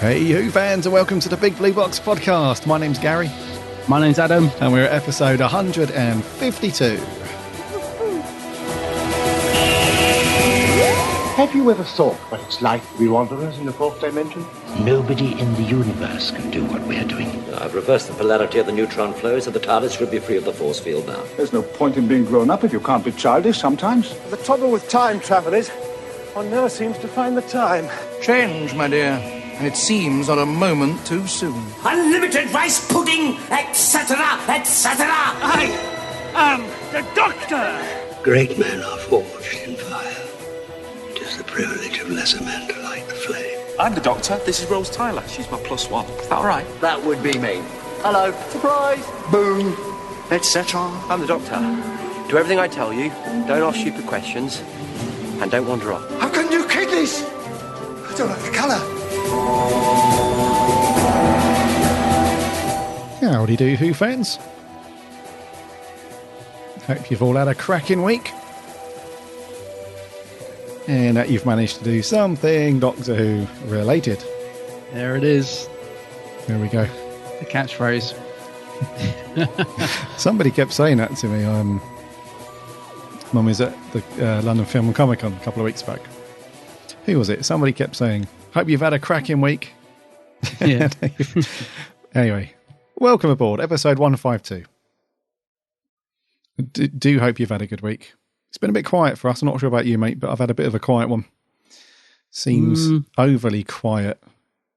Hey, Who fans, and welcome to the Big Blue Box podcast. My name's Gary. My name's Adam. And we're at episode 152. Have you ever thought what it's like to be wanderers in the fourth dimension? Nobody in the universe can do what we're doing. I've reversed the polarity of the neutron flow, so the TARDIS should be free of the force field now. There's no point in being grown up if you can't be childish sometimes. The trouble with time travel is, one never seems to find the time. Change, my dear, and it seems not a moment too soon. Unlimited rice pudding, etc., etc. I am the Doctor! Great men are forged in fire. It is the privilege of lesser men to light the flame. I'm the Doctor. This is Rose Tyler. She's my +1. Is that all right? That would be me. Hello. Surprise! Boom! Etc. I'm the Doctor. Do everything I tell you, don't ask stupid questions, and don't wander off. How can you kidneys? I don't like the colour. Howdy do, Who fans. Hope you've all had a cracking week. And that you've managed to do something Doctor Who related. There it is. There we go. The catchphrase. Somebody kept saying that to me. Mum was at the London Film and Comic Con a couple of weeks back. Who was it? Somebody kept saying, hope you've had a cracking week. Yeah. Anyway, welcome aboard, episode 152. Do hope you've had a good week. It's been a bit quiet for us. I'm not sure about you, mate, but I've had a bit of a quiet one. Seems overly quiet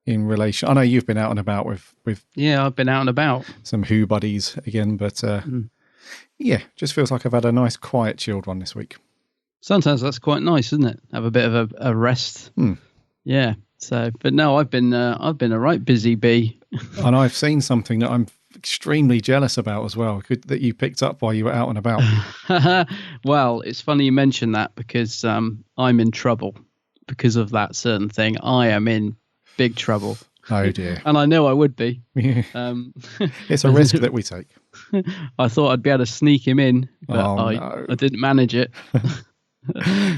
in relation. I know you've been out and about with Yeah, I've been out and about. Some Who buddies again, but yeah, just feels like I've had a nice, quiet, chilled one this week. Sometimes that's quite nice, isn't it? Have a bit of a rest. Yeah. So, but no, I've been a right busy bee. And I've seen something that I'm extremely jealous about as well, that you picked up while you were out and about. Well, it's funny you mention that because I'm in trouble because of that certain thing. I am in big trouble. Oh dear. And I know I would be. It's a risk that we take. I thought I'd be able to sneak him in, but no. I didn't manage it.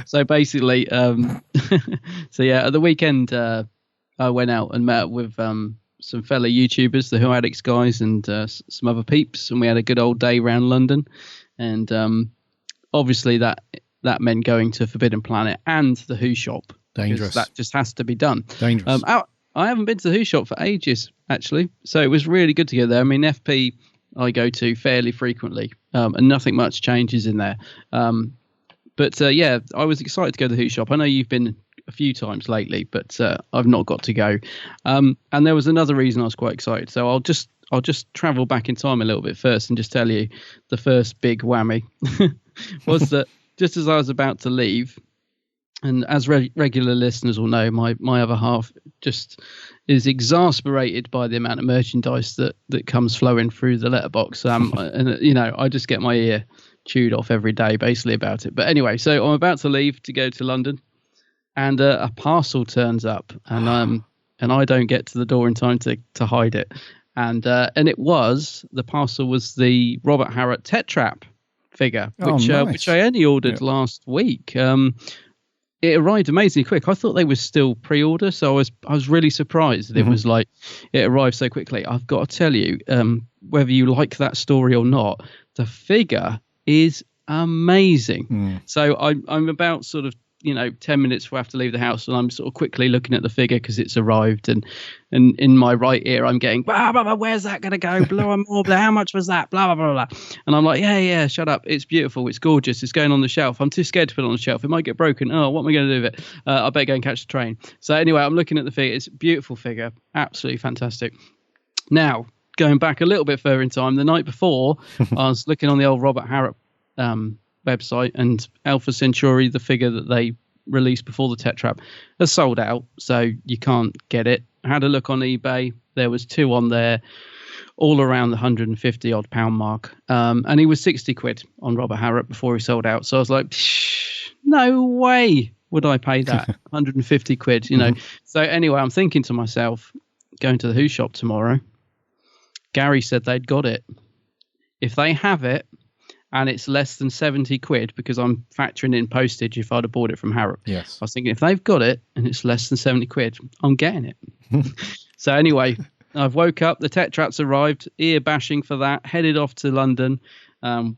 So basically, so yeah, at the weekend, I went out and met with some fellow YouTubers, the Who Addicts guys, and some other peeps, and we had a good old day around London. And obviously that meant going to Forbidden Planet and the Who shop. Dangerous. That just has to be done. Dangerous. I haven't been to the Who shop for ages, actually, so it was really good to go there. I mean, FP I go to fairly frequently, and nothing much changes in there. But yeah, I was excited to go to the Who shop. I know you've been a few times lately, but I've not got to go. And there was another reason I was quite excited. So I'll just travel back in time a little bit first and just tell you the first big whammy was that just as I was about to leave, and as regular listeners will know, my other half just is exasperated by the amount of merchandise that comes flowing through the letterbox. And you know, I just get my ear chewed off every day basically about it. But anyway, so I'm about to leave to go to London, and a parcel turns up, and I don't get to the door in time to hide it, and the parcel was the Robert Harrott Tetrap figure, which I only ordered last week. It arrived amazingly quick. I thought they were still pre-order, so I was really surprised that it was like it arrived so quickly. I've got to tell you, whether you like that story or not, the figure is amazing. So I'm about sort of 10 minutes before I have to leave the house, and I'm sort of quickly looking at the figure because it's arrived, and in my right ear I'm getting blah blah blah, where's that gonna go, blah blah blah, how much was that, blah blah blah blah, and I'm like yeah shut up, it's beautiful, it's gorgeous, it's going on the shelf, I'm too scared to put it on the shelf, it might get broken, what am I going to do with it, I better go and catch the train. So anyway, I'm looking at the figure, it's a beautiful figure, absolutely fantastic. Now going back a little bit further in time, the night before I was looking on the old Robert Harrott website, and Alpha Centauri, the figure that they released before the Tetrap, has sold out, so you can't get it. I had a look on eBay, there was two on there all around the 150 odd pound mark, and he was 60 quid on Robert Harrott before he sold out. So I was like, no way would I pay that 150 quid, So anyway, I'm thinking to myself, going to the Who shop tomorrow, Gary said they'd got it. If they have it and it's less than 70 quid, because I'm factoring in postage if I'd have bought it from Harrop. Yes. I was thinking, if they've got it and it's less than 70 quid, I'm getting it. So anyway, I've woke up, the Tetrap's arrived, ear bashing for that, headed off to London.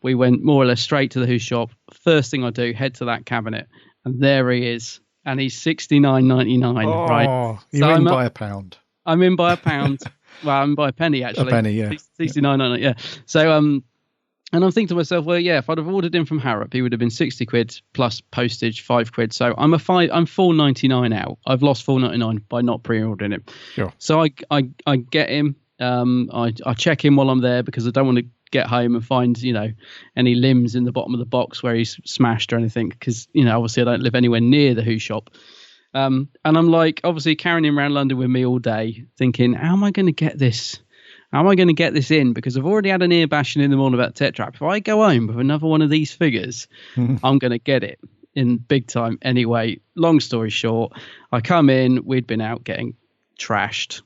We went more or less straight to the Who shop. First thing I do, head to that cabinet, and there he is. And he's $69.99, right? You're in by a pound. I'm in by a pound. Well, I'm by a penny, actually. A penny, yeah. $69.99, yeah. So, and I'm thinking to myself, well, yeah, if I'd have ordered him from Harrop, he would have been 60 quid plus postage, 5 quid. So I'm $4.99 out. I've lost $4.99 by not pre-ordering it. Sure. So I get him. I check him while I'm there because I don't want to get home and find, any limbs in the bottom of the box where he's smashed or anything. Because, obviously I don't live anywhere near the Who shop. And I'm like, obviously carrying him around London with me all day, thinking, how am I going to get this? How am I going to get this in? Because I've already had an ear bashing in the morning about Tetrap. If I go home with another one of these figures, I'm going to get it in big time. Anyway, long story short, I come in. We'd been out getting trashed.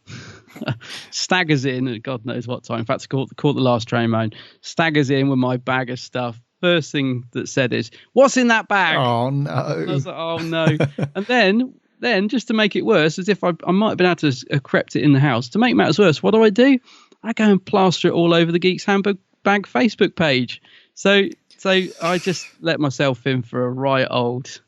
Staggers in at God knows what time. In fact, I caught the last train home. Staggers in with my bag of stuff. First thing that said is, "What's in that bag?" Oh no! And I was like, "Oh no!" And then just to make it worse, as if I might have been able to have crept it in the house. To make matters worse, what do? I go and plaster it all over the Geeks Handbook Bag Facebook page. So I just let myself in for a right old,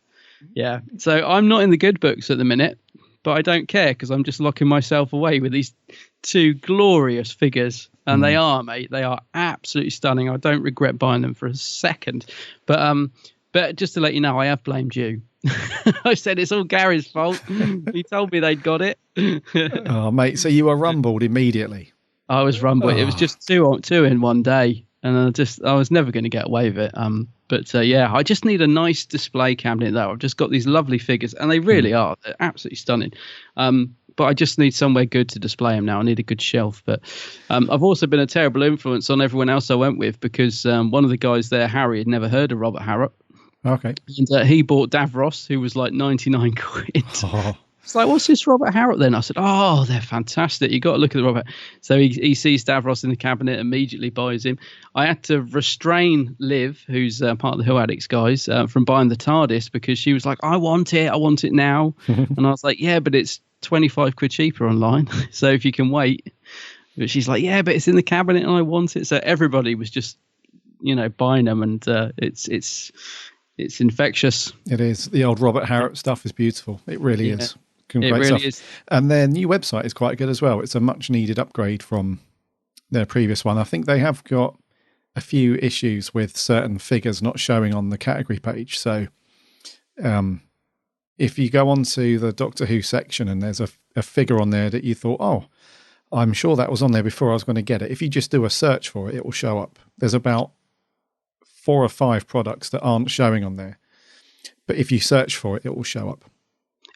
yeah. So I'm not in the good books at the minute, but I don't care because I'm just locking myself away with these two glorious figures. And they are, mate. They are absolutely stunning. I don't regret buying them for a second. But just to let you know, I have blamed you. I said it's all Gary's fault. He told me they'd got it. Oh, mate. So you were rumbled immediately. I was rumbled. It was just two in one day. And I was never going to get away with it. But I just need a nice display cabinet though. I've just got these lovely figures and they really are. They're absolutely stunning. But I just need somewhere good to display them now. I need a good shelf. But I've also been a terrible influence on everyone else I went with because one of the guys there, Harry, had never heard of Robert Harrop. Okay. And he bought Davros, who was like 99 quid. Oh. It's like, what's this Robert Harrop then? I said, oh, they're fantastic. You got to look at the Robert. So he sees Davros in the cabinet, immediately buys him. I had to restrain Liv, who's part of the Who Addicts guys, from buying the TARDIS because she was like, I want it now. And I was like, yeah, but it's 25 quid cheaper online. So if you can wait. But she's like, yeah, but it's in the cabinet and I want it. So everybody was just, buying them and it's infectious. It is. The old Robert Harrop stuff is beautiful. It really is. It really is. And their new website is quite good as well. It's a much needed upgrade from their previous one. I think they have got a few issues with certain figures not showing on the category page. So if you go onto the Doctor Who section and there's a figure on there that you thought, oh, I'm sure that was on there before I was going to get it. If you just do a search for it, it will show up. There's about 4 or 5 products that aren't showing on there. But if you search for it, it will show up.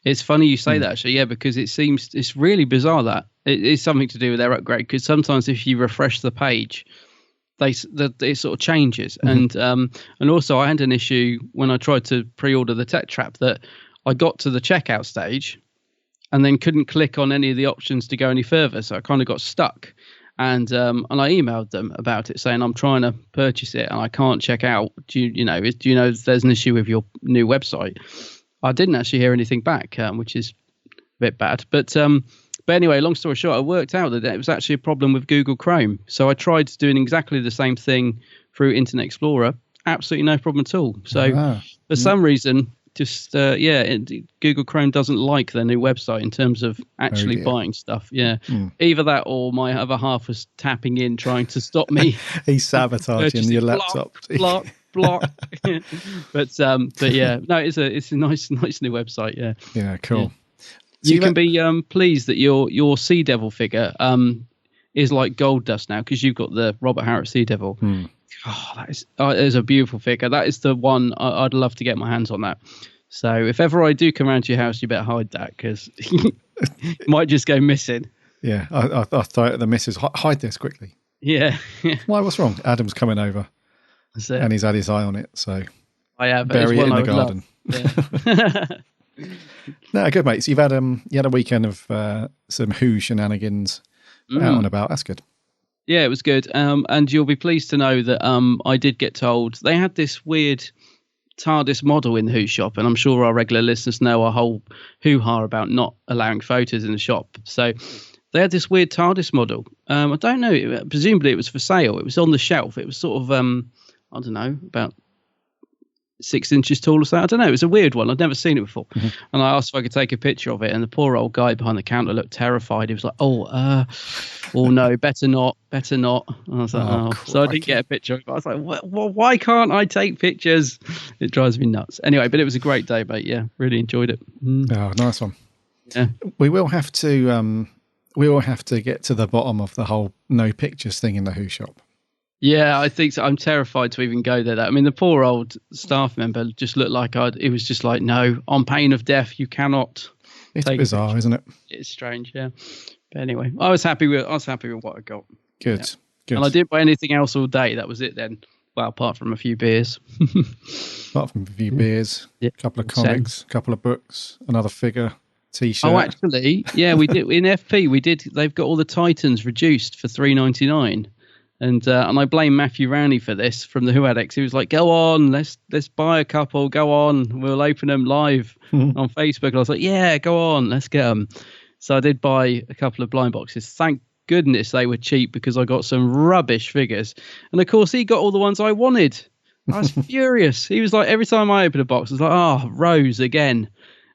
It's funny you say that, actually, because it's really bizarre that it's something to do with their upgrade. Because sometimes if you refresh the page, it sort of changes. And also I had an issue when I tried to pre-order the Tetrap that I got to the checkout stage and then couldn't click on any of the options to go any further. So I kind of got stuck. And I emailed them about it saying I'm trying to purchase it and I can't check out. Do you know if there's an issue with your new website? I didn't actually hear anything back, which is a bit bad. But anyway, long story short, I worked out that it was actually a problem with Google Chrome. So I tried doing exactly the same thing through Internet Explorer. Absolutely no problem at all. So for some reason, just Google Chrome doesn't like their new website in terms of actually buying stuff. Either that or my other half was tapping in trying to stop me. He's sabotaging your laptop. Block. but yeah, no, it's a nice new website. Yeah, cool. So you can be pleased that your Sea Devil figure is like gold dust now because you've got the Robert Harrop Sea Devil. Oh, that is a beautiful figure. That is the one I'd love to get my hands on that. So if ever I do come around to your house, you better hide that because it might just go missing. Yeah, I throw it at the missus. Hide this quickly. Yeah. Why? What's wrong? Adam's coming over, and he's had his eye on it. So I have bury it in the garden. Yeah. No, good mate. So you had a weekend of some Who shenanigans out and about. That's good. Yeah, it was good. And you'll be pleased to know that I did get told they had this weird TARDIS model in the Who shop, and I'm sure our regular listeners know our whole hoo-ha about not allowing photos in the shop. So they had this weird TARDIS model. I don't know. Presumably it was for sale. It was on the shelf. It was sort of, I don't know, about 6 inches tall or so. I don't know. It was a weird one. I'd never seen it before. Mm-hmm. And I asked if I could take a picture of it. And the poor old guy behind the counter looked terrified. He was like, oh no, better not. And I was like, So I didn't get a picture of it. I was like, why can't I take pictures? It drives me nuts. Anyway, but it was a great day, mate. Yeah, really enjoyed it. Oh, nice one. Yeah. We will have to get to the bottom of the whole no pictures thing in the Who shop. Yeah, I think so. I'm terrified to even go there. I mean, the poor old staff member just looked like it was just like, no, on pain of death, you cannot. It's bizarre, isn't it? It's strange, yeah. But anyway, I was happy with what I got. Good, yeah. Good. And I didn't buy anything else all day. That was it then. Well, apart from a few beers. A couple of comics, a couple of books, another figure, T-shirt. Oh, actually, yeah, we did in FP. They've got all the Titans reduced for $3.99. And I blame Matthew Rowney for this from the Who Addicts. He was like, go on, let's buy a couple, go on, we'll open them live on Facebook. And I was like, yeah, go on, let's get them. So I did buy a couple of blind boxes. Thank goodness they were cheap because I got some rubbish figures. And of course, he got all the ones I wanted. I was furious. He was like, every time I open a box, I was like, Rose again.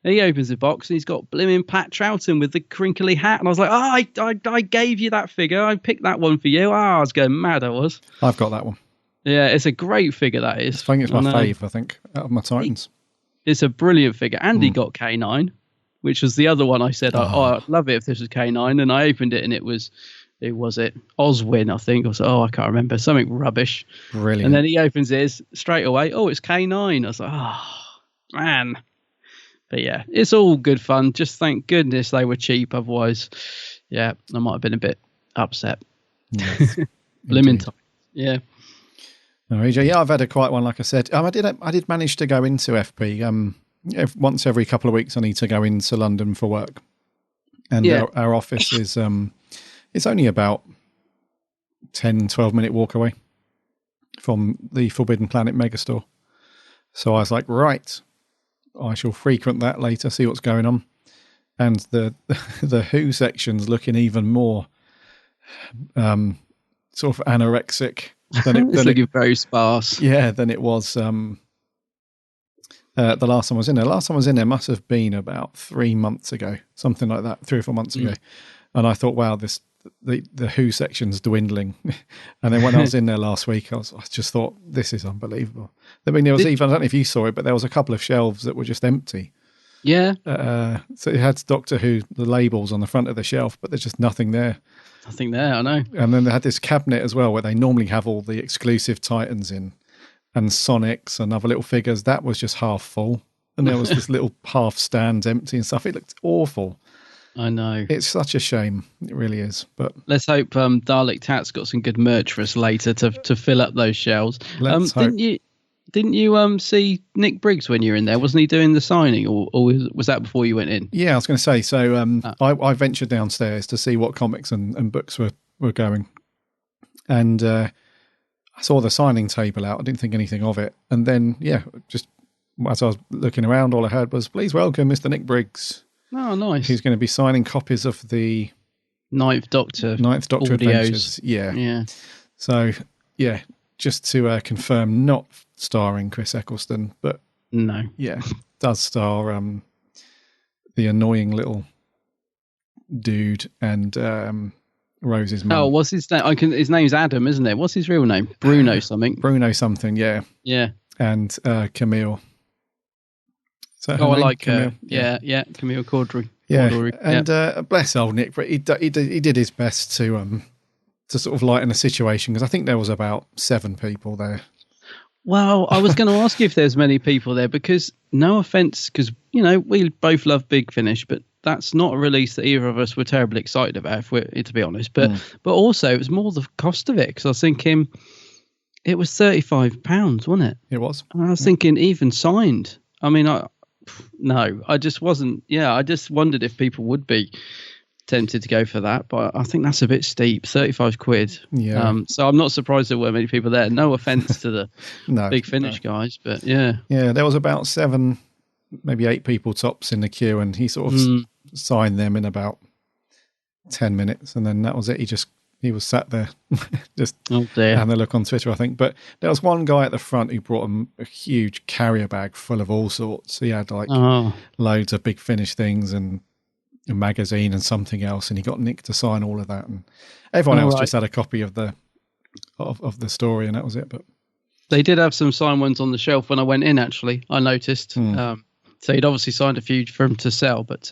And he opens the box and he's got blimmin' Pat Troughton with the crinkly hat. And I was like, I gave you that figure. I picked that one for you. I was going mad, I was. I've got that one. Yeah, it's a great figure, that is. I think it's my fave, out of my Titans. It's a brilliant figure. Andy got K9, which was the other one I said, I'd love it if this was K9. And I opened it and it was Oswin, I think. I was I can't remember. Something rubbish. Brilliant. And then he opens his straight away. Oh, it's K9. I was like, man. But yeah, it's all good fun. Just thank goodness they were cheap. Otherwise, yeah, I might have been a bit upset. Yes, Blimmin' time. Yeah. No, EJ, yeah, I've had a quiet one, like I said. I did manage to go into FP. Once every couple of weeks, I need to go into London for work, and our office is it's only about 10-12 minute walk away from the Forbidden Planet megastore. So I was like, right, I shall frequent that later, see what's going on. And the Who section's looking even more sort of anorexic than it. It's looking very sparse. Yeah, than it was the last time I was in there. Last time I was in there must have been about 3 months ago, something like that, 3 or 4 months ago. And I thought, wow, the Who section's dwindling. And then when I was in there last week, I just thought, this is unbelievable. I mean, there was I don't know if you saw it, but there was a couple of shelves that were just empty. Yeah. So it had Doctor Who, the labels on the front of the shelf, but there's just nothing there. Nothing there, I know. And then they had this cabinet as well, where they normally have all the exclusive Titans in, and Sonics and other little figures. That was just half full. And there was this little half stand empty and stuff. It looked awful. I know. It's such a shame. It really is. But let's hope Dalek Tat's got some good merch for us later to fill up those shelves. Let's hope. Didn't you see Nick Briggs when you were in there? Wasn't he doing the signing, or was that before you went in? Yeah, I was going to say. So I ventured downstairs to see what comics and books were going, and I saw the signing table out. I didn't think anything of it, and then just as I was looking around, all I heard was, "Please welcome Mr. Nick Briggs." Oh, nice. He's going to be signing copies of the Ninth Doctor Adventures. Yeah. So, just to confirm, not starring Chris Eccleston, but no, does star the annoying little dude and Rose's mum. Oh, what's his name? His name's Adam, isn't it? What's his real name? Bruno something. Bruno something, yeah. Yeah. And Camille. I like Camille. Camille Caudry. Yeah, and bless old Nick, but he did his best to sort of lighten the situation, because I think there was about 7 people there. Well, I was going to ask you if there's many people there, because no offense, because we both love Big Finish, but that's not a release that either of us were terribly excited about, to be honest. But also it was more the cost of it, because I was thinking it was £35, wasn't it? It was. And I was thinking, even signed. I mean, I just wasn't. Yeah, I just wondered if people would be tempted to go for that, but I think that's a bit steep. 35 quid. Yeah. So I'm not surprised there weren't many people there. No offense to the No, Big Finish guys, but yeah. Yeah, there was about 7, maybe 8 people tops in the queue, and he sort of signed them in about 10 minutes, and then that was it. He was sat there just having a look on Twitter, I think. But there was one guy at the front who brought a huge carrier bag full of all sorts. He had like loads of Big Finish things and a magazine and something else, and he got Nick to sign all of that, and everyone else just had a copy of the story, and that was it. But they did have some signed ones on the shelf when I went in, actually. I noticed. So he'd obviously signed a few for him to sell, but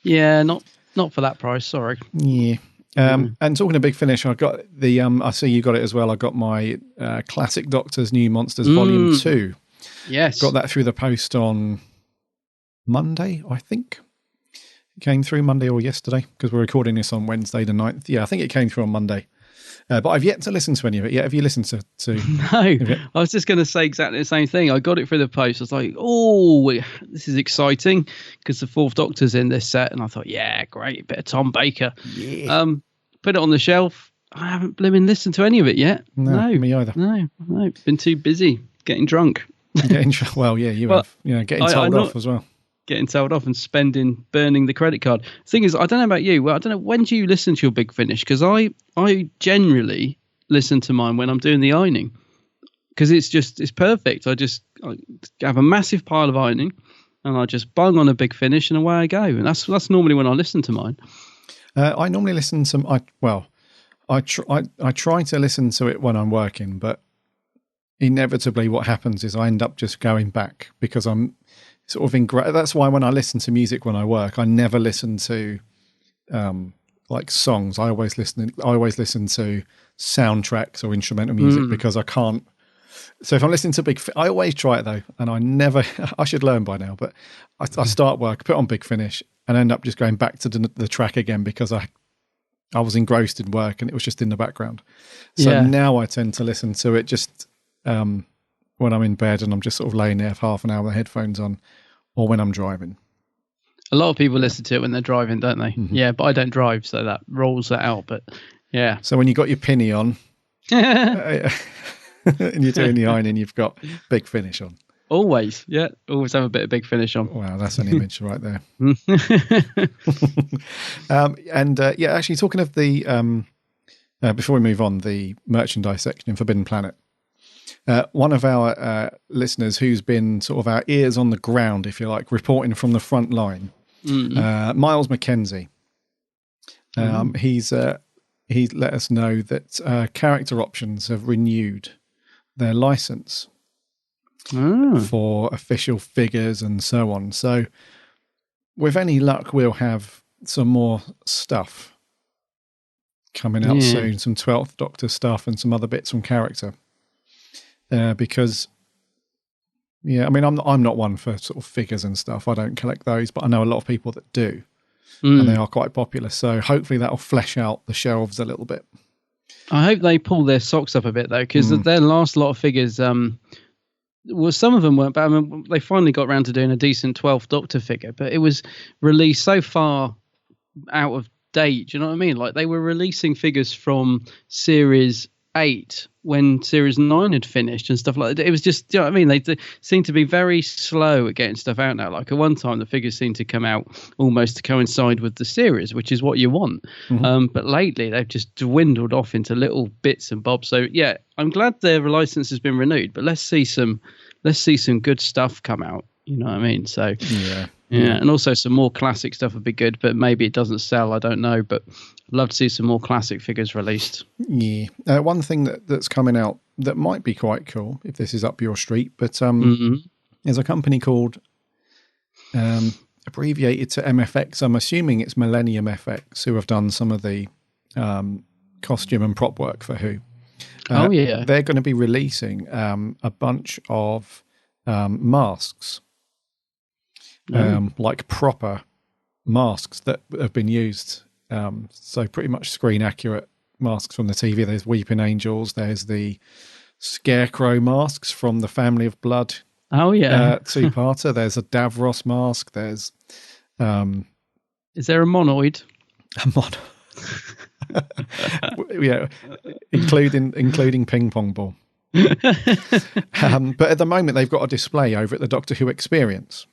not for that price, sorry. Yeah. And talking of Big Finish, I got the I see you got it as well. I got my Classic Doctors New Monsters Volume 2. Yes. Got that through the post on Monday, I think. It came through Monday or yesterday, because we're recording this on Wednesday the 9th. Yeah, I think it came through on Monday. But I've yet to listen to any of it yet. Have you listened to No, I was just going to say exactly the same thing. I got it through the post. I was like, oh, this is exciting, because the 4th Doctor's in this set. And I thought, yeah, great, bit of Tom Baker. Yeah. Put it on the shelf. I haven't blooming listened to any of it yet. No, me either. No, been too busy getting drunk. Well, yeah, you have. Yeah, getting told off as well. Getting told off and burning the credit card. The thing is, I don't know about you. Well, I don't know, when do you listen to your Big Finish? Because I generally listen to mine when I'm doing the ironing, because it's perfect. I have a massive pile of ironing, and I just bung on a Big Finish, and away I go. And that's normally when I listen to mine. I normally listen to I try to listen to it when I'm working, but inevitably what happens is I end up just going back, because I'm sort of that's why when I listen to music when I work, I never listen to like songs. I always listen to soundtracks or instrumental music, because I can't. So if I'm listening to I always try it though, and I never. I should learn by now, but I start work, put on Big Finish, and end up just going back to the track again, because I was engrossed in work and it was just in the background. So now I tend to listen to it just when I'm in bed and I'm just sort of laying there for half an hour with headphones on, or when I'm driving. A lot of people listen to it when they're driving, don't they? Mm-hmm. Yeah, but I don't drive, so that rolls that out. But yeah. So when you got your pinny on and you're doing the ironing, you've got Big Finish on. Always, yeah. Always have a bit of Big Finish on. Wow, that's an image right there. Actually, talking of the before we move on, the merchandise section in Forbidden Planet. One of our listeners who's been sort of our ears on the ground, if you like, reporting from the front line, Miles McKenzie. He's let us know that Character Options have renewed their license for official figures and so on. So with any luck, we'll have some more stuff coming out soon, some 12th Doctor stuff and some other bits from Character. Because, I mean, I'm not one for sort of figures and stuff. I don't collect those, but I know a lot of people that do, and they are quite popular. So hopefully that'll flesh out the shelves a little bit. I hope they pull their socks up a bit, though, because their last lot of figures, well, some of them weren't bad. I mean, they finally got around to doing a decent 12th Doctor figure, but it was released so far out of date. Do you know what I mean? Like, they were releasing figures from Series 8 when Series 9 had finished and stuff like that. It was just, you know what I mean? They seem to be very slow at getting stuff out now. Like at one time, the figures seemed to come out almost to coincide with the series, which is what you want. But lately, they've just dwindled off into little bits and bobs. So yeah, I'm glad their license has been renewed. But let's see some good stuff come out. You know what I mean? So yeah, and also some more classic stuff would be good. But maybe it doesn't sell. I don't know. But I'd love to see some more classic figures released. Yeah. One thing that's coming out that might be quite cool, if this is up your street, but there's a company called, abbreviated to MFX, I'm assuming it's Millennium FX, who have done some of the costume and prop work for Who. They're going to be releasing a bunch of masks, like proper masks that have been used. So pretty much screen accurate masks from the TV. There's Weeping Angels. There's the Scarecrow masks from the Family of Blood. Two-parter. There's a Davros mask. There's is there a monoid? A mod. Yeah, including ping pong ball. But at the moment, they've got a display over at the Doctor Who Experience.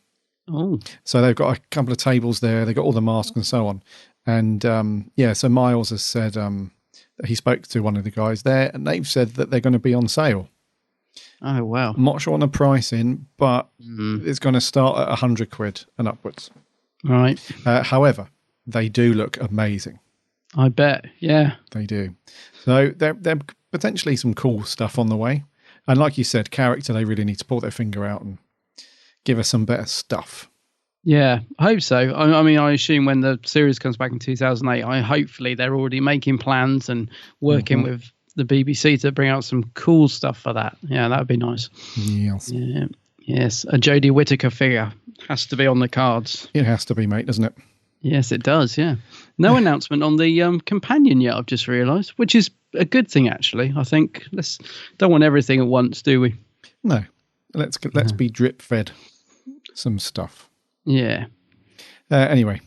Oh, so they've got a couple of tables there. They've got all the masks and so on. And so Miles has said that he spoke to one of the guys there, and they've said that they're going to be on sale. oh wow! I'm not sure on the pricing, but it's going to start at £100 and upwards. Right. However, they do look amazing. I bet. Yeah, they do. So they're potentially some cool stuff on the way. And like you said, character, they really need to pull their finger out and give us some better stuff. Yeah, I hope so. I mean, I assume when the series comes back in 2008, hopefully they're already making plans and working with the BBC to bring out some cool stuff for that. Yeah, that would be nice. Yes. Yeah. Yes, a Jodie Whittaker figure has to be on the cards. It has to be, mate, doesn't it? Yes, it does, yeah. No announcement on the companion yet, I've just realised, which is a good thing, actually. I think don't want everything at once, do we? No. Let's be drip-fed some stuff. Yeah. Anyway,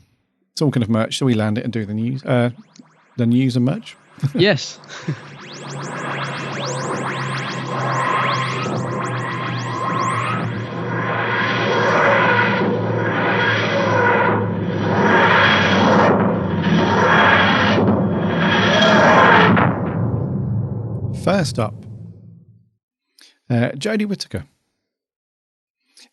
talking of merch, shall we land it and do the news? The news and merch? Yes. First up, Jodie Whittaker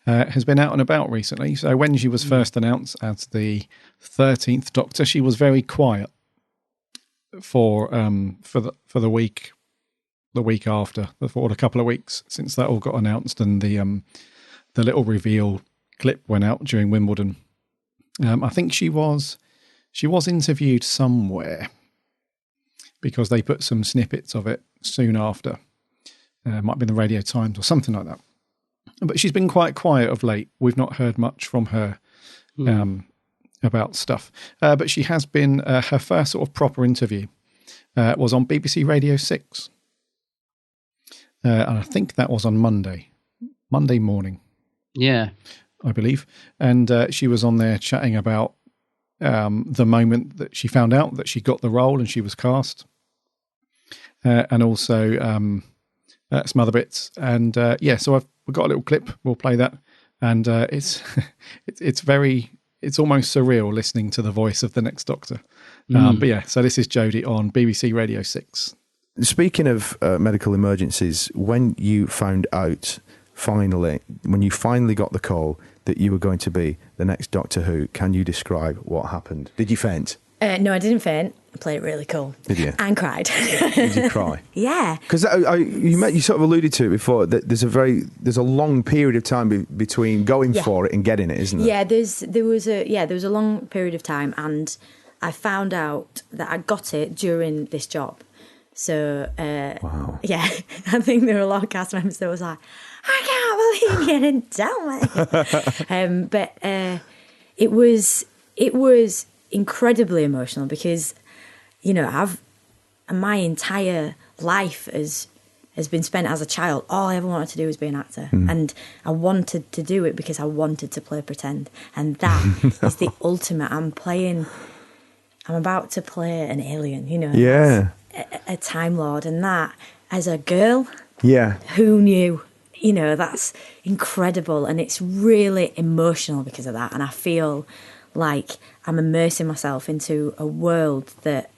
has been out and about recently. So when she was first announced as the 13th Doctor, she was very quiet for the week after, for a couple of weeks since that all got announced, and the little reveal clip went out during Wimbledon. I think she was interviewed somewhere, because they put some snippets of it soon after. Might be in the Radio Times or something like that. But she's been quite quiet of late. We've not heard much from her about stuff. But she has been, her first sort of proper interview was on BBC Radio 6. And I think that was on Monday morning. Yeah. I believe. And she was on there chatting about the moment that she found out that she got the role and she was cast. And also some other bits. And so we've got a little clip. We'll play that. And it's almost surreal listening to the voice of the next Doctor. But yeah, so this is Jodie on BBC Radio 6. Speaking of medical emergencies, when you found out when you finally got the call that you were going to be the next Doctor Who, can you describe what happened? Did you faint? No, I didn't faint. I played it really cool. Did you? And cried. Did you cry? Yeah. Because you sort of alluded to it before, that there's a long period of time between going for it and getting it, isn't there? Yeah, there was a long period of time, and I found out that I got it during this job. So wow. Yeah, I think there were a lot of cast members that was like, I can't believe you didn't tell me. But it was incredibly emotional because, my entire life has been spent as a child. All I ever wanted to do was be an actor. And I wanted to do it because I wanted to play pretend. And that is the ultimate. I'm about to play an alien, Yeah. A Time Lord. And that, as a girl, yeah, who knew? That's incredible. And it's really emotional because of that. And I feel like I'm immersing myself into a world that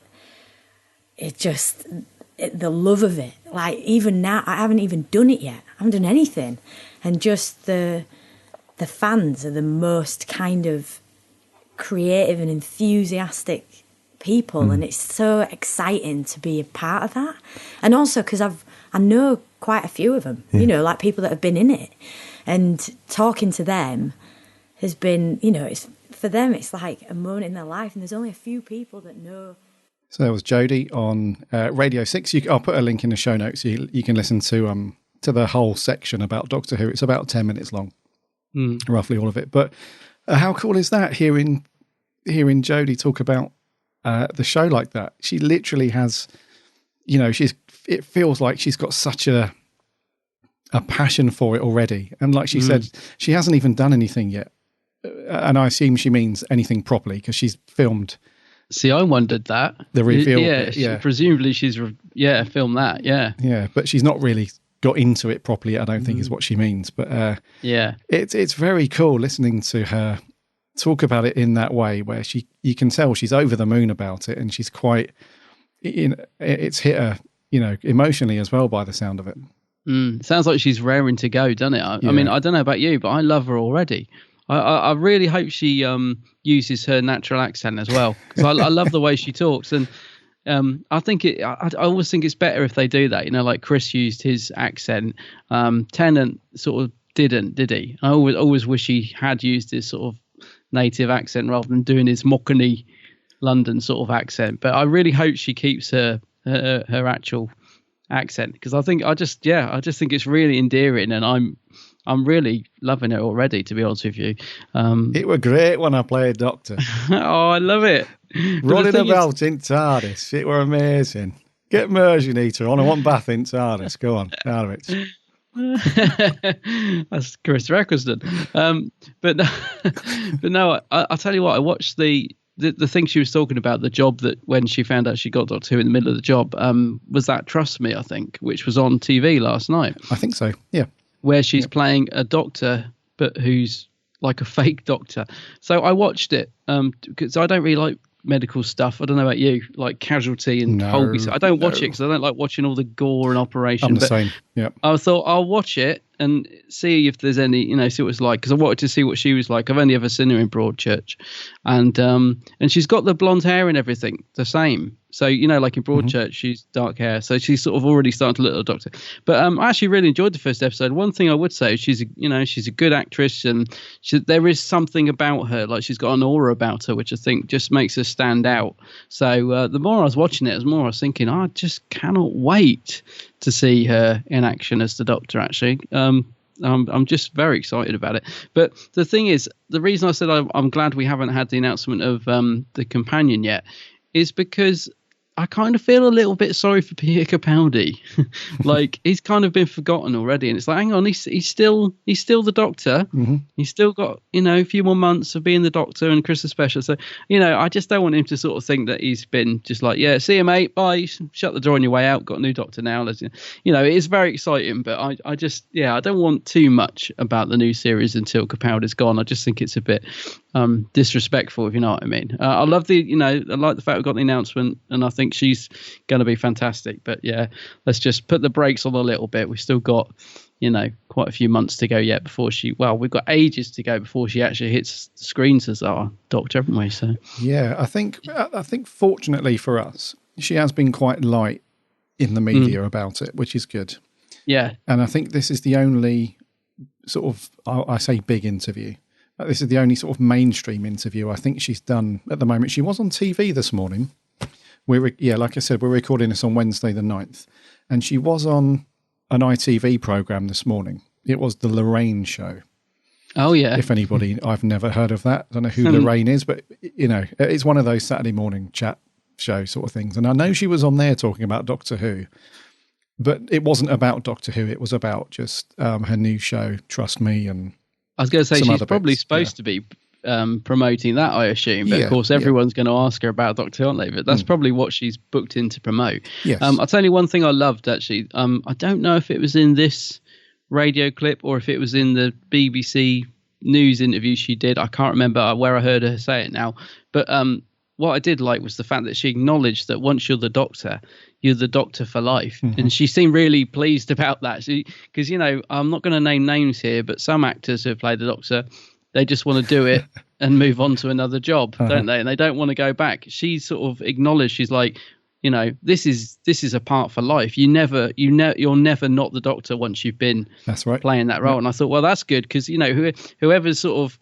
the love of it. Like, even now, I haven't even done it yet. I haven't done anything. And just the fans are the most kind of creative and enthusiastic people. And it's so exciting to be a part of that. And also because I know quite a few of them, like people that have been in it. And talking to them has been, it's for them, it's like a moment in their life, and there's only a few people that know. So that was Jodie on Radio 6. I'll put a link in the show notes so you can listen to the whole section about Doctor Who. It's about 10 minutes long, roughly all of it. But how cool is that, hearing Jodie talk about the show like that? She literally has, it feels like she's got such a passion for it already. And like she said, she hasn't even done anything yet. And I assume she means anything properly, because she's filmed See, I wondered that. The reveal bit, presumably she's filmed that. Yeah, but she's not really got into it properly. I don't think is what she means. But it's very cool listening to her talk about it in that way, where you can tell she's over the moon about it, and she's quite. It's hit her, emotionally as well by the sound of it. Sounds like she's raring to go, doesn't it? I mean, I don't know about you, but I love her already. I really hope she uses her natural accent as well, because I love the way she talks, and I think I always think it's better if they do that. Like Chris used his accent. Tennant sort of didn't, did he? I always wish he had used his sort of native accent rather than doing his Mockney London sort of accent. But I really hope she keeps her actual accent, because I just think it's really endearing, and I'm really loving it already, to be honest with you. It were great when I played Doctor. Oh, I love it. Running about in TARDIS, it were amazing. Get Mersion Eater on. I want bath in TARDIS. Go on, out of it. That's Chris Eccleston. But no, I'll tell you what, I watched the thing she was talking about, the job that when she found out she got Doctor Who in the middle of the job, was that Trust Me, I think, which was on TV last night. I think so, yeah. Where she's playing a doctor, but who's like a fake doctor. So I watched it because I don't really like medical stuff. I don't know about you, like Casualty and Holby. I don't watch it because I don't like watching all the gore and operation. I'm the same, yeah. I thought I'll watch it and see if there's any, see what it's like, because I wanted to see what she was like. I've only ever seen her in Broadchurch, and she's got the blonde hair and everything the same. So like in Broadchurch, she's dark hair, so she's sort of already starting to look like a doctor. But I actually really enjoyed the first episode. One thing I would say is she's a good actress, and there is something about her, like she's got an aura about her, which I think just makes her stand out. So the more I was watching it, the more I was thinking, I just cannot wait to see her in action as the Doctor. Actually, I'm just very excited about it. But the thing is, the reason I said I'm glad we haven't had the announcement of the companion yet is because I kind of feel a little bit sorry for Peter Capaldi. Like, he's kind of been forgotten already, and it's like, hang on, he's still the Doctor. Mm-hmm. He's still got a few more months of being the Doctor and Christmas special. So I just don't want him to sort of think that he's been just like, yeah, see you, mate, bye, shut the door on your way out, got a new Doctor now. It is very exciting, but I just I don't want too much about the new series until Capaldi's gone. I just think it's a bit disrespectful, if you know what I mean. I love I like the fact we got the announcement, and I think she's going to be fantastic. But yeah, let's just put the brakes on a little bit. We've still got quite a few months to go yet before we've got ages to go before she actually hits the screens as our Doctor, haven't we? So yeah, I think fortunately for us, she has been quite light in the media about it, which is good. Yeah, and I think this is the only sort of I say big interview. This is the only sort of mainstream interview I think she's done at the moment. She was on TV this morning. Like I said, we're recording this on Wednesday the 9th, and she was on an ITV programme this morning. It was the Lorraine Show. Oh, yeah. If anybody, I've never heard of that. I don't know who Lorraine is, but, it's one of those Saturday morning chat show sort of things. And I know she was on there talking about Doctor Who, but it wasn't about Doctor Who. It was about just her new show, Trust Me, and I was going to say she's probably supposed to be promoting that, I assume. But of course, everyone's going to ask her about Doctor Who, aren't they? But that's probably what she's booked in to promote. Yes. I'll tell you one thing I loved, actually. I don't know if it was in this radio clip or if it was in the BBC News interview she did. I can't remember where I heard her say it now. But what I did like was the fact that she acknowledged that once you're the Doctor for life. Mm-hmm. And she seemed really pleased about that. Because, I'm not going to name names here, but some actors who have played the Doctor, they just want to do it and move on to another job, don't they? And they don't want to go back. She sort of acknowledged, she's like, this is a part for life. You're never not the Doctor once you've been playing that role. Yeah. And I thought, well, that's good, because, whoever sort of,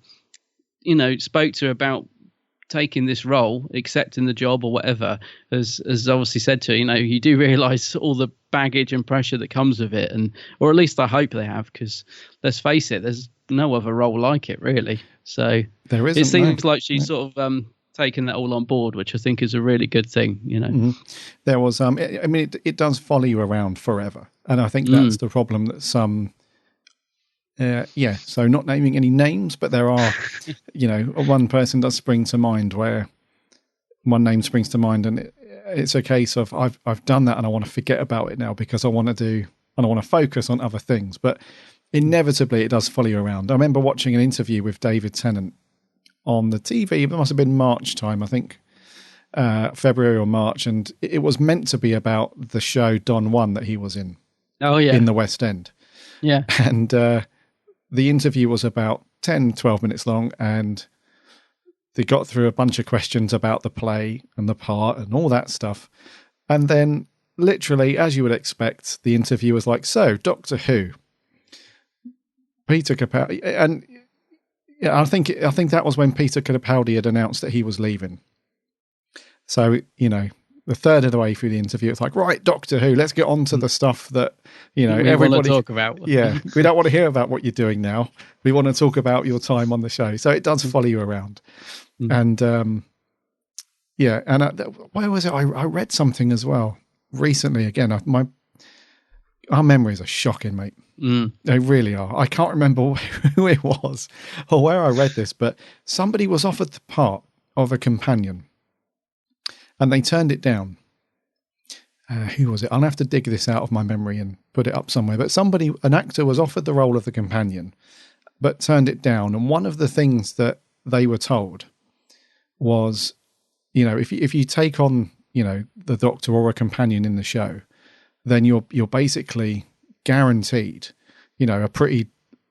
spoke to her about taking this role, accepting the job or whatever, has obviously said to her, you do realise all the baggage and pressure that comes with it, or at least I hope they have, because let's face it, there's no other role like it, really. So there isn't, it seems like she's sort of taken that all on board, which I think is a really good thing. Mm-hmm. There was, it does follow you around forever, and I think that's the problem that some. So not naming any names, but there are, one person does spring to mind where one name springs to mind, and it's a case of I've done that and I want to forget about it now because I want to focus on other things. But inevitably, it does follow you around. I remember watching an interview with David Tennant on the TV. It must have been March time, I think, February or March, and it was meant to be about the show Don Juan that he was in. Oh yeah, in the West End. Yeah, and the interview was about 10, 12 minutes long, and they got through a bunch of questions about the play and the part and all that stuff. And then, literally, as you would expect, the interview was like, "So, Doctor Who, Peter Capaldi," and yeah, I think that was when Peter Capaldi had announced that he was leaving. So, the third of the way through the interview, it's like, right, Doctor Who, let's get on to the stuff that, everybody want to talk about. Yeah, we don't want to hear about what you're doing now. We want to talk about your time on the show. So it does follow you around. And, where was it? I read something as well recently. Again, our memories are shocking, mate. They really are. I can't remember who it was or where I read this, but somebody was offered the part of a companion and they turned it down. Who was it? I'll have to dig this out of my memory and put it up somewhere. But an actor was offered the role of the companion, but turned it down. And one of the things that they were told was, if you take on, the Doctor or a companion in the show, then you're basically guaranteed, a pretty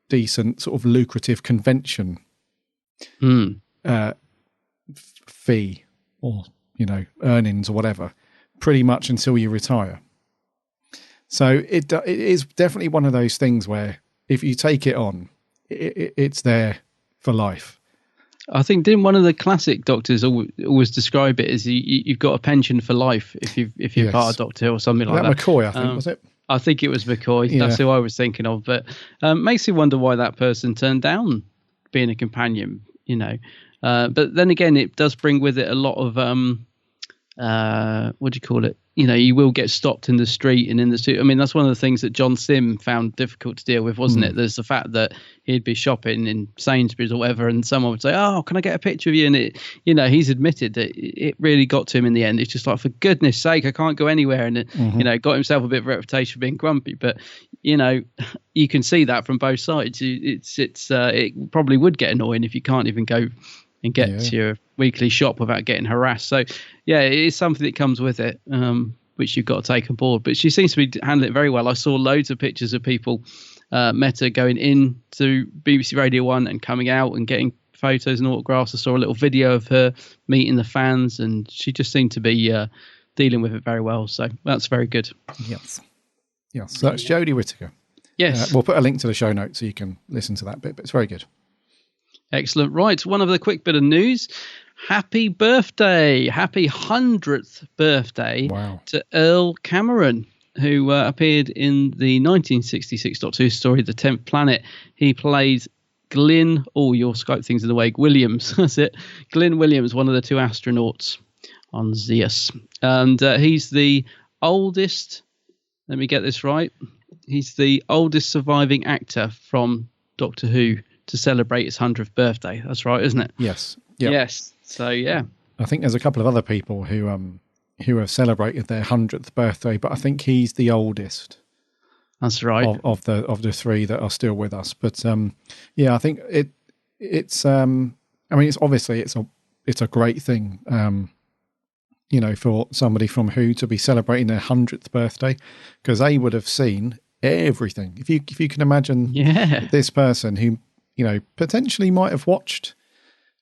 decent sort of lucrative convention fee or, earnings or whatever, pretty much until you retire. So it is definitely one of those things where if you take it on, it's there for life. I think didn't one of the classic Doctors always describe it as you've got a pension for life if you're Yes. part of Doctor Who or something like that. McCoy, I think, was it? I think it was McCoy. Yeah. That's who I was thinking of. But makes you wonder why that person turned down being a companion. But then again, it does bring with it a lot of what do you call it? You will get stopped in the street and in the street. I mean, that's one of the things that John Sim found difficult to deal with, wasn't it? There's the fact that he'd be shopping in Sainsbury's or whatever, and someone would say, "Oh, can I get a picture of you?" And it, he's admitted that it really got to him in the end. It's just like, for goodness sake, I can't go anywhere. And it, got himself a bit of a reputation for being grumpy. But you can see that from both sides. It probably would get annoying if you can't even go and get to your weekly shop without getting harassed. So, it is something that comes with it, which you've got to take on board. But she seems to be handling it very well. I saw loads of pictures of people, Meta going in to BBC Radio 1 and coming out and getting photos and autographs. I saw a little video of her meeting the fans, and she just seemed to be dealing with it very well. So that's very good. Yes. So that's Jodie Whittaker. Yes. We'll put a link to the show notes so you can listen to that bit, but it's very good. Excellent. Right. One of the quick bit of news. Happy birthday. Happy 100th birthday to Earl Cameron, who appeared in the 1966 Doctor Who story, The 10th Planet. He played Glyn, your Skype thing's in the way, Williams. That's it. Glyn Williams, one of the two astronauts on Zeus. And he's the oldest, let me get this right, he's the oldest surviving actor from Doctor Who to celebrate his 100th birthday. That's right, isn't it? Yes. Yep. Yes. So, yeah. I think there's a couple of other people who have celebrated their 100th birthday, but I think he's the oldest. That's right. Of the three that are still with us. But I think it's it's obviously it's a great thing, for somebody from Who to be celebrating their 100th birthday, because they would have seen everything. If you can imagine this person who, potentially might have watched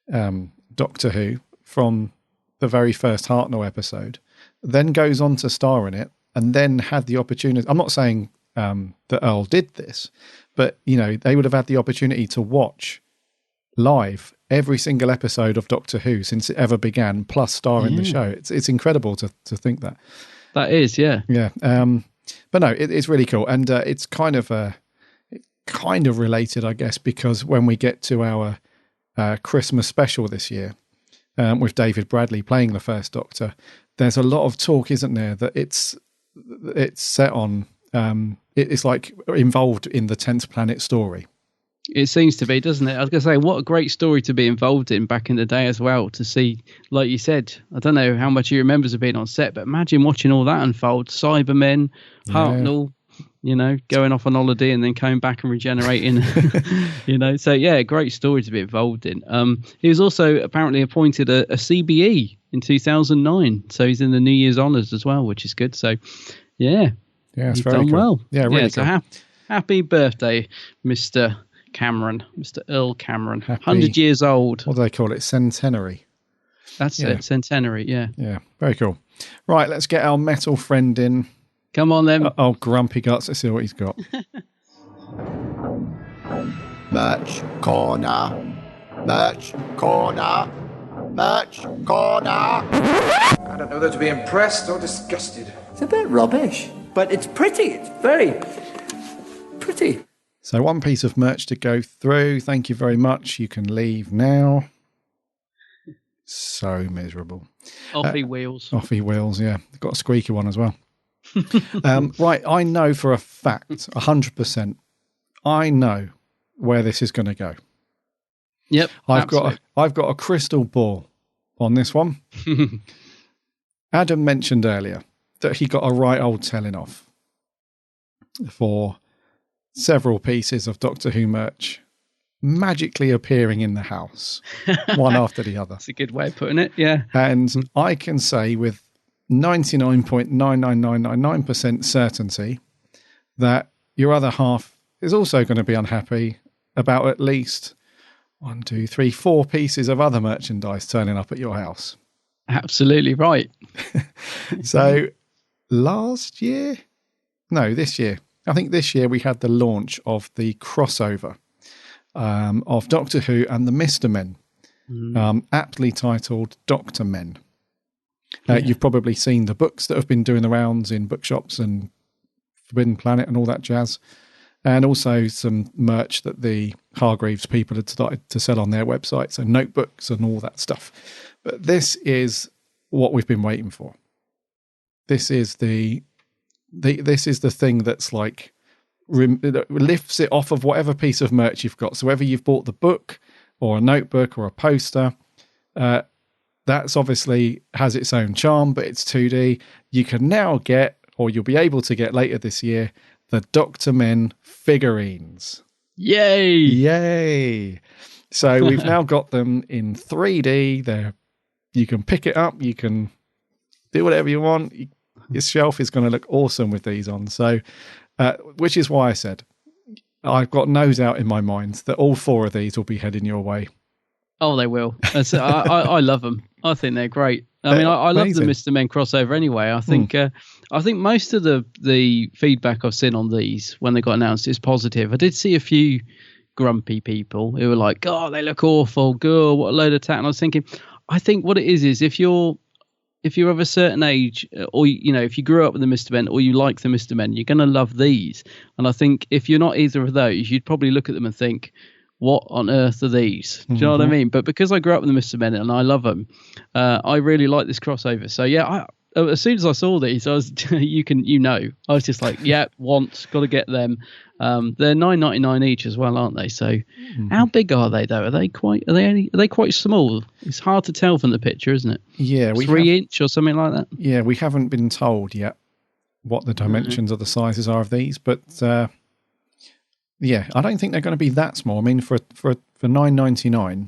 Doctor Who from the very first Hartnell episode, then goes on to star in it, and then had the opportunity. I'm not saying that Earl did this, but they would have had the opportunity to watch live every single episode of Doctor Who since it ever began, plus star in the show. It's incredible to think that. That is, yeah. But no, it's really cool, and it's kind of related, I guess, because when we get to our Christmas special this year, with David Bradley playing the first Doctor, there's a lot of talk, isn't there, that it's set on, it's like involved in the 10th Planet story. It seems to be, doesn't it? I was going to say, what a great story to be involved in back in the day as well. To see, like you said, I don't know how much he remembers of being on set, but imagine watching all that unfold. Cybermen, Hartnell, going off on holiday and then coming back and regenerating. So yeah, great story to be involved in. He was also apparently appointed a CBE in 2009, so he's in the New Year's honours as well, which is good. So yeah, it's he's very done cool. well. Yeah, really so cool. Happy birthday, Mr. Cameron, Mr. Earl Cameron. 100 years old. What do they call it? Centenary. That's it, centenary, yeah. Yeah, very cool. Right, let's get our metal friend in. Come on then. Oh, Grumpy Guts. Let's see what he's got. Merch corner. Merch corner. Merch corner. I don't know whether to be impressed or disgusted. It's a bit rubbish, but it's pretty. It's very pretty. So one piece of merch to go through. Thank you very much. You can leave now. So miserable. Offie wheels. Offie wheels, yeah. Got a squeaky one as well. Right, I know for a fact, 100%, I know where this is going to go. Yep. I've got a crystal ball on this one. Adam mentioned earlier that he got a right old telling off for several pieces of Doctor Who merch magically appearing in the house, one after the other. That's a good way of putting it, yeah. And I can say with 99.99999% certainty that your other half is also going to be unhappy about at least 1, 2, 3, 4 pieces of other merchandise turning up at your house. Absolutely right. So this year, I think this year we had the launch of the crossover of Doctor Who and the Mr. Men, aptly titled Doctor Men. You've probably seen the books that have been doing the rounds in bookshops and Forbidden Planet and all that jazz, and also some merch that the Hargreaves people had started to sell on their website, so notebooks and all that stuff. But this is what we've been waiting for. This is the thing that's like lifts it off of whatever piece of merch you've got. So whether you've bought the book or a notebook or a poster, that's obviously has its own charm, but it's 2D. You can now get, or you'll be able to get later this year, the Doctor Men figurines. Yay! Yay! So we've now got them in 3D. You can pick it up. You can do whatever you want. Your shelf is going to look awesome with these on. So, which is why I said I've got no doubt in my mind that all 4 of these will be heading your way. Oh, they will. I love them. I think they're great. I mean, I love the Mr. Men crossover anyway. I think most of the feedback I've seen on these when they got announced is positive. I did see a few grumpy people who were like, "Oh, they look awful. Girl, what a load of tat." And I was thinking, I think what it is if you're of a certain age, or if you grew up with the Mr. Men or you like the Mr. Men, you're going to love these. And I think if you're not either of those, you'd probably look at them and think, what on earth are these? Do you know what I mean? But because I grew up with the Mr. Men and I love them, I really like this crossover. So yeah, as soon as I saw these, I was, I was just like, yeah, got to get them. They're $9.99 each as well, aren't they? So how big are they though? Are they quite small? It's hard to tell from the picture, isn't it? Yeah, 3-inch or something like that. Yeah, we haven't been told yet what the dimensions of the sizes are of these, but yeah, I don't think they're going to be that small. I mean, for $9.99,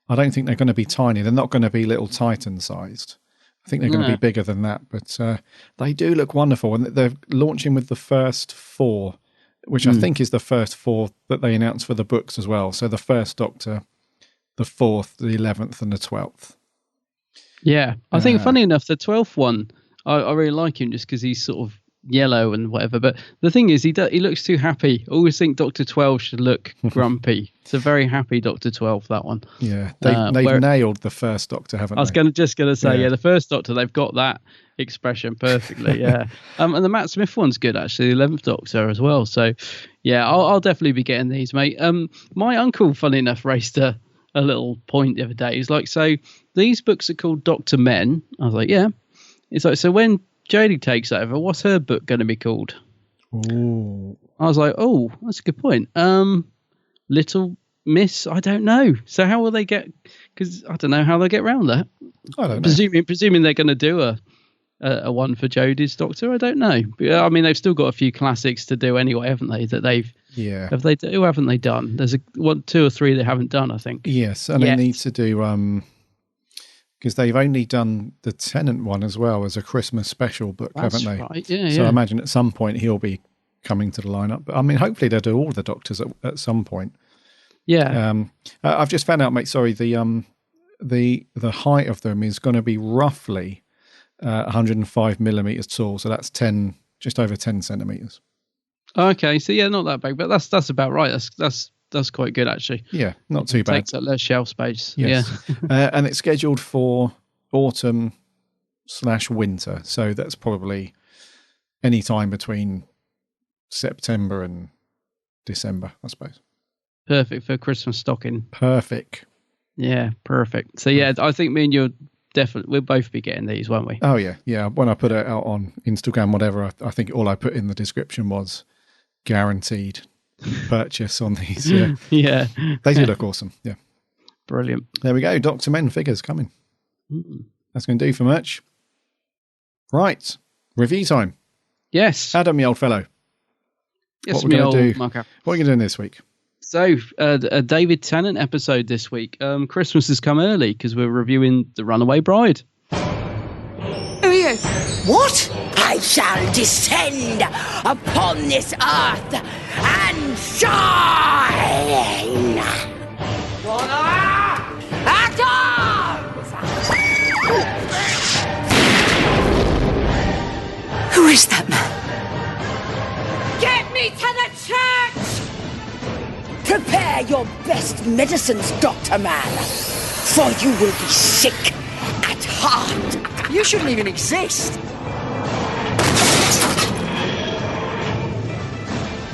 I don't think they're going to be tiny. They're not going to be little Titan sized. I think they're going to be bigger than that, but they do look wonderful. And they're launching with the first 4, which I think is the first 4 that they announced for the books as well. So the first Doctor, the 4th, the 11th, and the 12th. Yeah, I think funny enough, the 12th one, I really like him just because he's sort of yellow and whatever. But the thing is, he looks too happy. I always think Dr. 12 should look grumpy. It's a very happy Dr. 12, that one. Yeah, they've nailed the first Doctor, haven't they? I was just going to say, the first Doctor, they've got that expression perfectly, yeah. And the Matt Smith one's good, actually, the 11th Doctor as well. So, yeah, I'll definitely be getting these, mate. My uncle, funny enough, raised a little point the other day. He's like, so these books are called Doctor Men. I was like, yeah. It's like, so when Jodie takes over, what's her book going to be called? Ooh. I was like, oh, that's a good point. Little Miss, I don't know. So how will they get? Because I don't know how they'll get around that. I don't know. Presuming they're going to do a one for Jodie's Doctor. I don't know. I mean, they've still got a few classics to do anyway, haven't they? That they've who haven't they done? There's two or three they haven't done, I think. Yes, and they need to do because they've only done the Tennant one as well as a Christmas special book, haven't they? Right. Yeah. So I imagine at some point he'll be coming to the lineup. But I mean, hopefully they'll do all the Doctors at some point. Yeah. I've just found out, mate. Sorry, the height of them is going to be roughly 105 millimeters tall. So that's just over 10 centimeters. Okay, so yeah, not that big, but that's about right. That's quite good actually. Yeah, not too bad. Takes up less shelf space. Yes. Yeah. And it's scheduled for autumn/winter. So that's probably any time between September and December, I suppose. Perfect for Christmas stocking. Perfect. Yeah, perfect. So yeah, I think me and you we'll both be getting these, won't we? Oh yeah. When I put it out on Instagram, whatever, I think all I put in the description was guaranteed purchase on these. Yeah. Yeah. They do look awesome. Yeah. Brilliant. There we go. Dr. Men figures coming. That's going to do for merch. Right. Review time. Yes. Adam, you old fellow. Yes, what are we going to do? Marco. What are you doing this week? So, a David Tennant episode this week. Christmas has come early because we're reviewing The Runaway Bride. Who are you? What? I shall descend upon this earth and shine. Act arms! Who is that man? Get me to the church! Prepare your best medicines, Dr. Man, for you will be sick at heart. You shouldn't even exist.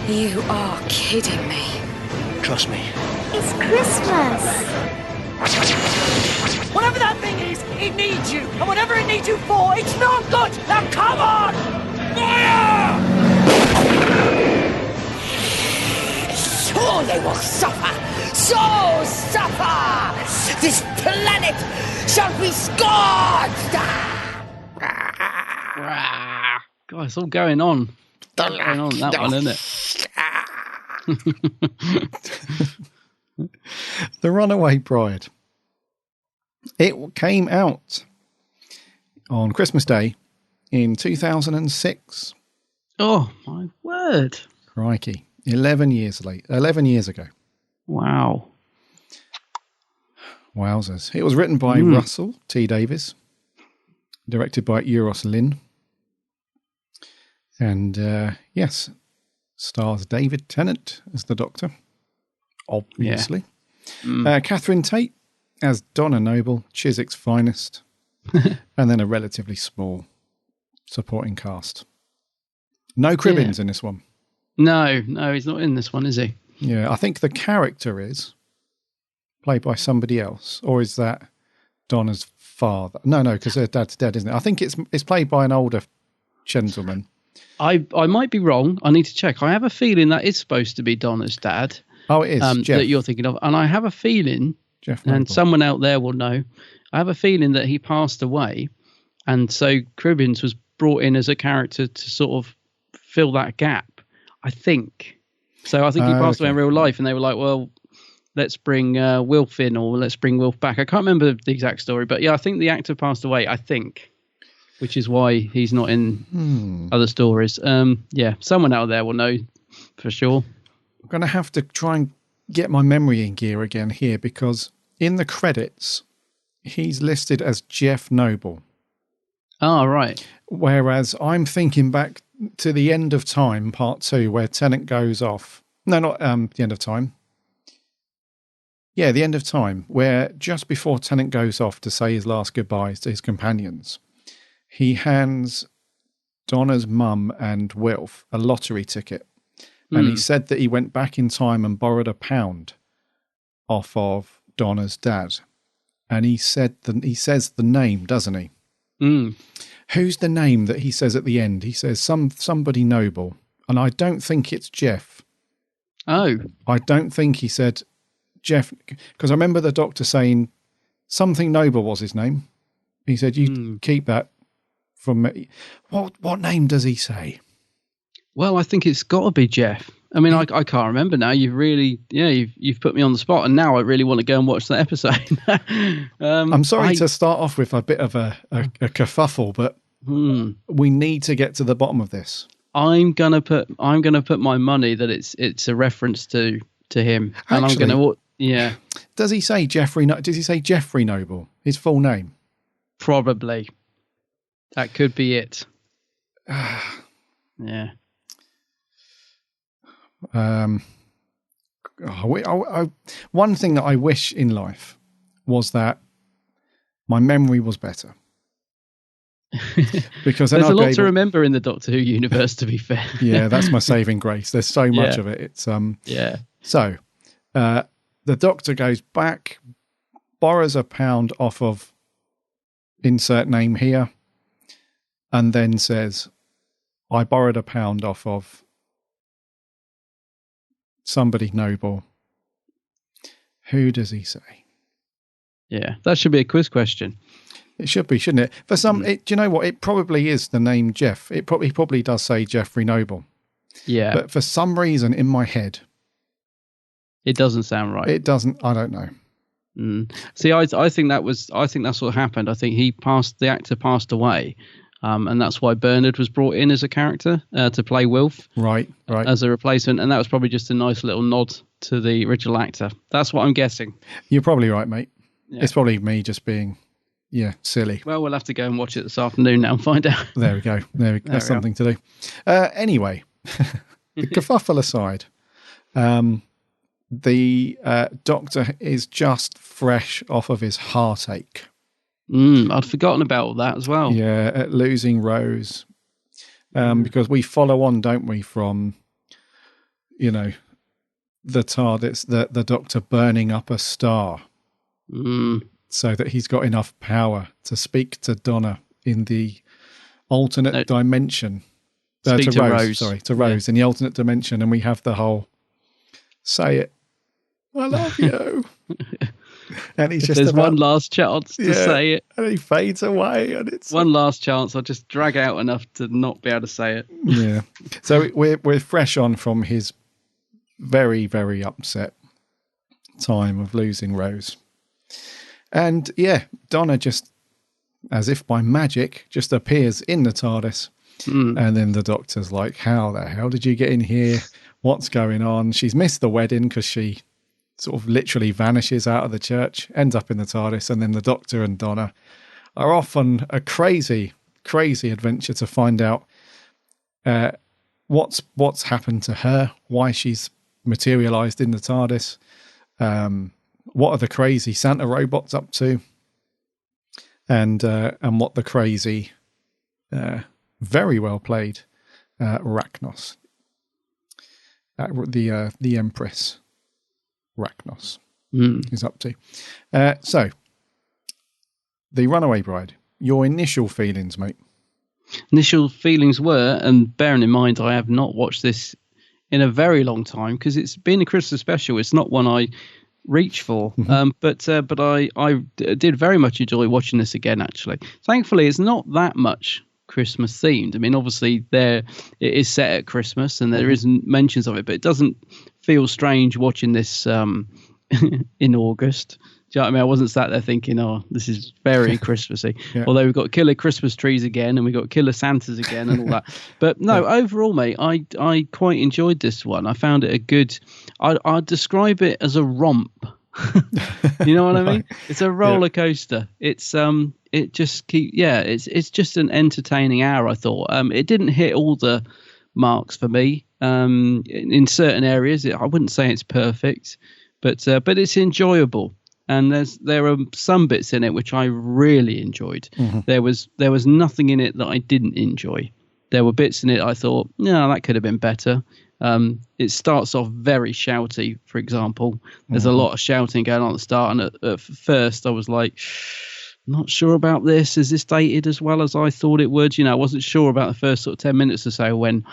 You are kidding me. Trust me. It's Christmas. Whatever that thing is, it needs you. And whatever it needs you for, it's not good. Now come on! Fire! Sure they will suffer. So suffer! This planet shall be scorched! God, it's all going on. What's going on that one, isn't it? The Runaway Bride. It came out on Christmas Day in 2006. Oh, my word. Crikey. 11 years ago. Wow. Wowzers. It was written by Russell T. Davies, directed by Euros Lynn. And yes, stars David Tennant as the Doctor, obviously. Yeah. Catherine Tate as Donna Noble, Chiswick's finest, and then a relatively small supporting cast. No Cribbins in this one. No, he's not in this one, is he? Yeah, I think the character is played by somebody else, or is that Donna's father? No, because her dad's dead, isn't it? I think it's played by an older gentleman. I might be wrong. I need to check. I have a feeling that is supposed to be Donna's dad. Oh, it is. Jeff. That you're thinking of. And I have a feeling, Jeff Noble. And someone out there will know, I have a feeling that he passed away. And so Cribbins was brought in as a character to sort of fill that gap, I think. So I think he passed away in real life, and they were like, well, let's bring Wilf in, or let's bring Wilf back. I can't remember the exact story, but yeah, I think the actor passed away, I think, which is why he's not in other stories. Yeah, someone out there will know for sure. I'm going to have to try and get my memory in gear again here, because in the credits, he's listed as Jeff Noble. Oh, right. Whereas I'm thinking back to The End of Time, Part 2, where Tennant goes off. No, not The End of Time. Yeah, The End of Time, where just before Tennant goes off to say his last goodbyes to his companions, he hands Donna's mum and Wilf a lottery ticket. And he said that he went back in time and borrowed £1 off of Donna's dad. And he says the name, doesn't he? Who's the name that he says at the end? He says somebody noble. And I don't think it's Jeff. Oh, I don't think he said Jeff, because I remember the Doctor saying something Noble was his name. He said, "You keep that from me." What name does he say? well, I think it's got to be Jeff. I mean, I can't remember now. You've really, you've put me on the spot, and now I really want to go and watch that episode. I'm sorry to start off with a bit of a kerfuffle, but we need to get to the bottom of this. I'm gonna put my money that it's a reference to him, and Actually, I'm gonna Does he say Jeffrey? Does he say Jeffrey Noble? His full name? Probably. That could be it. Yeah. One thing that I wish in life was that my memory was better. Because there's a lot to remember in the Doctor Who universe, to be fair. Yeah, that's my saving grace. There's so much of it. It's So the Doctor goes back, borrows £1 off of insert name here, and then says, "I borrowed £1 off of somebody noble." Who does he say? Yeah, that should be a quiz question. It should be, shouldn't it? For some, do you know what? It probably is the name Jeff. He probably does say Jeffrey Noble. Yeah. But for some reason in my head, it doesn't sound right. It doesn't. I don't know. See, I think that's what happened. I think the actor passed away, and that's why Bernard was brought in as a character to play Wilf, right, as a replacement, and that was probably just a nice little nod to the original actor. That's what I'm guessing. You're probably right, mate. Yeah. It's probably me just being, silly. Well, we'll have to go and watch it this afternoon now and find out. There we go. That's something to do. Anyway, the kerfuffle aside, the Doctor is just fresh off of his heartache. I'd forgotten about all that as well. Yeah, at losing Rose. Because we follow on, don't we, from, the TARDIS, the Doctor burning up a star. So that he's got enough power to speak to Donna in the alternate dimension. To Rose in the alternate dimension. And we have the whole, "Say it, I love you." And he's just there's one last chance to say it. And he fades away. And it's one last chance. I'll just drag out enough to not be able to say it. Yeah. So we're fresh on from his very, very upset time of losing Rose. And Donna just, as if by magic, just appears in the TARDIS. And then the Doctor's like, "How the hell did you get in here? What's going on?" She's missed the wedding because she sort of literally vanishes out of the church, ends up in the TARDIS, and then the Doctor and Donna are off on a crazy, crazy adventure to find out what's happened to her, why she's materialised in the TARDIS, what are the crazy Santa robots up to, and what the crazy, very well played Rachnos, the Empress Rachnos is up to. So, the Runaway Bride, your initial feelings, mate? Initial feelings were, and bearing in mind I have not watched this in a very long time because it's been a Christmas special. It's not one I reach for, but I did very much enjoy watching this again. Actually, thankfully, it's not that much Christmas themed. I mean, obviously, it is set at Christmas, and there isn't mentions of it, but it doesn't feel strange watching this in August. Do you know what I mean? I wasn't sat there thinking, "Oh, this is very Christmassy." Yeah. Although we've got killer Christmas trees again, and we've got killer Santas again, and all that. But no, overall, mate, I quite enjoyed this one. I found it a good. I'd describe it as a romp. You know what I mean? It's a roller coaster. It's it just it's just an entertaining hour. I thought it didn't hit all the marks for me. In certain areas, I wouldn't say it's perfect, but it's enjoyable. And there are some bits in it which I really enjoyed. There was nothing in it that I didn't enjoy. There were bits in it I thought, no, that could have been better. It starts off very shouty, for example. There's a lot of shouting going on at the start, and at first I was like, not sure about this. Is this dated as well as I thought it would? I wasn't sure about the first sort of 10 minutes or so when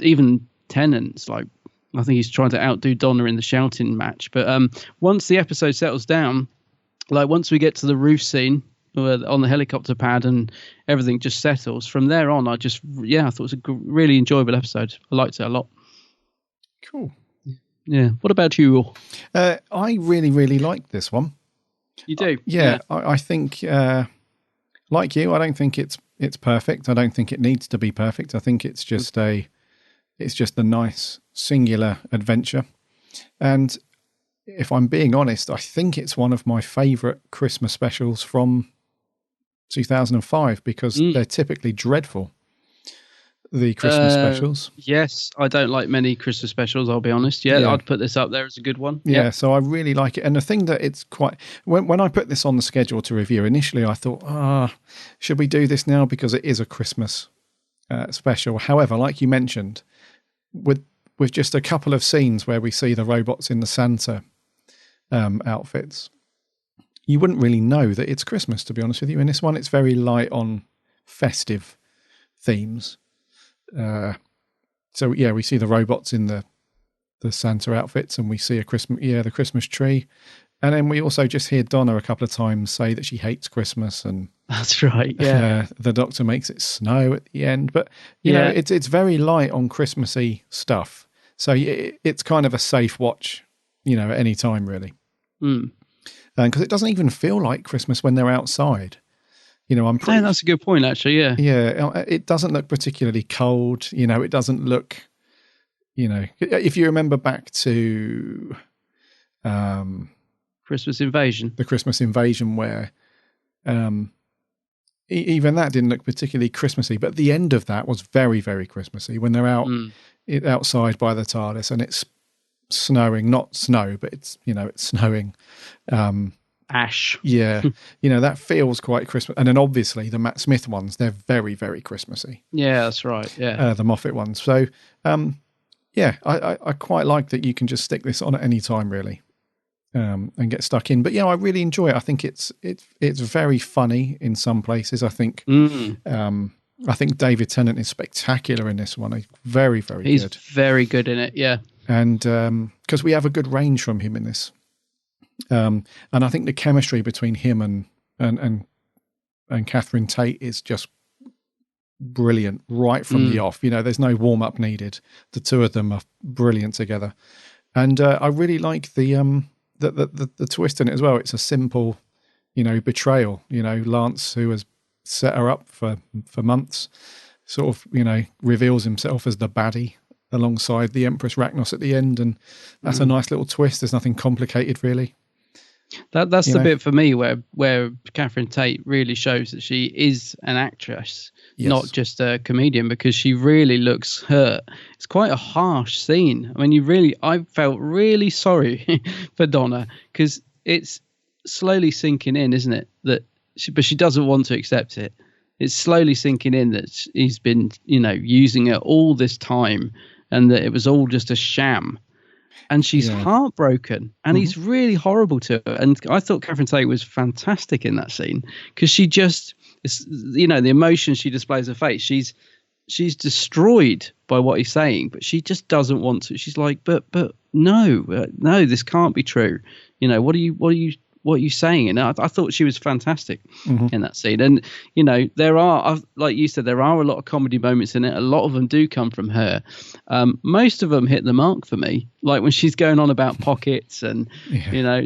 even Tennant's like I think he's trying to outdo Donna in the shouting match. But once the episode settles down, like once we get to the roof scene on the helicopter pad and everything just settles, from there on, I thought it was a really enjoyable episode. I liked it a lot. Cool. Yeah. What about you? I really, really liked this one. You do? Yeah. I think, like you, I don't think it's perfect. I don't think it needs to be perfect. I think it's just a nice singular adventure. And if I'm being honest, I think it's one of my favourite Christmas specials from 2005 because they're typically dreadful. The Christmas specials. Yes, I don't like many Christmas specials, I'll be honest. Yeah, I'd put this up there as a good one. Yeah, so I really like it. And the thing that it's quite... When I put this on the schedule to review, initially I thought, should we do this now? Because it is a Christmas special. However, like you mentioned, with just a couple of scenes where we see the robots in the Santa outfits, you wouldn't really know that it's Christmas, to be honest with you. In this one, it's very light on festive themes. So we see the robots in the Santa outfits, and we see the Christmas tree, and then we also just hear Donna a couple of times say that she hates Christmas, and that's right. Yeah, the Doctor makes it snow at the end, but you know it's very light on Christmassy stuff. So it's kind of a safe watch, at any time really. Because it doesn't even feel like Christmas when they're outside. That's a good point, actually. Yeah. Yeah. It doesn't look particularly cold. It doesn't look, if you remember back to Christmas Invasion, the Christmas Invasion, where even that didn't look particularly Christmassy, but the end of that was very, very Christmassy when they're outside by the TARDIS and it's snowing, not snow, but it's snowing. Ash. Yeah. That feels quite Christmas. And then obviously the Matt Smith ones, they're very, very Christmassy. Yeah, that's right. Yeah. The Moffat ones. So, I quite like that you can just stick this on at any time really, and get stuck in. But I really enjoy it. I think it's very funny in some places. I think, I think David Tennant is spectacular in this one. He's very, very good. He's very good in it. Yeah. And, because we have a good range from him in this. And I think the chemistry between him and Catherine Tate is just brilliant right from the off. There's no warm up needed. The two of them are brilliant together, and I really like the twist in it as well. It's a simple, betrayal. Lance, who has set her up for months, sort of reveals himself as the baddie alongside the Empress Rachnos at the end, and that's a nice little twist. There's nothing complicated really. That's the bit for me where Catherine Tate really shows that she is an actress, not just a comedian, because she really looks hurt. It's quite a harsh scene. I mean, I felt really sorry for Donna because it's slowly sinking in, isn't it? But she doesn't want to accept it. It's slowly sinking in that he's been, using her all this time and that it was all just a sham. And she's heartbroken, and he's really horrible to her. And I thought Catherine Tate was fantastic in that scene because she just, the emotion she displays her face. She's destroyed by what he's saying, but she just doesn't want to. She's like, but no, this can't be true. What are you saying? And I thought she was fantastic in that scene. And, there are, like you said, there are a lot of comedy moments in it. A lot of them do come from her. Most of them hit the mark for me. Like when she's going on about pockets and,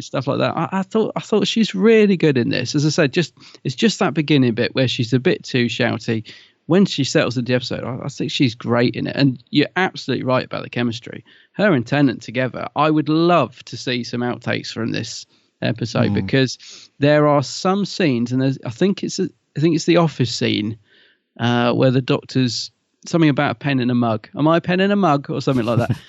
stuff like that. I thought she's really good in this. As I said, it's just that beginning bit where she's a bit too shouty. When she settles into the episode, I think she's great in it. And you're absolutely right about the chemistry. Her and Tennant together, I would love to see some outtakes from this episode because there are some scenes, and I think it's the office scene where the Doctor's something about a pen in a mug. Am I a pen in a mug or something like that?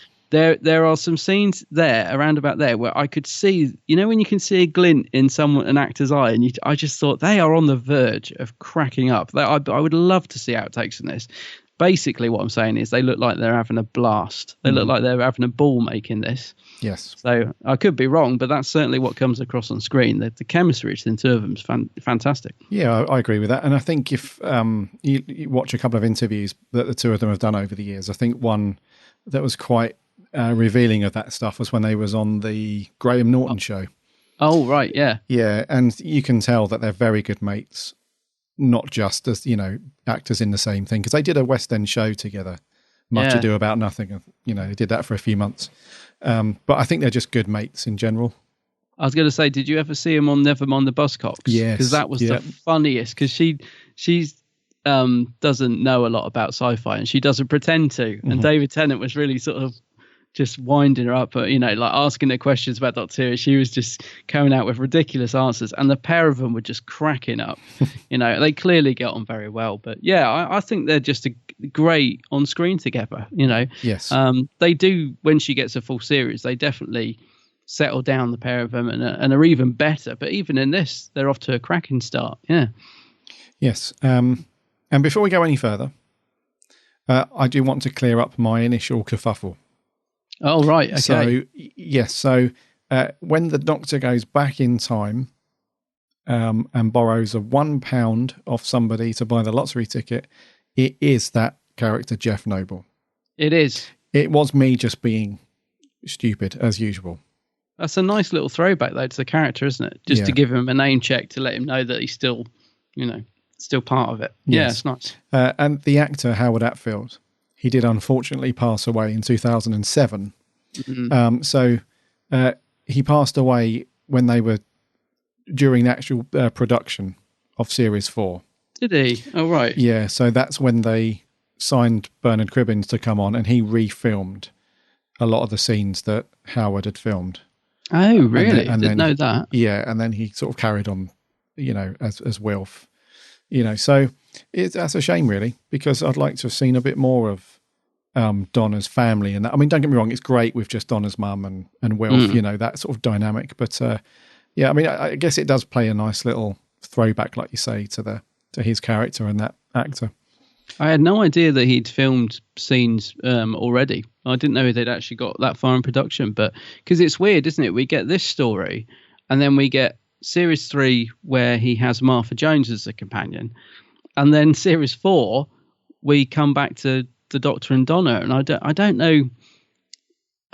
There are some scenes there around about there where I could see, when you can see a glint in an actor's eye, and I just thought they are on the verge of cracking up. I would love to see outtakes in this. Basically, what I'm saying is they look like they're having a blast. They look like they're having a ball making this. Yes. So I could be wrong, but that's certainly what comes across on screen. The chemistry between the two of them is fantastic. Yeah, I agree with that. And I think if you watch a couple of interviews that the two of them have done over the years, I think one that was quite revealing of that stuff was when they was on the Graham Norton show. Oh, right, yeah. Yeah, and you can tell that they're very good mates, not just as, actors in the same thing, because they did a West End show together, Much Ado About Nothing. They did that for a few months. But I think they're just good mates in general. I was going to say, did you ever see him on Nevermind the Buzzcocks? Yes. Because that was the funniest, because she's doesn't know a lot about sci-fi, and she doesn't pretend to. And David Tennant was really sort of just winding her up, like asking her questions about Doctor Who. She was just coming out with ridiculous answers, and the pair of them were just cracking up. They clearly get on very well. But yeah, I think they're just a great on screen together. Yes. They do, when she gets a full series, they definitely settle down, the pair of them, and are even better. But even in this, they're off to a cracking start. Yeah. Yes. And before we go any further, I do want to clear up my initial kerfuffle. Oh, right. Okay. So, yes. So when the Doctor goes back in time and borrows a £1 off somebody to buy the lottery ticket, it is that character, Jeff Noble. It is. It was me just being stupid, as usual. That's a nice little throwback, though, to the character, isn't it? Just to give him a name check to let him know that he's still, still part of it. Yes. Yeah, it's nice. And the actor, Howard Atfield, he did unfortunately pass away in 2007. Mm-hmm. So he passed away when they were during the actual production of Series 4. Did he? Oh, right. Yeah, so that's when they signed Bernard Cribbins to come on, and he refilmed a lot of the scenes that Howard had filmed. Oh, really? Didn't know that. Yeah, and then he sort of carried on, as Wilf. So that's a shame, really, because I'd like to have seen a bit more of Donna's family. And that. I mean, don't get me wrong, it's great with just Donna's mum and Wilf, that sort of dynamic. But I guess it does play a nice little throwback, like you say, to his character and that actor. I had no idea that he'd filmed scenes already. I didn't know they'd actually got that far in production, but because it's weird, isn't it? We get this story, and then we get Series 3 where he has Martha Jones as a companion, and then Series 4 we come back to the Doctor and Donna, and I don't know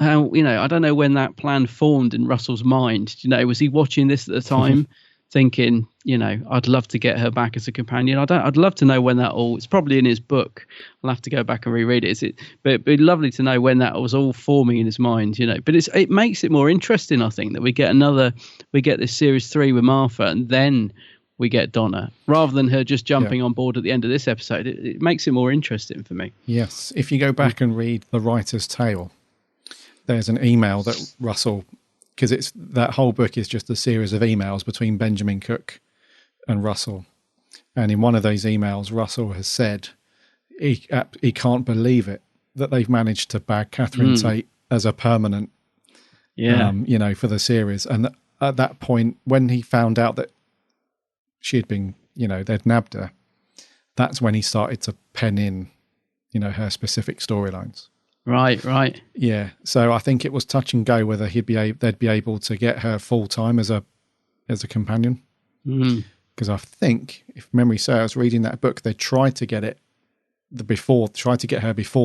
how, I don't know when that plan formed in Russell's mind. Was he watching this at the time? Thinking, I'd love to get her back as a companion. I'd love to know when that all. It's probably in his book. I'll have to go back and reread it. But it'd be lovely to know when that was all forming in his mind. But it makes it more interesting. I think that we get this Series 3 with Martha, and then we get Donna, rather than her just jumping on board at the end of this episode. It makes it more interesting for me. Yes, if you go back and read The Writer's Tale, there's an email that Russell. Because that whole book is just a series of emails between Benjamin Cook and Russell. And in one of those emails, Russell has said he can't believe it that they've managed to bag Catherine Tate as a permanent, for the series. And at that point, when he found out that she had been, they'd nabbed her, that's when he started to pen in, her specific storylines. Right. Yeah. So I think it was touch and go whether they'd be able to get her full time as a companion. Because I think, if memory serves, reading that book, they tried to get her before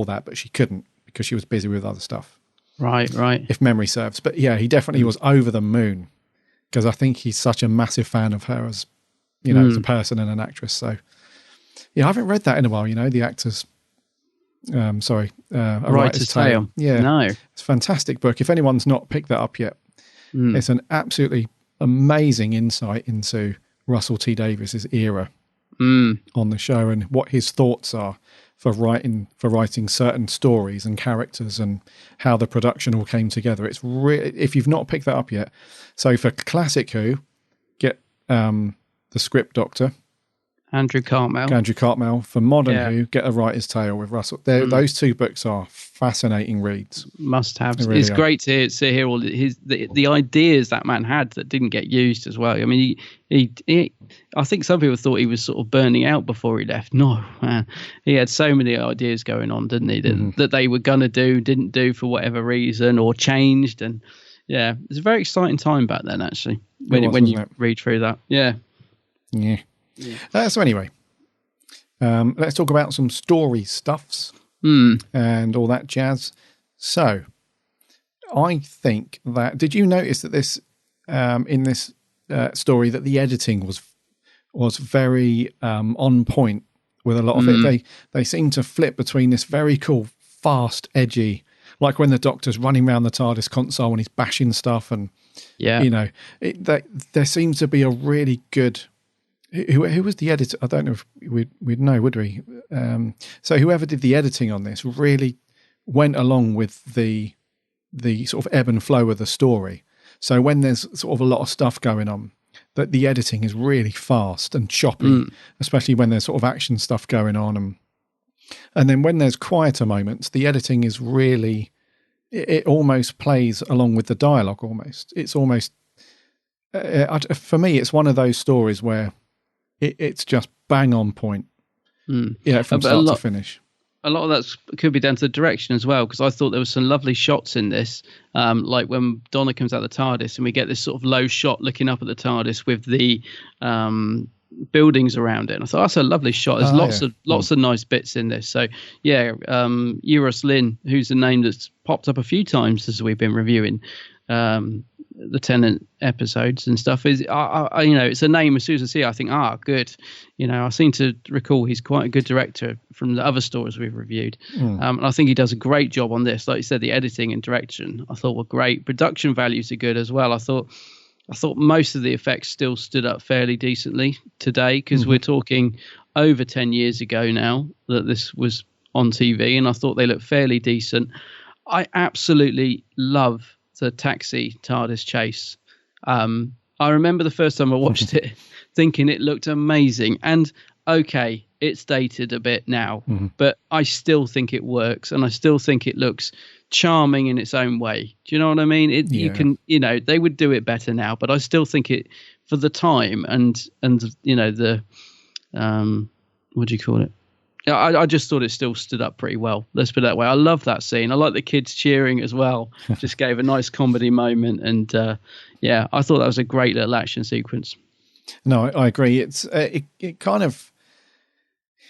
that, but she couldn't because she was busy with other stuff. Right. If memory serves. But yeah, he definitely was over the moon because I think he's such a massive fan of her as, as a person and an actress. So yeah, I haven't read that in a while, the actors. A Writer's Tale. Yeah, no, it's a fantastic book. If anyone's not picked that up yet, it's an absolutely amazing insight into Russell T Davies's era on the show and what his thoughts are for writing certain stories and characters and how the production all came together. It's if you've not picked that up yet. So for Classic Who, get the Script Doctor. Andrew Cartmel. For Modern Who, get A Writer's Tale with Russell. Those two books are fascinating reads. Must have. Really it's great to hear all the ideas that man had that didn't get used as well. I mean, he I think some people thought he was sort of burning out before he left. No, man. He had so many ideas going on, didn't he, that they were going to didn't do for whatever reason or changed. And yeah, it's a very exciting time back then, actually, when you read through that. Yeah. So anyway, let's talk about some story stuffs and all that jazz. So I think that, did you notice that this, in this story, that the editing was very on point with a lot of it. They seem to flip between this very cool, fast, edgy, like when the Doctor's running around the TARDIS console and he's bashing stuff, and there seems to be a really good. Who was the editor? I don't know if we'd know, would we? So whoever did the editing on this really went along with the sort of ebb and flow of the story. So when there's sort of a lot of stuff going on, that the editing is really fast and choppy, especially when there's sort of action stuff going on. And then when there's quieter moments, the editing is really, it almost plays along with the dialogue almost. It's almost, for me, it's one of those stories where it's just bang on point. Yeah, from start to finish. A lot of that could be down to the direction as well, because I thought there was some lovely shots in this, like when Donna comes out of the TARDIS and we get this sort of low shot looking up at the TARDIS with the buildings around it. And I thought that's a lovely shot. There's lots of nice bits in this. So yeah, Euros Lyn, who's a name that's popped up a few times as we've been reviewing the Tennant episodes and stuff, is it's a name as soon as I see it, I think, good. I seem to recall he's quite a good director from the other stories we've reviewed. And I think he does a great job on this. Like you said, the editing and direction I thought were great. Production values are good as well. I thought most of the effects still stood up fairly decently today, because we're talking over 10 years ago now that this was on TV, and I thought they looked fairly decent. I absolutely love the taxi TARDIS chase. I remember the first time I watched it thinking it looked amazing, and okay, it's dated a bit now, but I still think it works, and I still think it looks charming in its own way. Do you know what I mean? You can, they would do it better now, but I still think it, for the time and the what do you call it? I just thought it still stood up pretty well. Let's put it that way. I love that scene. I like the kids cheering as well. Just gave a nice comedy moment. And I thought that was a great little action sequence. No, I agree. It's it kind of,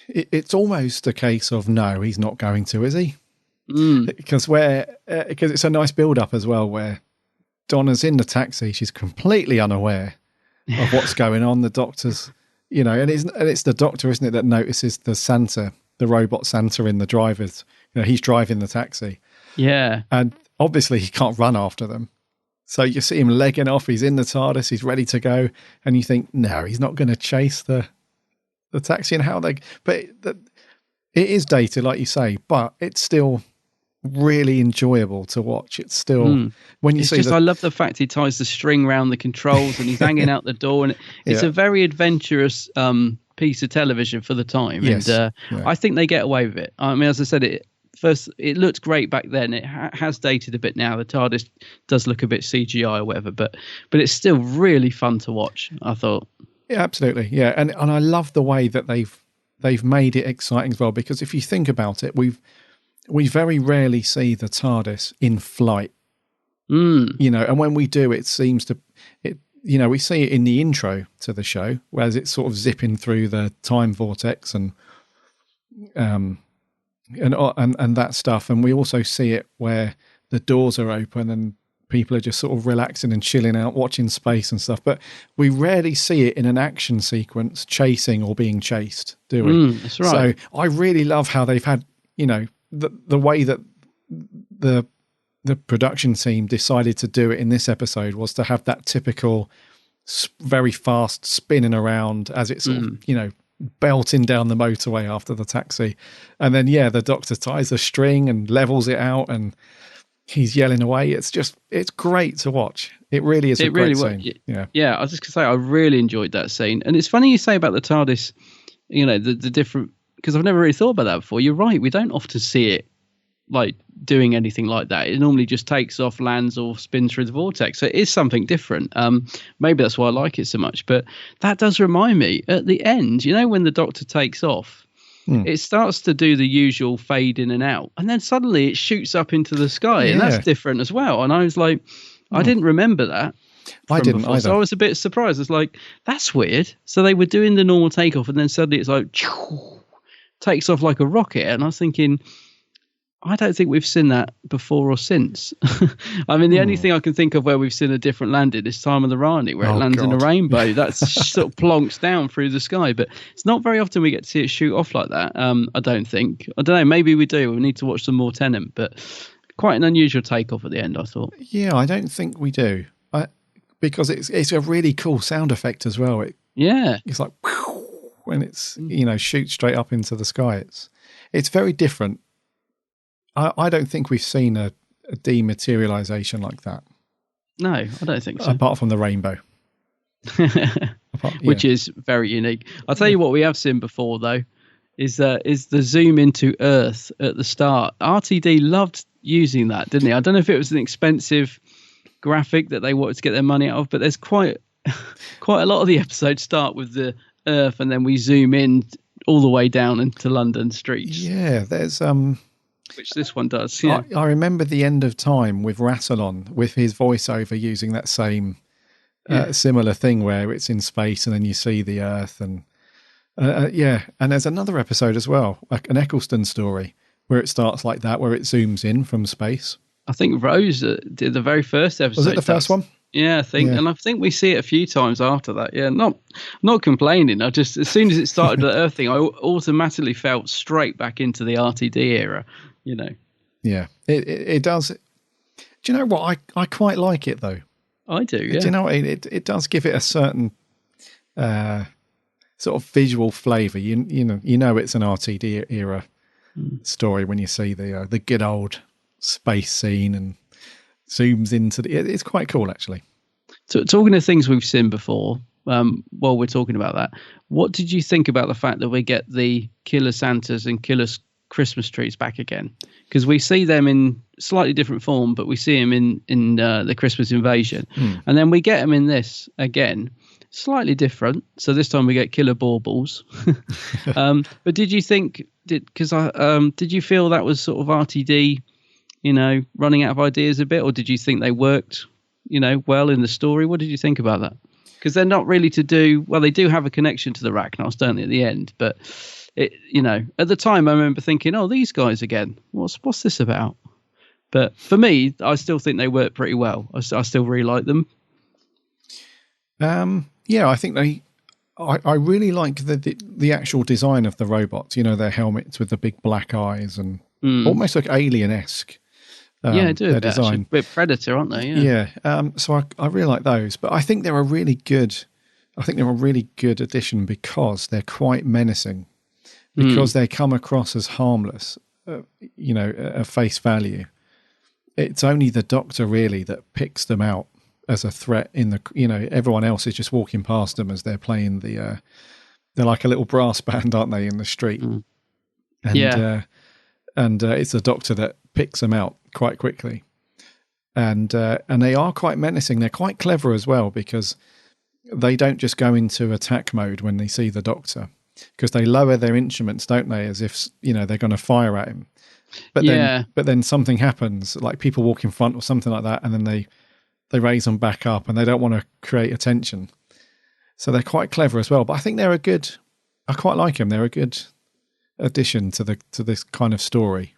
it's almost a case of, no, he's not going to, is he? Because it's a nice build up as well, where Donna's in the taxi. She's completely unaware of what's going on. The Doctor's, and it's the Doctor, isn't it, that notices the Santa, the robot Santa in the driver's, he's driving the taxi. Yeah. And obviously he can't run after them. So you see him legging off, he's in the TARDIS, he's ready to go. And you think, no, he's not going to chase the taxi, but it is dated, like you say, but it's still really enjoyable to watch. It's still, when you see I love the fact he ties the string around the controls and he's hanging out the door, and it's a very adventurous piece of television for the time. Yes. And I think they get away with it. I mean, as I said, it looked great back then. It has dated a bit now. The TARDIS does look a bit CGI or whatever, but it's still really fun to watch, I thought. Yeah, absolutely. Yeah. And I love the way that they've made it exciting as well, because if you think about it, we very rarely see the TARDIS in flight, and when we do, it seems to, we see it in the intro to the show, whereas it's sort of zipping through the time vortex and that stuff. And we also see it where the doors are open and people are just sort of relaxing and chilling out, watching space and stuff. But we rarely see it in an action sequence, chasing or being chased, do we? That's right. So I really love how they've had, the way that the production team decided to do it in this episode was to have that typical very fast spinning around as it's sort of, belting down the motorway after the taxi. And then, the Doctor ties a string and levels it out and he's yelling away. It's great to watch. It really is a great scene. Yeah, I was just going to say, I really enjoyed that scene. And it's funny you say about the TARDIS, the different, because I've never really thought about that before. You're right. We don't often see it like doing anything like that. It normally just takes off, lands, or spins through the vortex. So it is something different. Maybe that's why I like it so much. But that does remind me, at the end, when the Doctor takes off, it starts to do the usual fade in and out. And then suddenly it shoots up into the sky. And that's different as well. And I was like, I didn't remember that. I didn't either. So I was a bit surprised. It's like, that's weird. So they were doing the normal takeoff and then suddenly it's like, takes off like a rocket. And I was thinking, I don't think we've seen that before or since. I mean, the only thing I can think of where we've seen a different landing is Time of the Rani, where it lands in a rainbow. That's sort of plonks down through the sky. But it's not very often we get to see it shoot off like that, I don't think. I don't know, maybe we do. We need to watch some more Tenet, but quite an unusual takeoff at the end, I thought. Yeah, I don't think we do. Because it's a really cool sound effect as well. It's like when it's, shoots straight up into the sky. It's very different. I don't think we've seen a dematerialization like that. No, I don't think so. Apart from the rainbow. Which is very unique. I'll tell you what we have seen before, though, is the zoom into Earth at the start. RTD loved using that, didn't he? I don't know if it was an expensive graphic that they wanted to get their money out of, but there's quite a lot of the episodes start with the Earth and then we zoom in all the way down into London streets. Yeah, there's... Which this one does. Yeah. I remember The End of Time with Rassilon, with his voiceover using that same similar thing where it's in space and then you see the Earth. And and there's another episode as well, like an Eccleston story, where it starts like that, where it zooms in from space. I think Rose did the very first episode. Was it the first one? Yeah, I think, and I think we see it a few times after that. Yeah, not complaining. I just, as soon as it started the Earth thing, I automatically felt straight back into the RTD era. Yeah, it does. Do you know what? I quite like it though. I do. Yeah. Do you know what? It does give it a certain sort of visual flavour. You know it's an RTD era story when you see the good old space scene and zooms into it's quite cool actually. So talking of things we've seen before, while we're talking about that, what did you think about the fact that we get the Killer Santas and Killer Christmas trees back again? Because we see them in slightly different form, but we see them in the Christmas Invasion, and then we get them in this again, slightly different. So this time we get Killer Baubles. But did you think did you feel that was sort of RTD, running out of ideas a bit, or did you think they worked, well in the story? What did you think about that? Because they're not really they do have a connection to the Ragnaros, don't they, at the end, but at the time I remember thinking, oh, these guys again, what's this about? But for me, I still think they work pretty well. I still really like them. Yeah, I think I really like the actual design of the robots, their helmets with the big black eyes and almost like Alien-esque. Yeah, do their design. A bit Predator, aren't they? Yeah. So I really like those, but I think they're a really good addition because they're quite menacing, because they come across as harmless, at face value. It's only the Doctor really that picks them out as a threat everyone else is just walking past them as they're playing they're like a little brass band, aren't they, in the street? And it's the Doctor that picks them out quite quickly. And they are quite menacing. They're quite clever as well, because they don't just go into attack mode when they see the Doctor, because they lower their instruments, don't they, as if they're going to fire at him. But then something happens, like people walk in front or something like that, and then they raise them back up, and they don't want to create attention. So they're quite clever as well. But I think I quite like them. They're a good addition to this kind of story.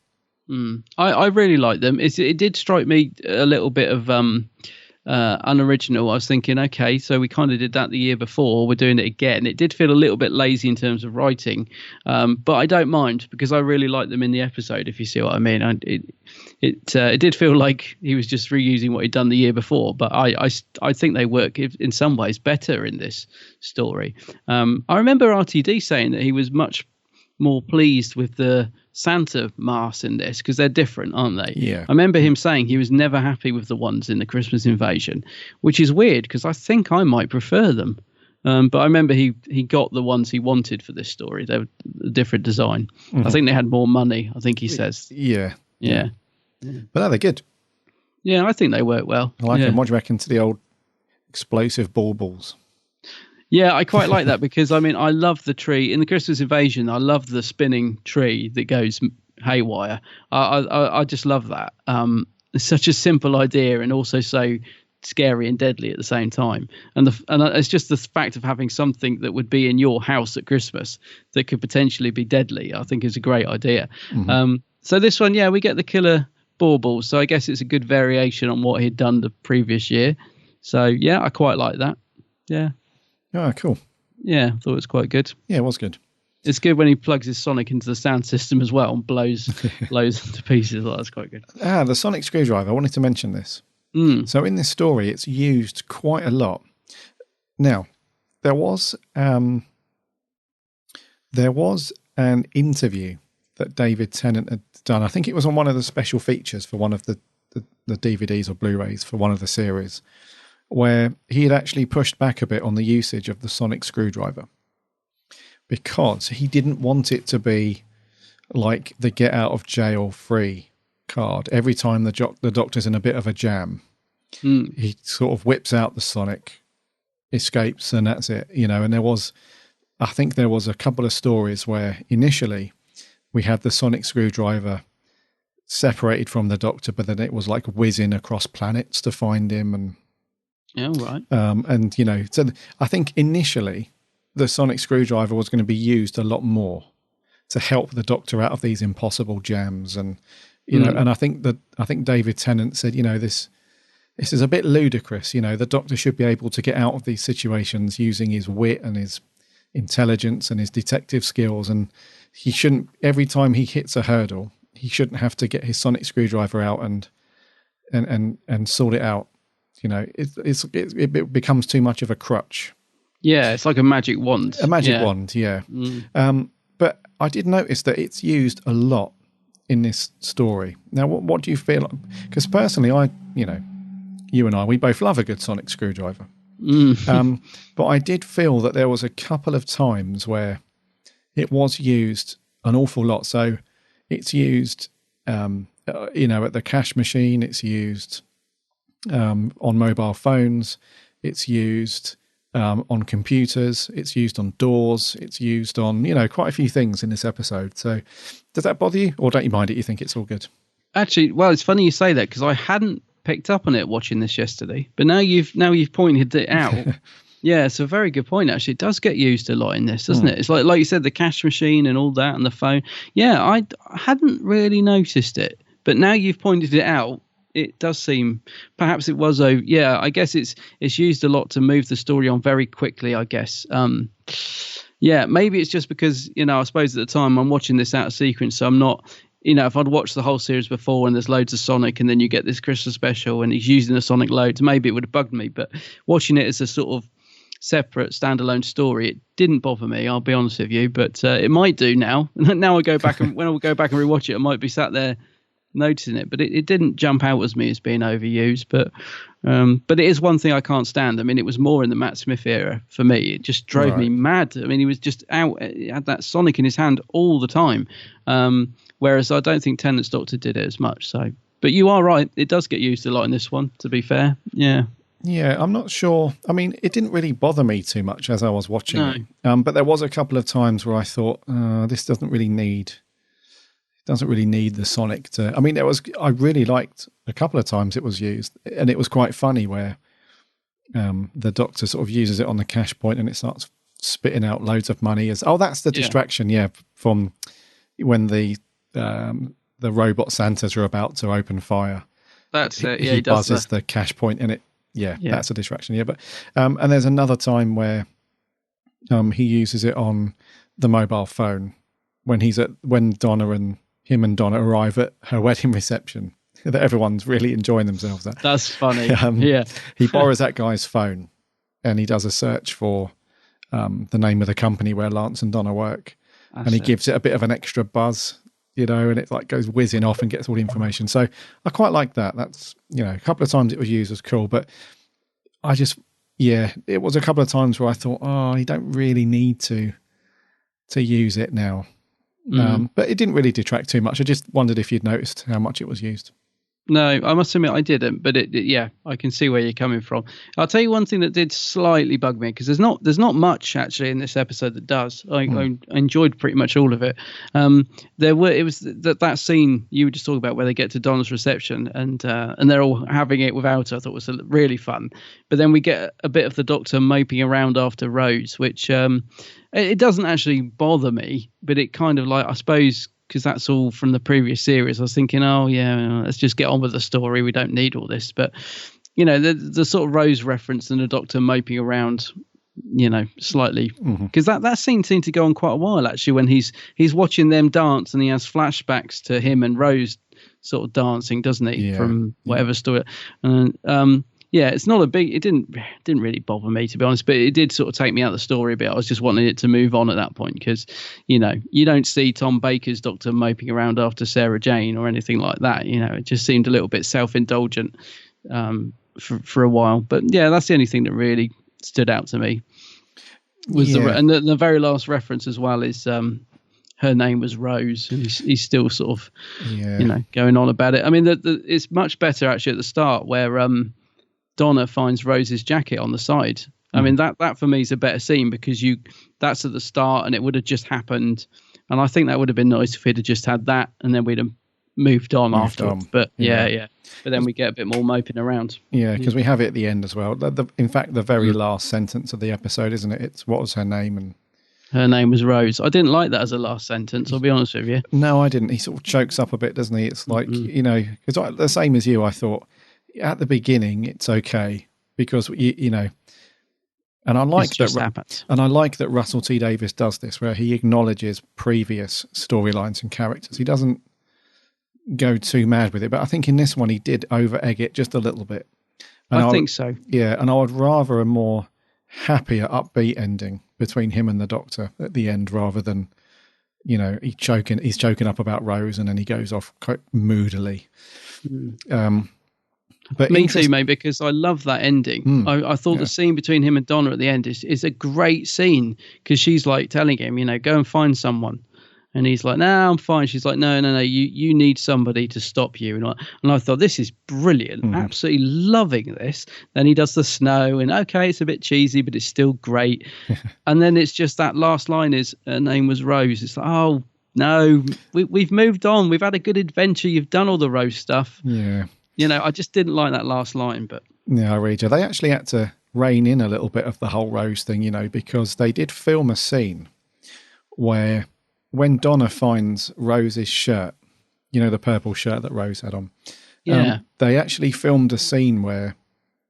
I really like them. It did strike me a little bit of unoriginal. I was thinking, okay, so we kind of did that the year before, we're doing it again. It did feel a little bit lazy in terms of writing, but I don't mind, because I really like them in the episode, if you see what I mean. It did feel like he was just reusing what he'd done the year before, but I think they work in some ways better in this story. I remember RTD saying that he was much more pleased with the Santa masks in this, because they're different, aren't they? Yeah. I remember him saying he was never happy with the ones in the Christmas Invasion, which is weird, because I think I might prefer them. But I remember he got the ones he wanted for this story. They were a different design. I think they had more money, I think he says. Yeah. But no, they're good. Yeah, I think they work well. I like them. What do you reckon to the old explosive baubles? Yeah, I quite like that, because I love the tree in the Christmas Invasion. I love the spinning tree that goes haywire. I just love that. It's such a simple idea, and also so scary and deadly at the same time. And it's just the fact of having something that would be in your house at Christmas that could potentially be deadly, I think is a great idea. So this one, we get the killer baubles. So I guess it's a good variation on what he'd done the previous year. So yeah, I quite like that. Yeah. Oh, cool. Yeah, I thought it was quite good. Yeah, it was good. It's good when he plugs his Sonic into the sound system as well and blows to pieces. That's quite good. The Sonic screwdriver. I wanted to mention this. So in this story, it's used quite a lot. Now, there was an interview that David Tennant had done. I think it was on one of the special features for one of the DVDs or Blu-rays for one of the series, where he had actually pushed back a bit on the usage of the Sonic screwdriver, because he didn't want it to be like the get out of jail free card. Every time the Doctor's in a bit of a jam, he sort of whips out the Sonic, escapes, and that's it. And I think there was a couple of stories where initially we had the Sonic screwdriver separated from the Doctor, but then it was like whizzing across planets to find him. And right. So I think initially the Sonic screwdriver was going to be used a lot more to help the Doctor out of these impossible jams. And, and I think David Tennant said, this is a bit ludicrous. The Doctor should be able to get out of these situations using his wit and his intelligence and his detective skills. And he shouldn't, every time he hits a hurdle, he shouldn't have to get his Sonic screwdriver out and sort it out. It becomes too much of a crutch. Yeah, it's like a magic wand. A magic wand, yeah. But I did notice that it's used a lot in this story. Now, what do you feel? Because personally, you and I, we both love a good Sonic screwdriver. But I did feel that there was a couple of times where it was used an awful lot. So it's used, at the cash machine. It's used on mobile phones. It's used on computers. It's used on doors. It's used on, quite a few things in this episode. So does that bother you, or don't you mind it? You think it's all good? Actually, well, it's funny you say that, because I hadn't picked up on it watching this yesterday, but now you've pointed it out. Yeah, it's a very good point. Actually, it does get used a lot in this, doesn't it? It's like you said, the cash machine and all that, and the phone. Yeah, I hadn't really noticed it, but now you've pointed it out, it does seem perhaps it was. Yeah, I guess it's used a lot to move the story on very quickly, I guess. Yeah, maybe it's just because I suppose at the time I'm watching this out of sequence, so I'm not. If I'd watched the whole series before and there's loads of Sonic, and then you get this Christmas special and he's using the Sonic loads, maybe it would have bugged me. But watching it as a sort of separate standalone story, it didn't bother me, I'll be honest with you. But it might do now. Now I go back and when I go back and rewatch it, I might be sat there noticing it. But it didn't jump out as me as being overused. But it is one thing I can't stand. I mean, it was more in the Matt Smith era for me. It just drove me mad. I mean, he was just out, he had that Sonic in his hand all the time. Whereas I don't think Tennant's Doctor did it as much. So, but you are right. It does get used a lot in this one, to be fair. Yeah. Yeah, I'm not sure. I mean, it didn't really bother me too much as I was watching it. But there was a couple of times where I thought, this doesn't really need the Sonic to. I mean, I really liked a couple of times it was used, and it was quite funny where the Doctor sort of uses it on the cash point and it starts spitting out loads of money. That's the distraction, from when the robot Santas are about to open fire. That's it. Yeah, he buzzes the cash point in it. Yeah, that's a distraction. Yeah, but and there's another time where he uses it on the mobile phone when Donna and him and Donna arrive at her wedding reception. That everyone's really enjoying themselves. That's funny. He borrows that guy's phone and he does a search for the name of the company where Lance and Donna work, and he gives it a bit of an extra buzz. And it like goes whizzing off and gets all the information. So I quite like that. That's, a couple of times it was used as cool, but it was a couple of times where I thought, you don't really need to use it now. But it didn't really detract too much. I just wondered if you'd noticed how much it was used. No, I must admit I didn't, but I can see where you're coming from. I'll tell you one thing that did slightly bug me, because there's not much actually in this episode that does. I enjoyed pretty much all of it. It was that scene you were just talking about where they get to Donna's reception and they're all having it without her. I thought was really fun. But then we get a bit of the Doctor moping around after Rose, which it doesn't actually bother me, but it kind of I suppose because that's all from the previous series. I was thinking, oh yeah, let's just get on with the story. We don't need all this. But the sort of Rose reference and the Doctor moping around, slightly, because that scene seemed to go on quite a while actually. When he's watching them dance and he has flashbacks to him and Rose sort of dancing, doesn't he? From whatever story. And it's not a big. It didn't really bother me, to be honest, but it did sort of take me out of the story a bit. I was just wanting it to move on at that point because, you don't see Tom Baker's Doctor moping around after Sarah Jane or anything like that. It just seemed a little bit self-indulgent for a while. But yeah, that's the only thing that really stood out to me. Was the very last reference as well is her name was Rose, and he's still sort of going on about it. I mean, it's much better actually at the start where Donna finds Rose's jacket on the side. I mean, that for me is a better scene because that's at the start and it would have just happened. And I think that would have been nice if we'd have just had that and then we'd have moved on afterwards. But yeah. But then we get a bit more moping around. Yeah, because we have it at the end as well. In fact, the very last sentence of the episode, isn't it? It's what was her name? And her name was Rose. I didn't like that as a last sentence, I'll be honest with you. No, I didn't. He sort of chokes up a bit, doesn't he? It's like, because the same as you, I thought, at the beginning, it's okay because and I like that Russell T Davies does this, where he acknowledges previous storylines and characters. He doesn't go too mad with it, but I think in this one he did over egg it just a little bit. And I think so. Yeah, and I would rather a more happier, upbeat ending between him and the Doctor at the end, rather than he's choking up about Rose and then he goes off quite moodily. But me too, mate, because I love that ending. I thought the scene between him and Donna at the end is a great scene because she's like telling him, go and find someone. And he's like, no, I'm fine. She's like, no, you need somebody to stop you. And I thought, this is brilliant. Absolutely loving this. Then he does the snow and okay, it's a bit cheesy, but it's still great. And then it's just that last line is, her name was Rose. It's like, oh, no, we've moved on. We've had a good adventure. You've done all the Rose stuff. Yeah. I just didn't like that last line, but yeah, I read you. They actually had to rein in a little bit of the whole Rose thing, because they did film a scene where when Donna finds Rose's shirt, the purple shirt that Rose had on, they actually filmed a scene where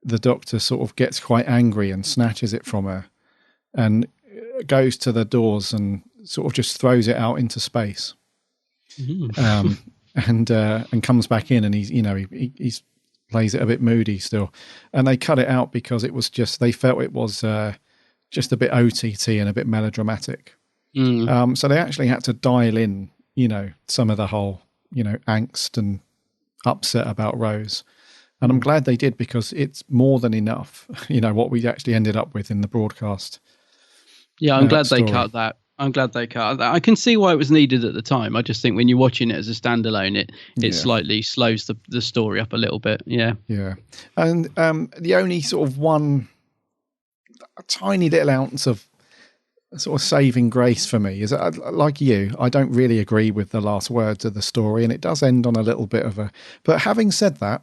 the Doctor sort of gets quite angry and snatches it from her and goes to the doors and sort of just throws it out into space. And comes back in and he's plays it a bit moody still. And they cut it out because it was they felt it was just a bit OTT and a bit melodramatic. So they actually had to dial in, some of the whole, angst and upset about Rose. And I'm glad they did because it's more than enough, what we actually ended up with in the broadcast. Yeah, I'm glad they cut that. I can see why it was needed at the time. I just think when you're watching it as a standalone, it slightly slows the story up a little bit. Yeah. Yeah. And the only sort of a tiny little ounce of sort of saving grace for me is that, like you, I don't really agree with the last words of the story, and it does end on a little bit of but having said that,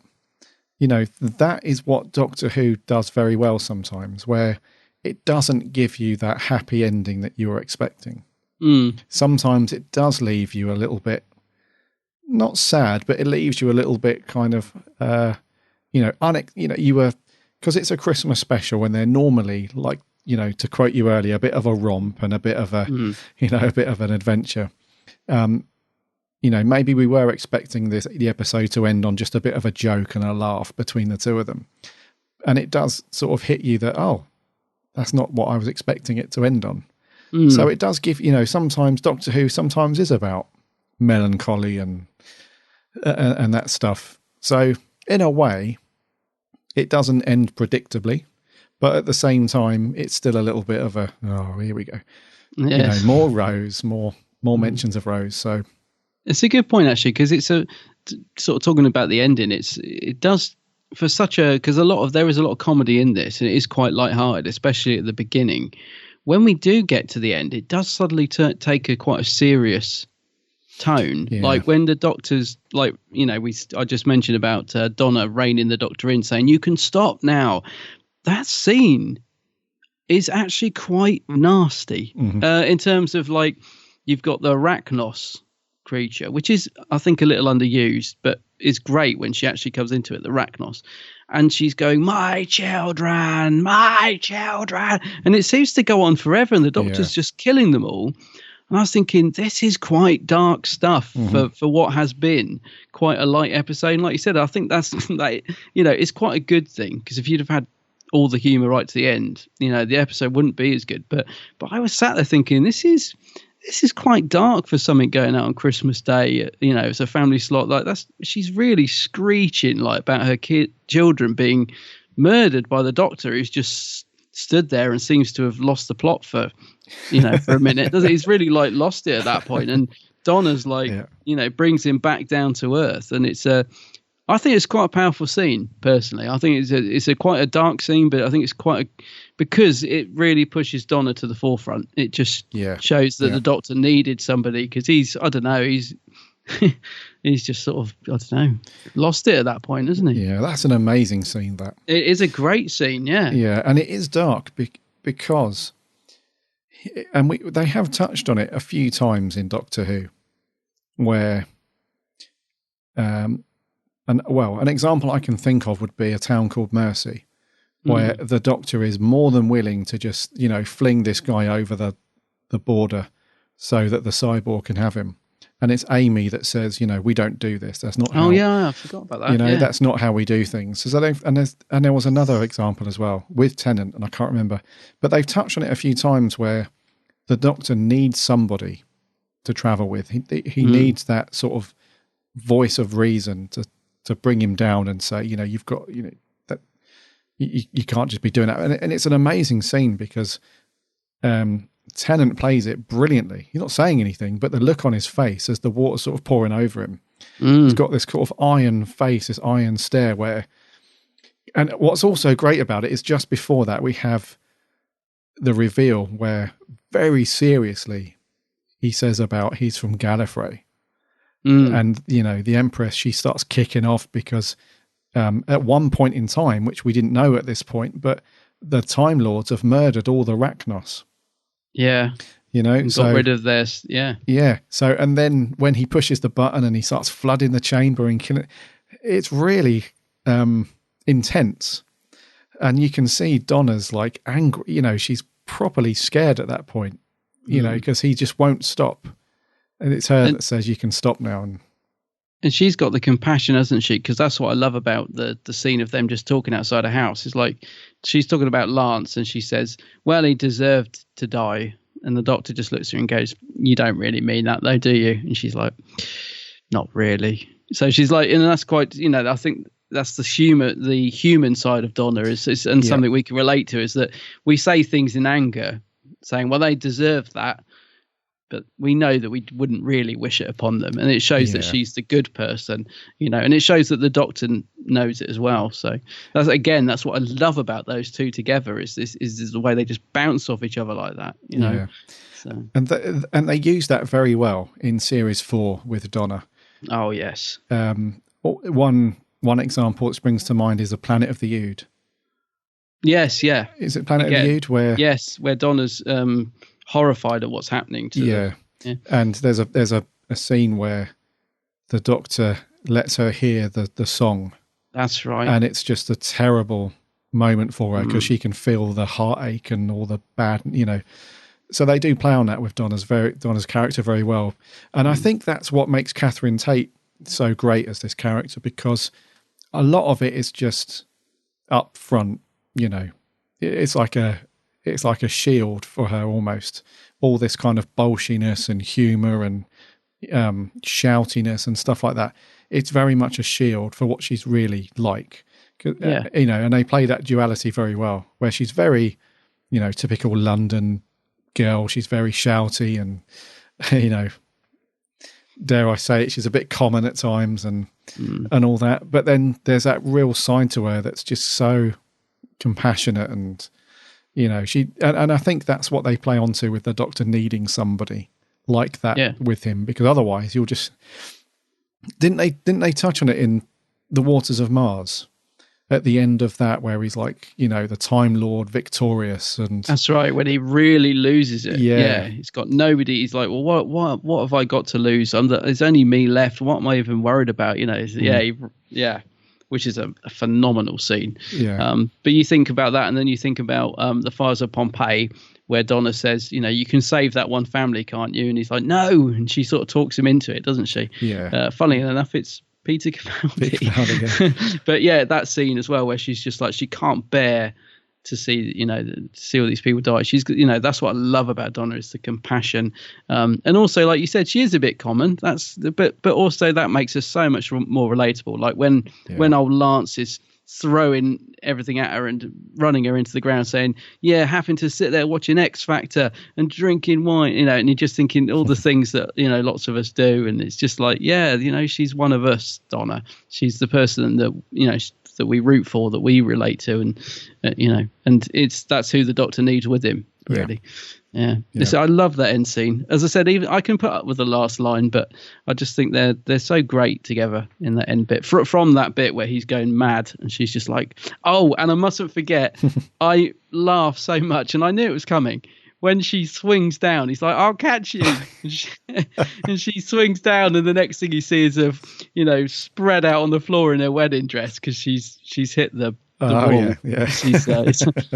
that is what Doctor Who does very well sometimes, where it doesn't give you that happy ending that you were expecting. Sometimes it does leave you a little bit, not sad, but it leaves you a little bit kind of, you were, because it's a Christmas special when they're normally like, to quote you earlier, a bit of a romp and a bit of a, a bit of an adventure. Maybe we were expecting the episode to end on just a bit of a joke and a laugh between the two of them. And it does sort of hit you that, oh, that's not what I was expecting it to end on. So it does give, sometimes Doctor Who sometimes is about melancholy and that stuff. So in a way, it doesn't end predictably, but at the same time, it's still a little bit of a, oh, here we go. Yes. More Rose, more mentions of Rose. So it's a good point actually, because it's sort of talking about the ending. It does. For because there is a lot of comedy in this, and it is quite lighthearted, especially at the beginning. When we do get to the end, it does suddenly take quite a serious tone. Yeah. Like when the Doctor's, I just mentioned about Donna reining the Doctor in, saying, "You can stop now." That scene is actually quite nasty in terms of you've got the Arachnos creature, which is, I think, a little underused, but is great when she actually comes into it, the Rachnos. And she's going, my children, and it seems to go on forever, and the Doctor's just killing them all. And I was thinking, this is quite dark stuff for what has been quite a light episode. And like you said, I think that's it's quite a good thing, because if you'd have had all the humour right to the end, the episode wouldn't be as good. But I was sat there thinking, this is quite dark for something going out on Christmas Day. It's a family slot like that's. She's really screeching like about her children being murdered by the Doctor, who's just stood there and seems to have lost the plot for a minute. He's really like lost it at that point. And Donna's like, brings him back down to earth. And I think it's quite a powerful scene, personally. I think it's quite a dark scene, but I think it's because it really pushes Donna to the forefront. It just shows that the Doctor needed somebody, because he's just sort of, I don't know, lost it at that point, isn't he? Yeah, that's an amazing scene, that. It is a great scene, yeah. Yeah, and it is dark because, and they have touched on it a few times in Doctor Who, where, an example I can think of would be A Town Called Mercy, where the Doctor is more than willing to just, fling this guy over the border so that the cyborg can have him. And it's Amy that says, we don't do this. That's not how... Oh, yeah, I forgot about that. That's not how we do things. So and there was another example as well with Tennant, and I can't remember. But they've touched on it a few times where the Doctor needs somebody to travel with. He needs that sort of voice of reason to bring him down and say, you've got, that you can't just be doing that. And it's an amazing scene because... Tennant plays it brilliantly. He's not saying anything, but the look on his face as the water's sort of pouring over him, he's got this sort of iron face, this iron stare and what's also great about it is just before that we have the reveal where very seriously he says about he's from Gallifrey. And, the Empress, she starts kicking off because at one point in time, which we didn't know at this point, but the Time Lords have murdered all the Rachnos. Yeah. Got rid of this. Yeah. Yeah. So, and then when he pushes the button and he starts flooding the chamber and killing, it's really intense. And you can see Donna's like angry, she's properly scared at that point, because he just won't stop. And it's her that says, you can stop now. And she's got the compassion, hasn't she? Because that's what I love about the scene of them just talking outside a house. It's like she's talking about Lance and she says, well, he deserved to die. And the Doctor just looks at her and goes, you don't really mean that though, do you? And she's like, not really. So she's like, and that's quite, I think that's the human side of Donna is and something we can relate to is that we say things in anger saying, well, they deserve that. But we know that we wouldn't really wish it upon them. And it shows that she's the good person, and it shows that the Doctor knows it as well. So that's what I love about those two together is the way they just bounce off each other like that, Yeah. So. And they use that very well in Series 4 with Donna. Oh, yes. One example that springs to mind is A Planet of the Ood. Yes, yeah. Is it Planet of the Ood? Where Donna's... horrified at what's happening to them. And there's a scene where the Doctor lets her hear the song. That's right. And it's just a terrible moment for her because she can feel the heartache and all the bad, So they do play on that with Donna's character very well. And I think that's what makes Catherine Tate so great as this character, because a lot of it is just up front, It's like a shield for her almost. All this kind of bolshiness and humour and shoutiness and stuff like that. It's very much a shield for what she's really like. And they play that duality very well, where she's very, typical London girl. She's very shouty and, dare I say it, she's a bit common at times and all that. But then there's that real side to her that's just so compassionate and, and I think that's what they play onto with the Doctor needing somebody like that with him, because otherwise you'll just... Didn't they touch on it in The Waters of Mars, at the end of that, where he's like, the Time Lord victorious, and that's right, when he really loses it. Yeah. He's got nobody. He's like, well, what have I got to lose? There's only me left. What am I even worried about? Which is a phenomenal scene. Yeah. But you think about that, and then you think about the Fires of Pompeii, where Donna says, you can save that one family, can't you? And he's like, no, and she sort of talks him into it, doesn't she? Yeah. Funnily enough, it's Peter Capaldi. But yeah, that scene as well, where she's just like, she can't bear to see, to see all these people die. She's, that's what I love about Donna, is the compassion. And also, like you said, she is a bit common. But also that makes her so much more relatable. Like when old Lance is throwing everything at her and running her into the ground, saying, having to sit there watching X Factor and drinking wine, and you're just thinking all the things that, lots of us do. And it's just like, she's one of us, Donna. She's the person that, that we root for, that we relate to. And, and that's who the Doctor needs with him, really. Yeah. Listen, I love that end scene. As I said, even I can put up with the last line, but I just think they're so great together in that end bit. From that bit where he's going mad and she's just like, oh, and I mustn't forget, I laugh so much, and I knew it was coming. When she swings down, he's like, I'll catch you. And she swings down, and the next thing you see is spread out on the floor in her wedding dress, because she's hit the wall. Yeah.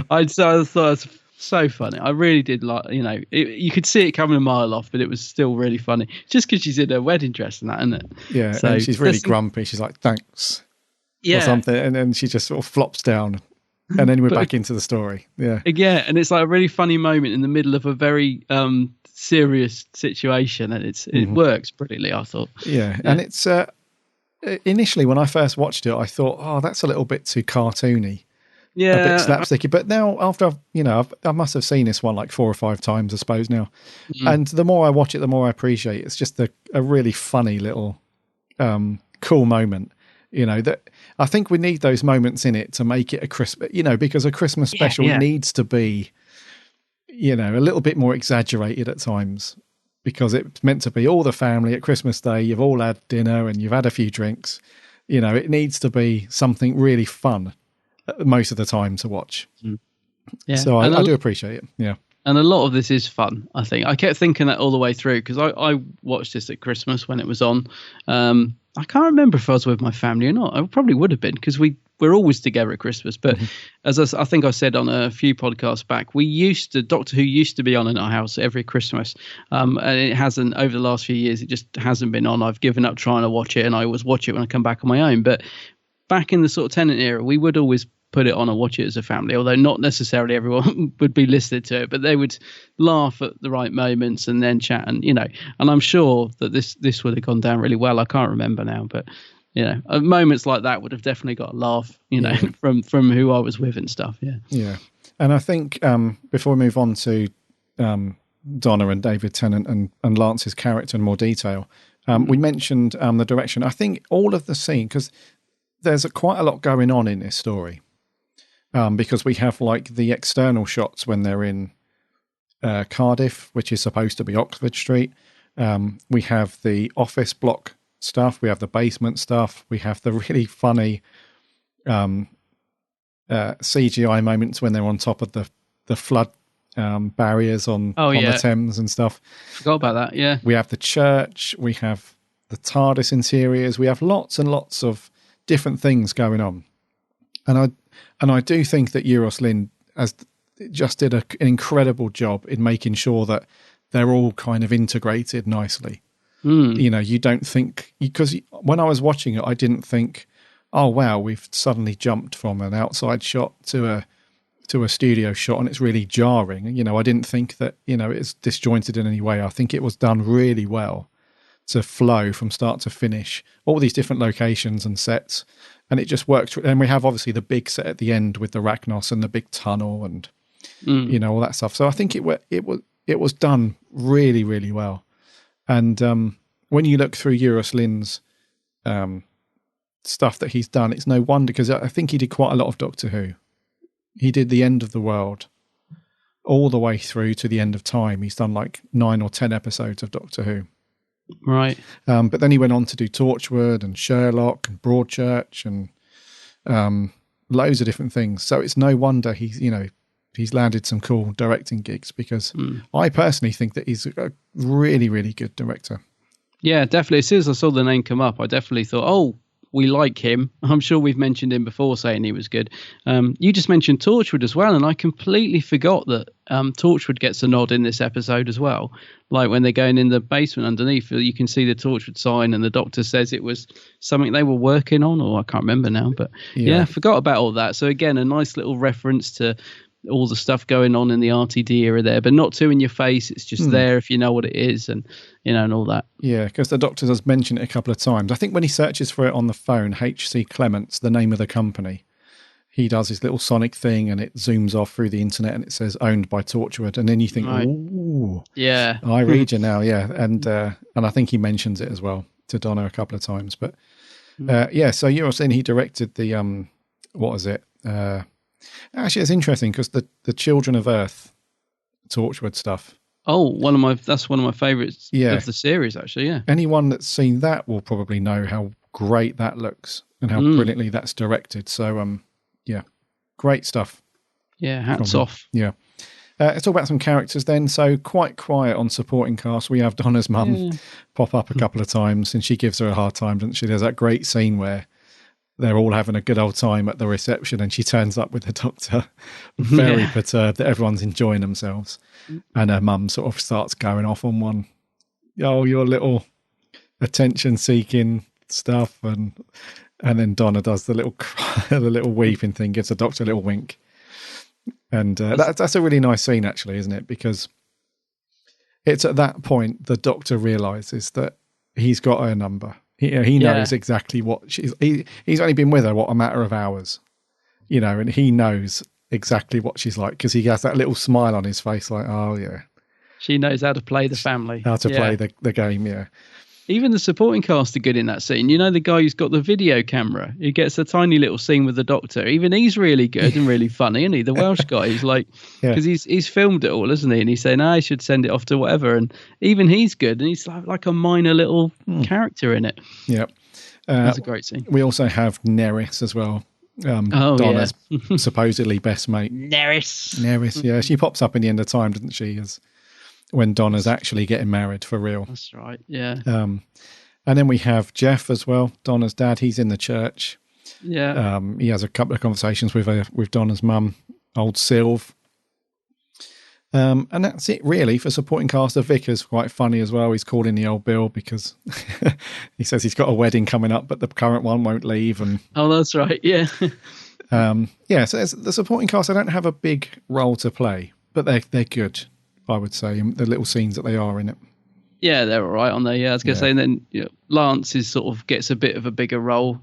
I thought it was so funny. I really did like, you could see it coming a mile off, but it was still really funny. Just because she's in her wedding dress and that, isn't it? Yeah, so, and she's really grumpy. She's like, thanks. Or something. And then she just sort of flops down. And then we're back into the story. Yeah. Yeah, and it's like a really funny moment in the middle of a very serious situation. And it works brilliantly, I thought. Yeah, and it's initially when I first watched it, I thought, oh, that's a little bit too cartoony. Yeah, a bit slapsticky. But now, after I must have seen this one like 4 or 5 times, I suppose now. And the more I watch it, the more I appreciate it. It's just a really funny little cool moment. That I think we need those moments in it to make it a Christmas. Because a Christmas special needs to be, a little bit more exaggerated at times, because it's meant to be all the family at Christmas Day. You've all had dinner and you've had a few drinks. It needs to be something really fun most of the time to watch. So I do appreciate it. Yeah. And a lot of this is fun, I think. I kept thinking that all the way through, because I watched this at Christmas when it was on. I can't remember if I was with my family or not. I probably would have been, because we're always together at Christmas. But as I think I said on a few podcasts back, Doctor Who used to be on in our house every Christmas. And it hasn't, over the last few years, it just hasn't been on. I've given up trying to watch it, and I always watch it when I come back on my own. But back in the sort of Tennant era, we would always put it on and watch it as a family, although not necessarily everyone would be listening to it, but they would laugh at the right moments and then chat, and and I'm sure that this would have gone down really well. I can't remember now, but moments like that would have definitely got a laugh, from who I was with and stuff. Yeah. And I think before we move on to Donna and David Tennant and Lance's character in more detail, we mentioned the direction. I think all of the scene, because there's quite a lot going on in this story. Because we have like the external shots when they're in Cardiff, which is supposed to be Oxford Street. We have the office block stuff. We have the basement stuff. We have the really funny CGI moments when they're on top of the flood barriers on the Thames and stuff. Forgot about that, yeah. We have the church. We have the TARDIS interiors. We have lots and lots of different things going on. And I do think that Euros Lyn just did an incredible job in making sure that they're all kind of integrated nicely. You don't think, because when I was watching it, I didn't think, oh wow, we've suddenly jumped from an outside shot to a studio shot, and it's really jarring. I didn't think that it's disjointed in any way. I think it was done really well to flow from start to finish, all these different locations and sets. And it just works. And we have obviously the big set at the end with the Ragnos and the big tunnel and all that stuff. So I think it was done really, really well. And when you look through Euros Lyn's stuff that he's done, it's no wonder, because I think he did quite a lot of Doctor Who. He did the End of the World all the way through to the End of Time. He's done like 9 or 10 episodes of Doctor Who. Right. But then he went on to do Torchwood and Sherlock and Broadchurch and loads of different things. So it's no wonder he's landed some cool directing gigs, because I personally think that he's a really, really good director. Yeah, definitely. As soon as I saw the name come up, I definitely thought, oh, we like him. I'm sure we've mentioned him before saying he was good. You just mentioned Torchwood as well, and I completely forgot that Torchwood gets a nod in this episode as well. Like when they're going in the basement underneath, you can see the Torchwood sign, and the Doctor says it was something they were working on, or I can't remember now. But yeah, forgot about all that. So again, a nice little reference to all the stuff going on in the RTD era there, but not too in your face. It's just there if you know what it is, and and all that. Yeah, because the Doctor does mention it a couple of times. I think when he searches for it on the phone, H.C. Clements, the name of the company, he does his little sonic thing, and it zooms off through the internet, and it says owned by Torchwood, and then you think, ooh, yeah, I read you now, yeah, and I think he mentions it as well to Donna a couple of times, but yeah. So you were saying he directed the what was it? Actually, it's interesting because the Children of Earth Torchwood stuff. Oh, that's one of my favourites of the series, actually. Yeah. Anyone that's seen that will probably know how great that looks and how brilliantly that's directed. So, yeah, great stuff. Yeah, hats off. Yeah. Let's talk about some characters then. So, quite quiet on supporting cast. We have Donna's mum pop up a couple of times, and she gives her a hard time, doesn't she? There's that great scene where they're all having a good old time at the reception, and she turns up with the Doctor, very perturbed that everyone's enjoying themselves. And her mum sort of starts going off on one. Oh, your little attention-seeking stuff, and then Donna does the little the little weeping thing, gives the Doctor a little wink, and that's a really nice scene, actually, isn't it? Because it's at that point the Doctor realizes that he's got her number. He knows exactly what he's only been with her, a matter of hours, and he knows exactly what she's like, because he has that little smile on his face, like, oh yeah, she knows how to play the family, how to play the game. Yeah. Even the supporting cast are good in that scene. The guy who's got the video camera, who gets a tiny little scene with the Doctor. Even he's really good and really funny, isn't he? The Welsh guy, he's like, because he's filmed it all, isn't he? And he's saying, I should send it off to whatever. And even he's good, and he's like a minor little character in it. Yeah. That's a great scene. We also have Nerys as well. Donna's supposedly best mate. Nerys, yeah. She pops up in the end of time, doesn't she? When Donna's actually getting married for real. That's right, yeah. And then we have Jeff as well, Donna's dad. He's in the church. Yeah. He has a couple of conversations with Donna's mum, old Sylve. And that's it, really, for supporting cast. The vicar's quite funny as well. He's calling the old Bill because he says he's got a wedding coming up, but the current one won't leave. And oh, that's right, yeah. So the supporting cast, they don't have a big role to play, but they're good, I would say, the little scenes that they are in it. Yeah, they're all right on there. Yeah, I was going to say, and then Lance is sort of gets a bit of a bigger role.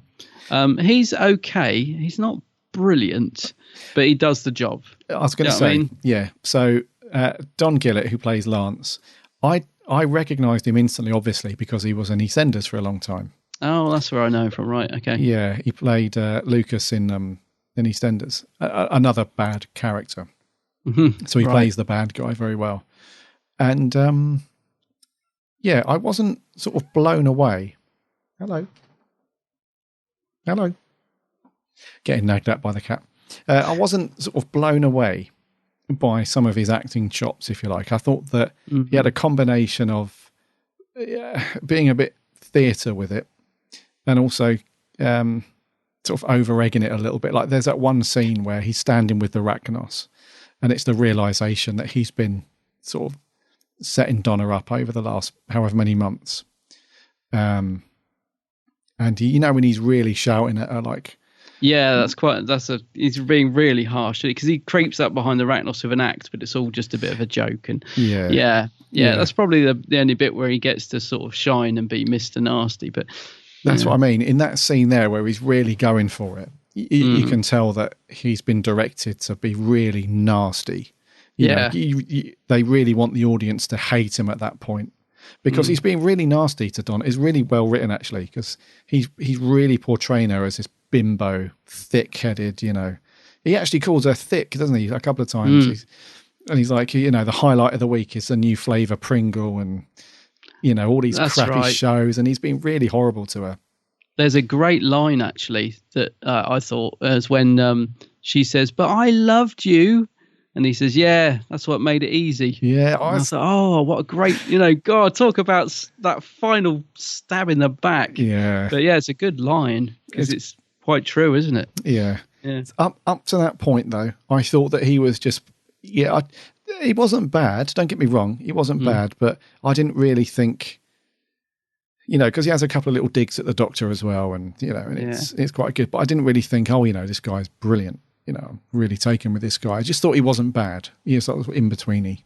He's okay. He's not brilliant, but he does the job. I was going to say, yeah. So Don Gillett, who plays Lance, I recognised him instantly, obviously, because he was in EastEnders for a long time. Oh, that's where I know him from. Right, okay. Yeah, he played Lucas in EastEnders, another bad character. Mm-hmm. So he plays the bad guy very well. And I wasn't sort of blown away. Hello. Getting nagged at by the cat. I wasn't sort of blown away by some of his acting chops, if you like. I thought that he had a combination of being a bit theatre with it, and also sort of over-egging it a little bit. Like there's that one scene where he's standing with the Rachnos, and it's the realisation that he's been sort of setting Donna up over the last however many months. And he, when he's really shouting at her, like... Yeah, he's being really harsh, because he creeps up behind the Rachnos with an axe, but it's all just a bit of a joke. And yeah, that's probably the only bit where he gets to sort of shine and be Mr. Nasty. But that's what I mean. In that scene there where he's really going for it, you can tell that he's been directed to be really nasty. You know, they really want the audience to hate him at that point, because he's being really nasty to Donna. It's really well written, actually, because he's really portraying her as this bimbo, thick-headed, He actually calls her thick, doesn't he, a couple of times. He's like, the highlight of the week is a new flavour Pringle and, all these crappy shows, and he's been really horrible to her. There's a great line actually that I thought as when she says, "But I loved you," and he says, "Yeah, that's what made it easy." Yeah, I thought, oh, what a great, God, talk about that final stab in the back. Yeah, but yeah, it's a good line because it's quite true, isn't it? Yeah. Yeah. Up to that point, though, I thought that he was just, he wasn't bad. Don't get me wrong, he wasn't bad, but I didn't really think, because he has a couple of little digs at the Doctor as well, and it's quite good. But I didn't really think, this guy's brilliant. I'm really taken with this guy. I just thought he wasn't bad. He was sort of in betweeny.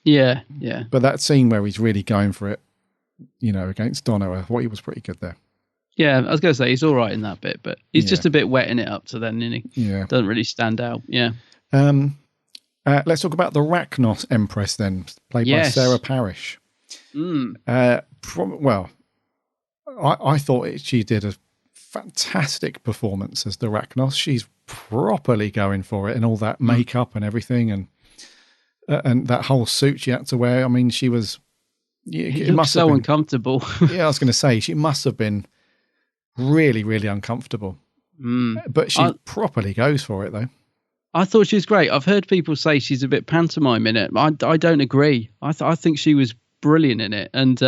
Yeah, yeah. But that scene where he's really going for it, against Donna, I thought he was pretty good there. Yeah, I was going to say he's all right in that bit, but he's just a bit wetting it up to then, isn't he? Yeah. Doesn't really stand out. Yeah. Let's talk about the Rachnos Empress then, played by Sarah Parish. I thought she did a fantastic performance as the Rachnos. She's properly going for it, and all that makeup and everything, and that whole suit she had to wear. I mean, she was. It must so uncomfortable. Yeah, I was going to say she must have been really, really uncomfortable. But she properly goes for it, though. I thought she was great. I've heard people say she's a bit pantomime in it. I don't agree. I think she was brilliant in it, and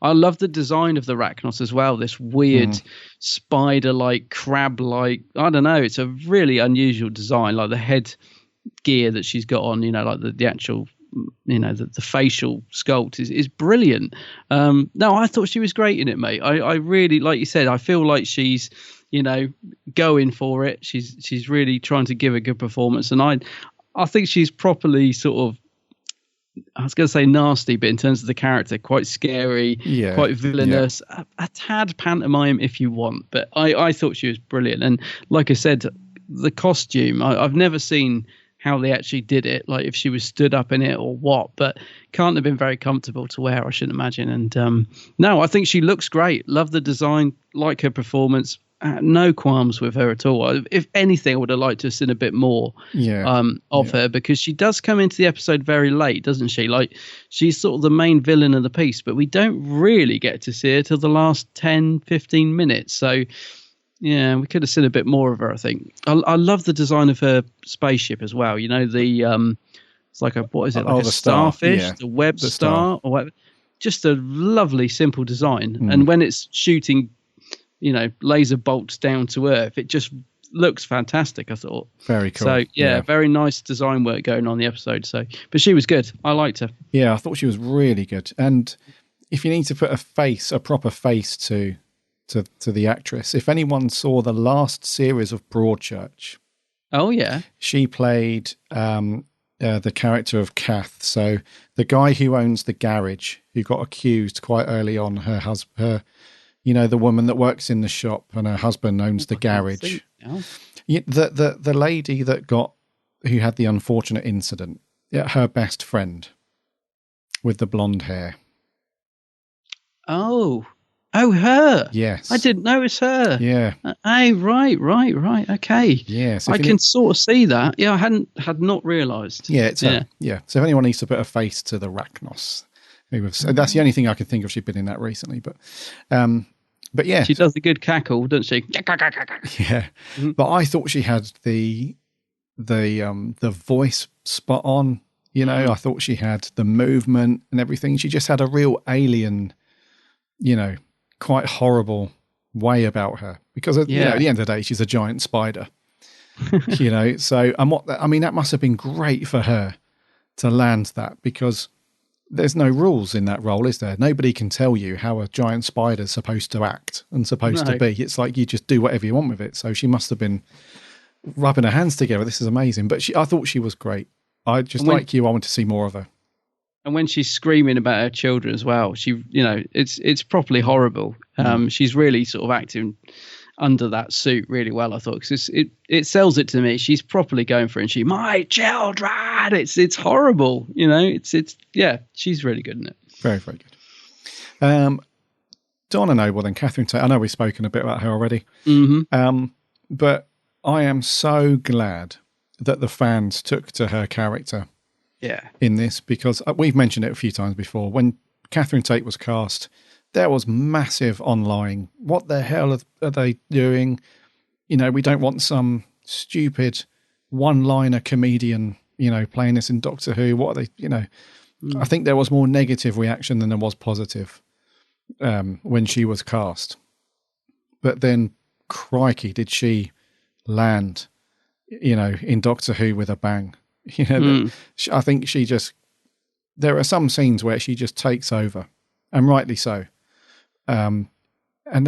I love the design of the Rachnos as well. This weird spider-like, crab-like. I don't know. It's a really unusual design, like the head gear that she's got on. Like the actual. The facial sculpt is brilliant. No, I thought she was great in it, mate. I really, like you said, I feel like she's going for it. She's really trying to give a good performance, and I think she's properly sort of, I was going to say nasty, but in terms of the character, quite scary, quite villainous, a tad pantomime if you want. But I thought she was brilliant, and like I said, the costume, I've never seen how they actually did it, like if she was stood up in it or what, but can't have been very comfortable to wear, I shouldn't imagine. And no, I think she looks great. Love the design, like her performance. No qualms with her at all. If anything, I would have liked to have seen a bit more of her, because she does come into the episode very late, doesn't she? Like, she's sort of the main villain of the piece, but we don't really get to see her till the last 10, 15 minutes. So yeah, we could have seen a bit more of her, I think. I love the design of her spaceship as well. It's like a starfish, the web star or whatever. Just a lovely, simple design. And when it's shooting, laser bolts down to Earth, it just looks fantastic, I thought. Very cool. So yeah, very nice design work going on the episode. So, but she was good. I liked her. Yeah, I thought she was really good. And if you need to put a proper face to the actress, if anyone saw the last series of Broadchurch, she played the character of Kath. So the guy who owns the garage, who got accused quite early on, her the woman that works in the shop, and her husband owns the garage. The lady who had the unfortunate incident, her best friend with the blonde hair. Oh, her. Yes. I didn't know it's her. Yeah. Right. Okay. Yes. I can sort of see that. Yeah, I had not realised. Yeah, it's her. Yeah. So if anyone needs to put a face to the Rachnos, that's the only thing I can think of. She'd been in that recently, but yeah. She does a good cackle, doesn't she? Yeah. Mm-hmm. But I thought she had the voice spot on. I thought she had the movement and everything. She just had a real alien, quite horrible way about her, because at the end of the day, she's a giant spider. So that must have been great for her to land that, because there's no rules in that role, is there? Nobody can tell you how a giant spider's supposed to act and supposed to be. It's like you just do whatever you want with it. So she must have been rubbing her hands together. This is amazing. But I thought she was great. I want to see more of her. And when she's screaming about her children as well, she, it's properly horrible. She's really sort of acting under that suit really well, I thought, because it sells it to me. She's properly going for it, and my children. It's horrible, she's really good in it. Very, very good. Donna Noble, then Catherine Tate. I know we've spoken a bit about her already, but I am so glad that the fans took to her character. Yeah. In this, because we've mentioned it a few times before. When Catherine Tate was cast, there was massive online. What the hell are they doing? You know, we don't want some stupid one-liner comedian, you know, playing this in Doctor Who. What are they, you know? I think there was more negative reaction than there was positive when she was cast. But then, crikey, did she land, you know, in Doctor Who with a bang. You know, I think she just, there are some scenes where she just takes over, and rightly so. And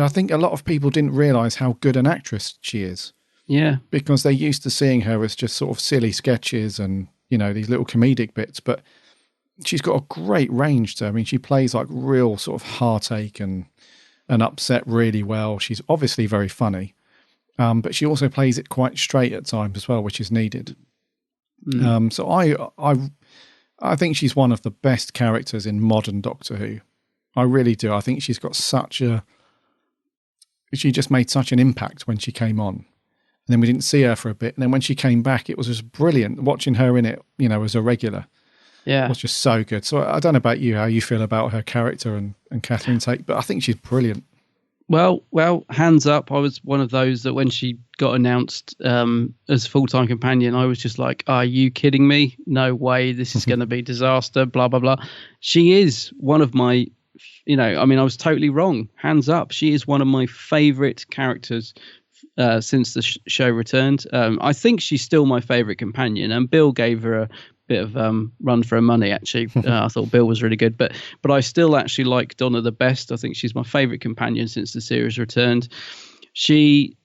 I think a lot of people didn't realise how good an actress she is. Yeah. Because they're used to seeing her as just sort of silly sketches and, you know, these little comedic bits, but she's got a great range to her. I mean, she plays like real sort of heartache and upset really well. She's obviously very funny, but she also plays it quite straight at times as well, which is needed. So I think she's one of the best characters in modern Doctor Who. I really do. I think she's got she just made such an impact when she came on. And then we didn't see her for a bit. And then when she came back, it was just brilliant. Watching her in it, you know, as a regular. Yeah. It was just so good. So I don't know about you, how you feel about her character and Catherine Tate, but I think she's brilliant. Well, hands up. I was one of those that when she got announced as full-time companion, I was just like, are you kidding me? No way. This is going to be disaster, blah, blah, blah. She is one of my, you know, I mean, I was totally wrong. Hands up. She is one of my favourite characters since the show returned. I think she's still my favourite companion, and Bill gave her a bit of run for her money, actually. I thought Bill was really good, but I still actually like Donna the best. I think she's my favourite companion since the series returned. She,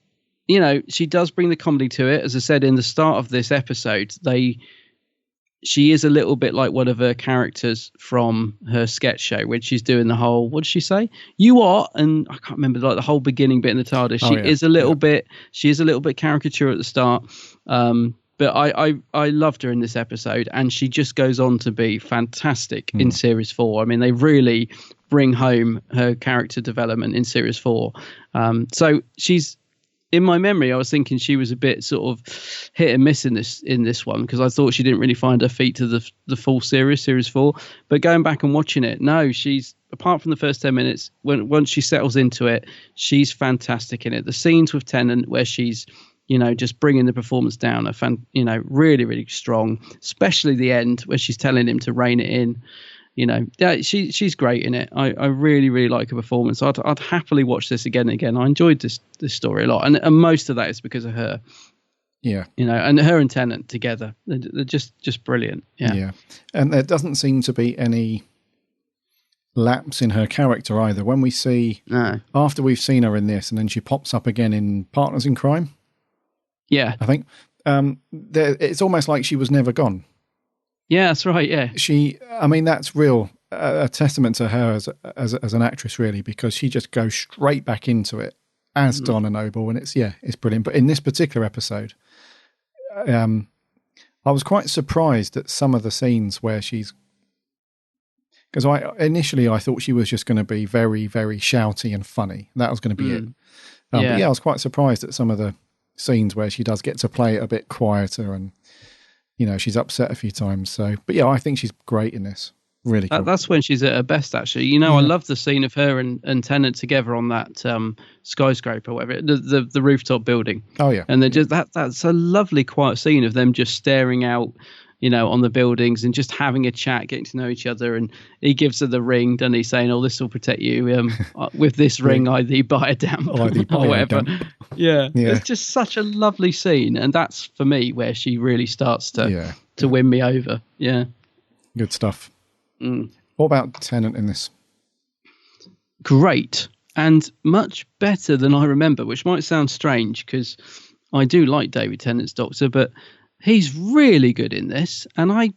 you know, she does bring the comedy to it. As I said in the start of this episode, she is a little bit like one of her characters from her sketch show when she's doing the whole, what did she say? You are, and I can't remember, like the whole beginning bit in the TARDIS. She is a little bit caricature at the start. But I loved her in this episode, and she just goes on to be fantastic in Series 4. I mean, they really bring home her character development in Series 4. So she's, in my memory, I was thinking she was a bit sort of hit and miss in this one, because I thought she didn't really find her feet to the full Series 4. But going back and watching it, no, she's, apart from the first 10 minutes, once she settles into it, she's fantastic in it. The scenes with Tennant where she's, you know, just bringing the performance down, you know, really, really strong, especially the end where she's telling him to rein it in. You know, yeah, she's great in it. I really, really like her performance. I'd happily watch this again and again. I enjoyed this story a lot, and most of that is because of her. Yeah, you know, and her and Tennant together, they're just brilliant. Yeah, and there doesn't seem to be any lapse in her character either. When we see after we've seen her in this, and then she pops up again in Partners in Crime. Yeah, I think it's almost like she was never gone. Yeah, that's right. Yeah, I mean, that's real a testament to her as an actress, really, because she just goes straight back into it as Donna Noble, and it's brilliant. But in this particular episode, I was quite surprised at some of the scenes where because initially I thought she was just going to be very, very shouty and funny. That was going to be it. But I was quite surprised at some of the scenes where she does get to play it a bit quieter, and you know, she's upset a few times. So, but I think she's great in this. Really cool. That's when she's at her best, actually. You know, I love the scene of her and Tennant together on that skyscraper, whatever, the rooftop building. Oh yeah, and they're just that's a lovely quiet scene of them just staring out, you know, on the buildings and just having a chat, getting to know each other. And he gives her the ring, doesn't he, saying, "Oh, this will protect you. With this ring, either you buy a damp or whatever." Yeah, it's just such a lovely scene, and that's for me where she really starts to win me over. Yeah, good stuff. What about Tennant in this? Great, and much better than I remember, which might sound strange because I do like David Tennant's Doctor, but he's really good in this, and I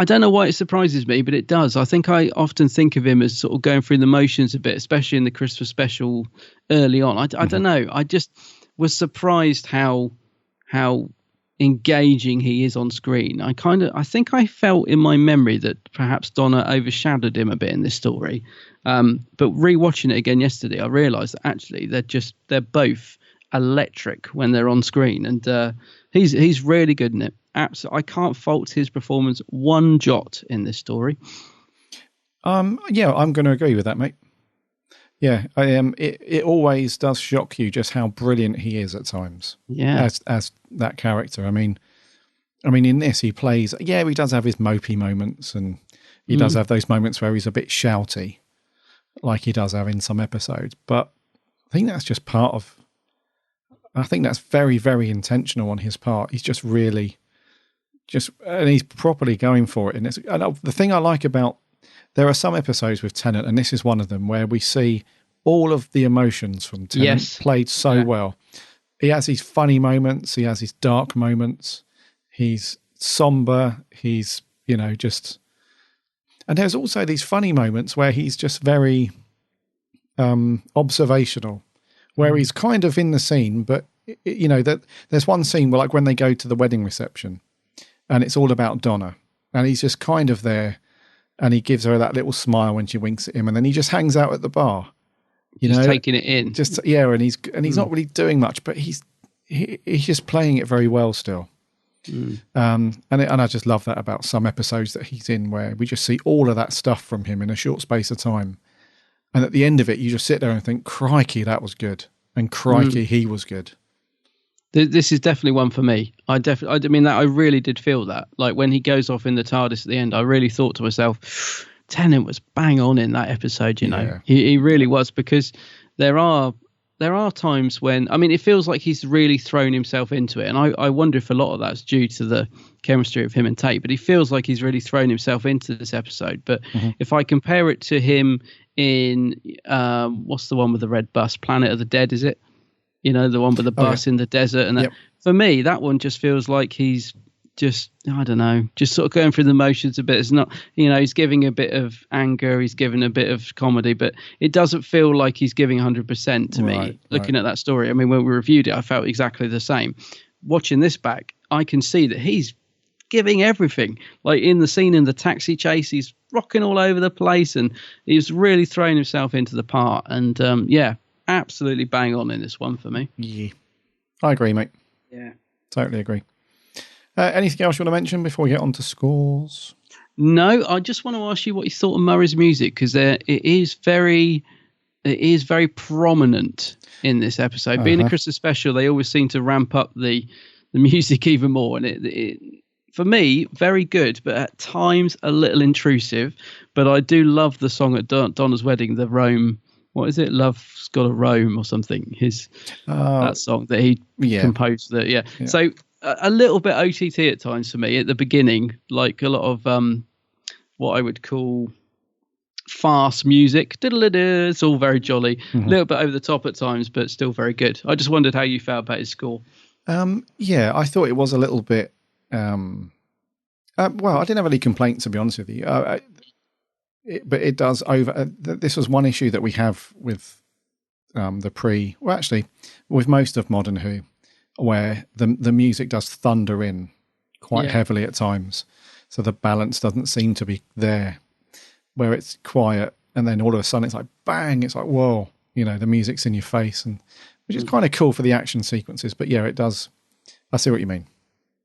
don't know why it surprises me, but it does. I think I often think of him as sort of going through the motions a bit, especially in the Christmas special early on. I don't know. I just was surprised how engaging he is on screen. I think I felt in my memory that perhaps Donna overshadowed him a bit in this story. But rewatching it again yesterday, I realised that actually they're both electric when they're on screen, and he's really good in it. Absolutely, I can't fault his performance one jot in this story. Yeah, I'm going to agree with that, mate. Yeah, it always does shock you just how brilliant he is at times. Yeah, as that character. I mean, in this he plays. Yeah, he does have his mopey moments, and he does have those moments where he's a bit shouty, like he does have in some episodes. But I think that's just part of. I think that's very, very intentional on his part. He's just really, and he's properly going for it. And the thing I like about. There are some episodes with Tennant, and this is one of them, where we see all of the emotions from Tennant played so well. He has his funny moments. He has his dark moments. He's somber. He's, just... And there's also these funny moments where he's just very observational, where he's kind of in the scene, but, that there's one scene where, like, when they go to the wedding reception, and it's all about Donna, and he's just kind of there, and he gives her that little smile when she winks at him, and then he just hangs out at the bar, just taking it in. And he's not really doing much, but he's just playing it very well still. And I just love that about some episodes that he's in, where we just see all of that stuff from him in a short space of time, and at the end of it, you just sit there and think, "Crikey, that was good," and "Crikey, he was good." This is definitely one for me. I mean that I really did feel that. Like when he goes off in the TARDIS at the end, I really thought to myself, Tennant was bang on in that episode. He really was, because there are times when, I mean, it feels like he's really thrown himself into it, and I wonder if a lot of that's due to the chemistry of him and Tate. But he feels like he's really thrown himself into this episode. But if I compare it to him in what's the one with the red bus, Planet of the Dead, is it? The one with the bus in the desert. And that, for me, that one just feels like he's just, I don't know, just sort of going through the motions a bit. It's not, he's giving a bit of anger, he's giving a bit of comedy, but it doesn't feel like he's giving 100% to me looking at that story. I mean, when we reviewed it, I felt exactly the same. Watching this back, I can see that he's giving everything. Like in the scene in the taxi chase, he's rocking all over the place, and he's really throwing himself into the part. And absolutely bang on in this one for me. Yeah, I agree, mate. Yeah, totally agree. Anything else you want to mention before we get on to scores? No, I just want to ask you what you thought of Murray's music, because it is very prominent in this episode. Being a Christmas special, they always seem to ramp up the music even more, and it for me very good, but at times a little intrusive. But I do love the song at Donna's wedding, the Rome. What is it? Love's Got a Roam or something. That song that he composed. So a little bit OTT at times for me at the beginning, like a lot of what I would call fast music. It's all very jolly, a little bit over the top at times, but still very good. I just wondered how you felt about his score. I thought it was a little bit. Well, I didn't have any complaints, to be honest with you. But it does over. This was one issue that we have with with most of Modern Who, where the music does thunder in quite heavily at times, so the balance doesn't seem to be there. Where it's quiet, and then all of a sudden it's like bang! It's like whoa, the music's in your face, and which is kind of cool for the action sequences. But yeah, it does. I see what you mean.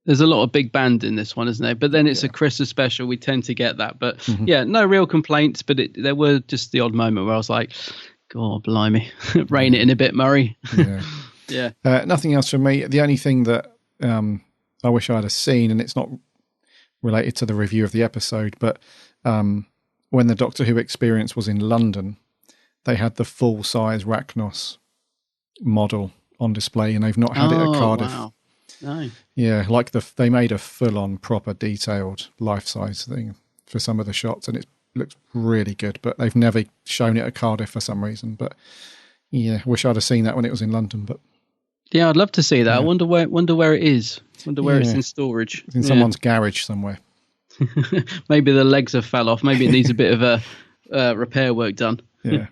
There's a lot of big band in this one, isn't there? But then it's a Christmas special. We tend to get that. But no real complaints. But there were just the odd moment where I was like, God, blimey, rein it in a bit, Murray. Yeah. Nothing else from me. The only thing that I wish I had seen, and it's not related to the review of the episode, but when the Doctor Who experience was in London, they had the full-size Rachnos model on display, and they've not had it at Cardiff. Wow. No. Yeah, like they made a full-on, proper, detailed, life-size thing for some of the shots, and it looks really good. But they've never shown it at Cardiff for some reason. But yeah, wish I'd have seen that when it was in London. But yeah, I'd love to see that. Yeah. I wonder where it is. Wonder where it's in storage. It's in someone's garage somewhere. Maybe the legs have fell off. Maybe it needs a bit of a repair work done. Yeah.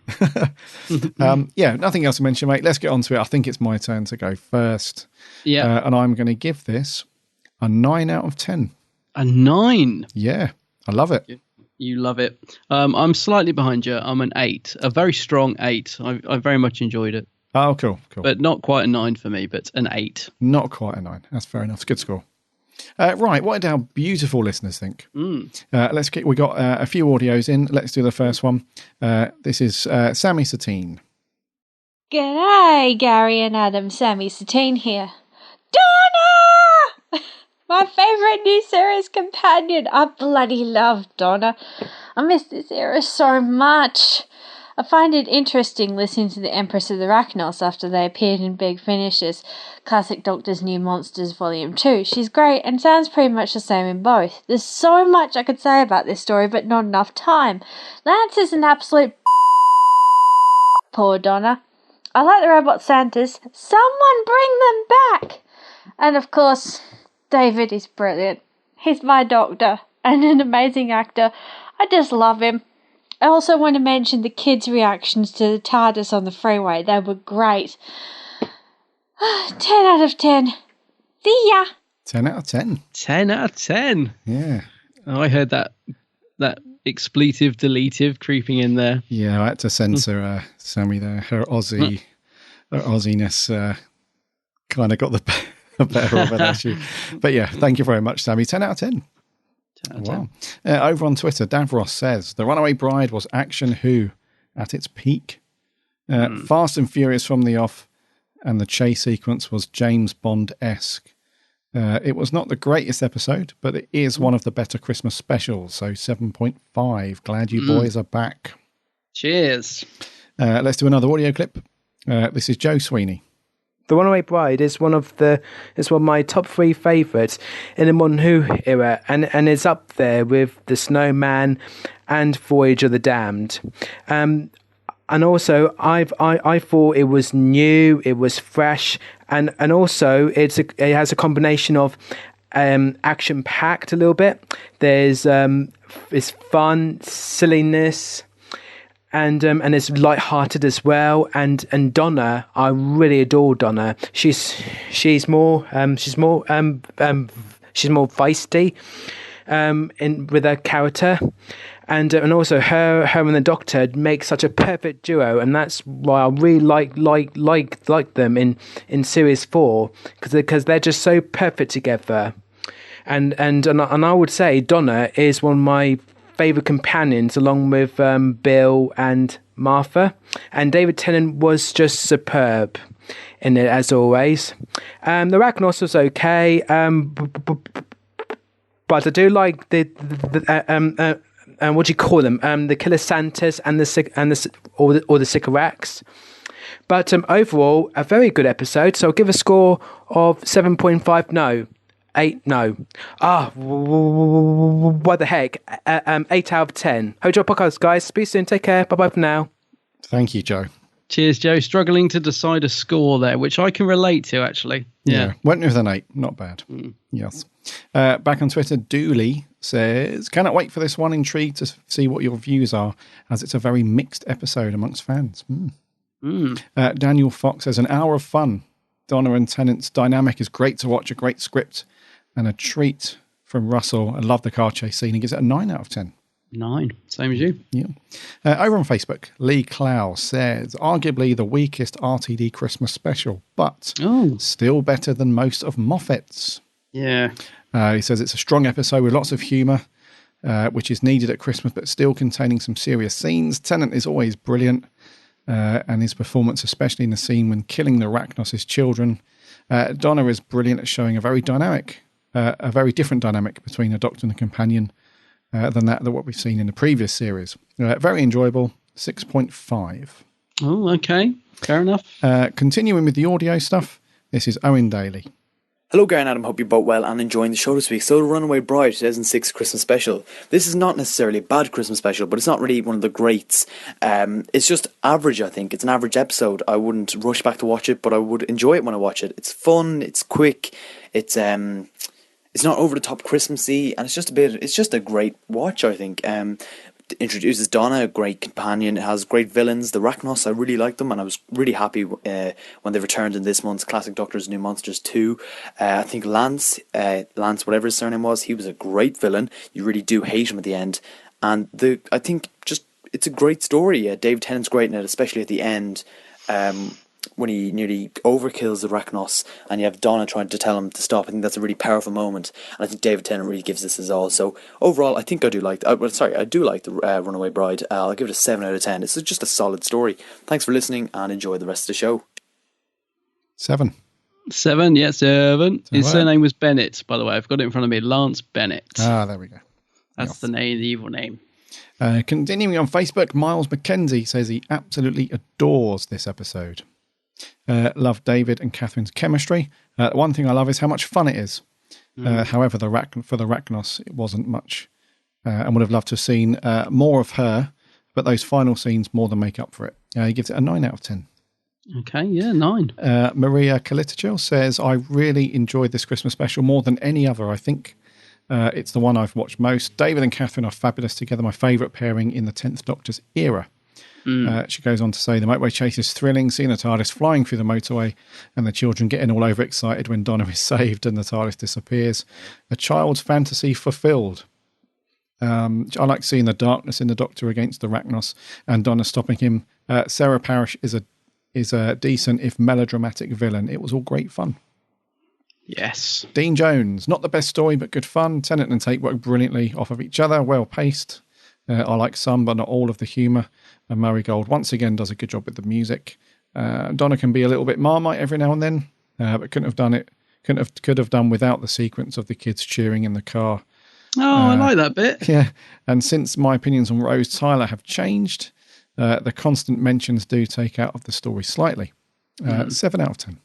Nothing else to mention, mate. Let's get on to it. I think it's my turn to go first. Yeah. And I'm going to give this a 9 out of 10. A 9? Yeah. I love it. You love it. I'm slightly behind you. I'm an 8. A very strong 8. I very much enjoyed it. Oh, cool. But not quite a 9 for me, but an 8. Not quite a 9. That's fair enough. It's a good score. Right, what did our beautiful listeners think? We got a few audios in. Let's do the first one. This is Sammy Satine. G'day, Gary and Adam. Sammy Satine here. Donna! My favourite new series companion. I bloody love Donna. I miss this era so much. I find it interesting listening to the Empress of the Arachnos after they appeared in Big Finish's Classic Doctor's New Monsters Volume 2. She's great and sounds pretty much the same in both. There's so much I could say about this story, but not enough time. Lance is an absolute poor Donna. I like the robot Santas. Someone bring them back! And of course, David is brilliant. He's my doctor and an amazing actor. I just love him. I also want to mention the kids' reactions to the TARDIS on the freeway. They were great. 10 out of 10. See ya! 10 out of 10. 10 out of 10. Yeah. I heard that expletive deletive creeping in there. Yeah, I had to censor Sammy there. Her Aussiness kind of got the better of it, actually. But yeah, thank you very much, Sammy. 10 out of 10. 10 out of 10. Wow. Over on Twitter, Davros says, The Runaway Bride was Action Who at its peak. Fast and Furious from the off, and the chase sequence was James Bond-esque. It was not the greatest episode, but it is one of the better Christmas specials, so 7.5. Glad you boys are back. Cheers. Let's do another audio clip. This is Joe Sweeney. The Runaway Bride is one of my top 3 favourites in the Modern Who era, and is up there with The Snowman and Voyage of the Damned. And also, I thought it was new, it was fresh, and also it has a combination of action packed a little bit. There's it's fun, silliness, and it's light-hearted as well. And Donna, I really adore Donna. She's more feisty with her character. And also her and the Doctor make such a perfect duo, and that's why I really like them in Series 4 because they're just so perfect together. And I would say Donna is one of my favourite companions, along with Bill and Martha. And David Tennant was just superb in it as always. The Arachnos was okay, but I do like the what do you call them? The Killer Santas and the Sycorax. But overall, a very good episode. So I'll give a score of 7.5. No, 8. No. What the heck? 8 out of 10. Hope you enjoy podcast, guys. Speak soon. Take care. Bye bye for now. Thank you, Joe. Cheers, Joe. Struggling to decide a score there, which I can relate to, actually. Yeah. Went with an 8. Not bad. Yes. Back on Twitter, Dooley says, cannot wait for this one. Intrigued to see what your views are, as it's a very mixed episode amongst fans. Daniel Fox says, an hour of fun. Donna and Tennant's dynamic is great to watch. A great script and a treat from Russell. I love the car chase scene. He gives it a 9 out of 10. 9, same as you. Yeah. Over on Facebook, Lee Clow says, arguably the weakest RTD Christmas special, but still better than most of Moffat's. Yeah. He says it's a strong episode with lots of humour, which is needed at Christmas, but still containing some serious scenes. Tennant is always brilliant, and his performance, especially in the scene when killing the Arachnos' children. Donna is brilliant at showing a very different dynamic between a Doctor and a companion than what we've seen in the previous series. Very enjoyable, 6.5. Oh, okay. Fair enough. Continuing with the audio stuff, this is Owen Daly. Hello, Gary and Adam. Hope you're both well and enjoying the show this week. So, The Runaway Bride 2006 Christmas special. This is not necessarily a bad Christmas special, but it's not really one of the greats. It's just average, I think. It's an average episode. I wouldn't rush back to watch it, but I would enjoy it when I watch it. It's fun, it's quick, it's not over the top Christmassy, and it's just a great watch, I think. Introduces Donna, a great companion. It has great villains. The Arachnos, I really like them, and I was really happy when they returned in this month's Classic Doctor's New Monsters 2. I think Lance, whatever his surname was, he was a great villain. You really do hate him at the end. And I think just it's a great story. David Tennant's great in it, especially at the end. when he nearly overkills the Arachnos, and you have Donna trying to tell him to stop. I think that's a really powerful moment, and I think David Tennant really gives this his all. So overall, I think I do like. I do like the Runaway Bride. I'll give it a 7 out of 10. It's just a solid story. Thanks for listening, and enjoy the rest of the show. 7. 7, yeah, 7. His surname was Bennett, by the way. I've got it in front of me. Lance Bennett. Ah, there we go. That's the name, the evil name. Continuing on Facebook, Miles McKenzie says he absolutely adores this episode. Love David and Catherine's chemistry. One thing I love is how much fun it is. However, for the Arachnos, it wasn't much. And would have loved to have seen more of her, but those final scenes more than make up for it. He gives it a 9 out of 10. Okay, yeah, 9. Maria Kalitachil says, I really enjoyed this Christmas special more than any other, I think. It's the one I've watched most. David and Catherine are fabulous together, my favourite pairing in the 10th Doctor's era. She goes on to say, the motorway chase is thrilling, seeing the TARDIS flying through the motorway and the children getting all over excited when Donna is saved and the TARDIS disappears. A child's fantasy fulfilled. I like seeing the darkness in the Doctor against the Arachnos and Donna stopping him. Sarah Parrish is a decent, if melodramatic villain. It was all great fun. Yes. Dean Jones, not the best story, but good fun. Tennant and Tate work brilliantly off of each other, well paced. I like some, but not all of the humour. And Murray Gold once again does a good job with the music. Donna can be a little bit Marmite every now and then, but could have done without the sequence of the kids cheering in the car. Oh, I like that bit. Yeah, and since my opinions on Rose Tyler have changed, the constant mentions do take out of the story slightly. 7 out of 10.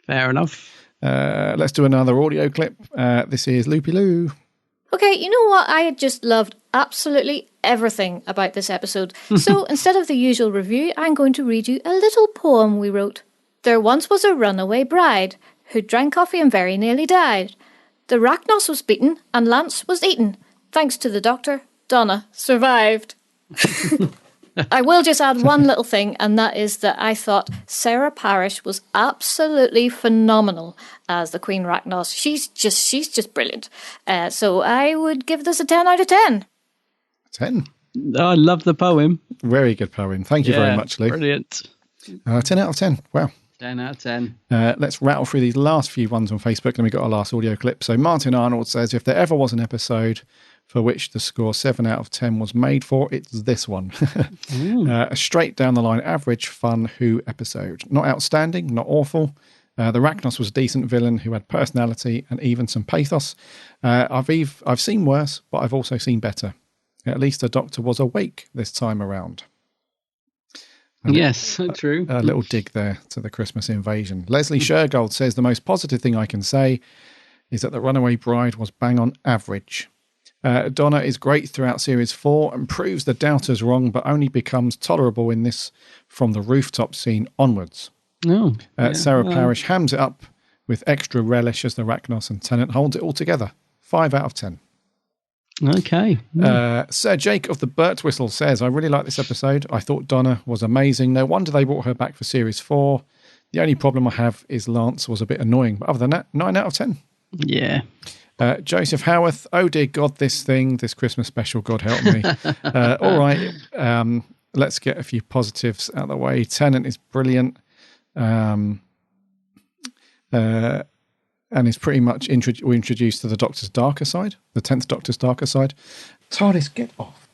Fair enough. Let's do another audio clip. This is Loopy Loo. Okay, you know what? I just loved absolutely everything about this episode. So instead of the usual review, I'm going to read you a little poem we wrote. There once was a runaway bride who drank coffee and very nearly died. The Arachnos was beaten and Lance was eaten. Thanks to the Doctor, Donna survived. I will just add one little thing, and that is that I thought Sarah Parrish was absolutely phenomenal as the Queen Arachnos. She's just brilliant. So I would give this a 10 out of 10. 10. I love the poem. Very good poem. Thank you very much, Lou. Brilliant. 10 out of 10. Wow. 10 out of 10. Let's rattle through these last few ones on Facebook, and we got our last audio clip. So Martin Arnold says, if there ever was an episode for which the score 7 out of 10 was made for, it's this one. A straight down the line, average, fun Who episode. Not outstanding, not awful. The Arachnos was a decent villain who had personality and even some pathos. I've seen worse, but I've also seen better. At least the Doctor was awake this time around. Yes, true. A little dig there to the Christmas invasion. Leslie Shergold says, the most positive thing I can say is that the Runaway Bride was bang on average. Donna is great throughout Series 4 and proves the doubters wrong, but only becomes tolerable in this from the rooftop scene onwards. Sarah Parrish hams it up with extra relish as the Arachnos, and Tennant holds it all together. 5 out of 10. Okay. Sir Jake of the Burt Whistle says, I really like this episode. I thought Donna was amazing. No wonder they brought her back for Series 4. The only problem I have is Lance was a bit annoying. But other than that, 9 out of 10. Yeah. Joseph Howarth, oh dear God, this Christmas special, God help me. All right, let's get a few positives out of the way. Tennant is brilliant, and is pretty much introduced to the Doctor's darker side, the 10th Doctor's darker side. TARDIS, get off.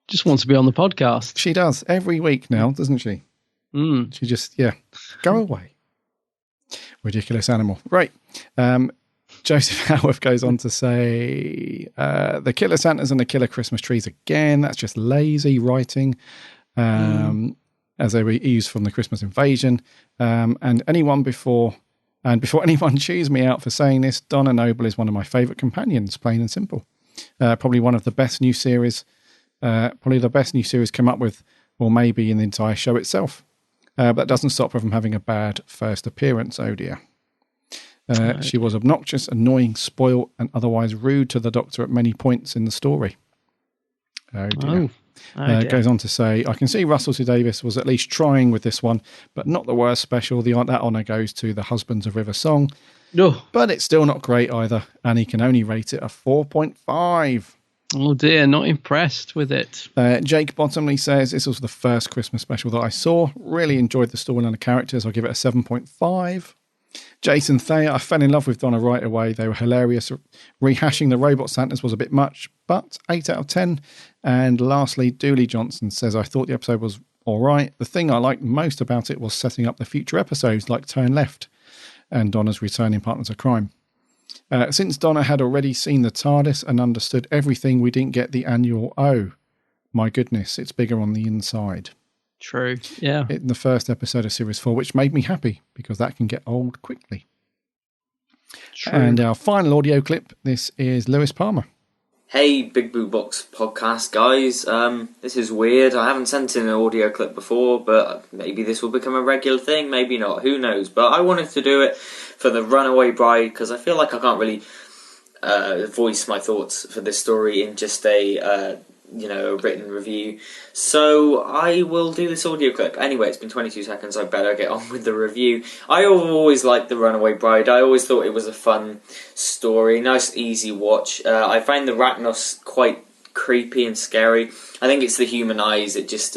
Just wants to be on the podcast. She does, every week now, doesn't she? She just, go away. Ridiculous animal. Right. Joseph Howarth goes on to say, the killer Santas and the killer Christmas trees again. That's just lazy writing, as they were used from the Christmas invasion. Before anyone chews me out for saying this, Donna Noble is one of my favourite companions, plain and simple. Probably one of the best new series, come up with, or maybe in the entire show itself. But that doesn't stop her from having a bad first appearance, oh dear. She was obnoxious, annoying, spoiled, and otherwise rude to the Doctor at many points in the story. Oh dear. Goes on to say, I can see Russell T Davies was at least trying with this one, but not the worst special. That honour goes to the Husbands of River Song. No. But it's still not great either, and he can only rate it a 4.5. Oh dear, not impressed with it. Jake Bottomley says, this was the first Christmas special that I saw. Really enjoyed the story and the characters. I'll give it a 7.5. Jason Thayer, I fell in love with Donna right away. They were hilarious. Rehashing the robot Santas was a bit much, but 8 out of 10. And lastly, Dooley Johnson says, I thought the episode was all right. The thing I liked most about it was setting up the future episodes like Turn Left and Donna's returning partners of crime. Since Donna had already seen the TARDIS and understood everything, we didn't get the annual, oh, my goodness, it's bigger on the inside. True, yeah. In the first episode of Series 4, which made me happy because that can get old quickly. True. And our final audio clip, this is Lewis Palmer. Hey, Big Blue Box podcast guys. This is weird. I haven't sent in an audio clip before, but maybe this will become a regular thing, maybe not, who knows. But I wanted to do it for the Runaway Bride because I feel like I can't really voice my thoughts for this story in just a written review. So I will do this audio clip. Anyway, it's been 22 seconds. I better get on with the review. I always liked The Runaway Bride. I always thought it was a fun story. Nice, easy watch. I find the Rachnos quite creepy and scary. I think it's the human eyes. It just,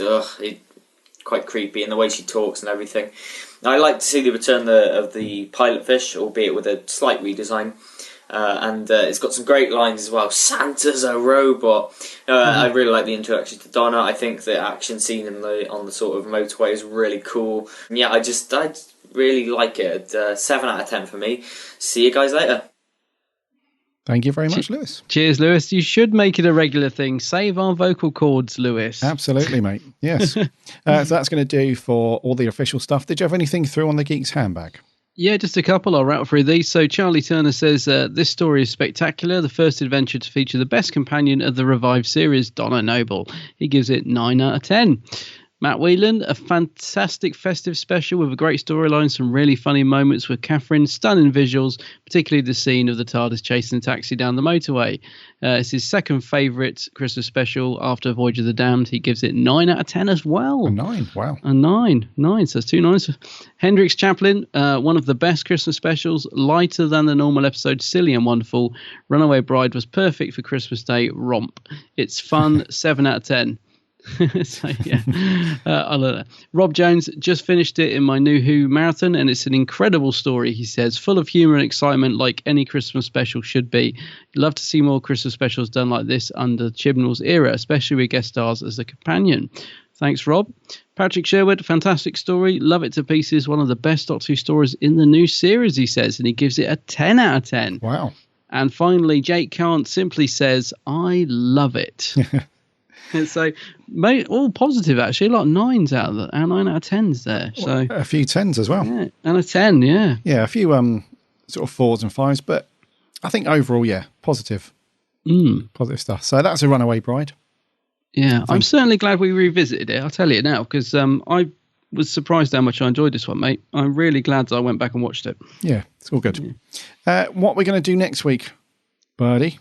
quite creepy, and the way she talks and everything. I like to see the return of the pilot fish, albeit with a slight redesign. And it's got some great lines as well. Santa's a robot. I really like the introduction to Donna. I think the action scene on the sort of motorway is really cool. Yeah, I really like it. 7 out of 10 for me. See you guys later. Thank you very much, Lewis. Cheers, Lewis. You should make it a regular thing. Save our vocal cords, Lewis. Absolutely, mate. Yes. So that's going to do for all the official stuff. Did you have anything through on the Geek's handbag? Yeah, just a couple. I'll rattle through these. So Charlie Turner says, this story is spectacular. The first adventure to feature the best companion of the revived series, Donna Noble. He gives it 9 out of 10. Matt Whelan, a fantastic festive special with a great storyline, some really funny moments with Catherine, stunning visuals, particularly the scene of the TARDIS chasing the taxi down the motorway. It's his second favourite Christmas special after Voyage of the Damned. He gives it 9 out of 10 as well. A 9, wow. A 9, so it's 2 9s. Hendrix Chaplin, one of the best Christmas specials, lighter than the normal episode, silly and wonderful. Runaway Bride was perfect for Christmas Day romp. It's fun, 7 out of 10. So yeah, I love that. Rob Jones just finished it in my new Who marathon, and it's an incredible story. He says, full of humour and excitement, like any Christmas special should be. Love to see more Christmas specials done like this under Chibnall's era, especially with guest stars as the companion. Thanks, Rob. Patrick Sherwood, fantastic story. Love it to pieces. One of the best Doctor Who stories in the new series, he says, and he gives it a 10 out of 10. Wow. And finally, Jake Kant simply says, I love it. So, all positive actually, a lot of 9s out of that, and 9 out of 10s there. So a few 10s as well, yeah, and a 10, yeah, a few sort of 4s and 5s, but I think overall, positive, positive stuff. So that's A Runaway Bride. Yeah, I'm certainly glad we revisited it. I'll tell you now because I was surprised how much I enjoyed this one, mate. I'm really glad that I went back and watched it. Yeah, it's all good. Yeah. What we're going to do next week, Birdie?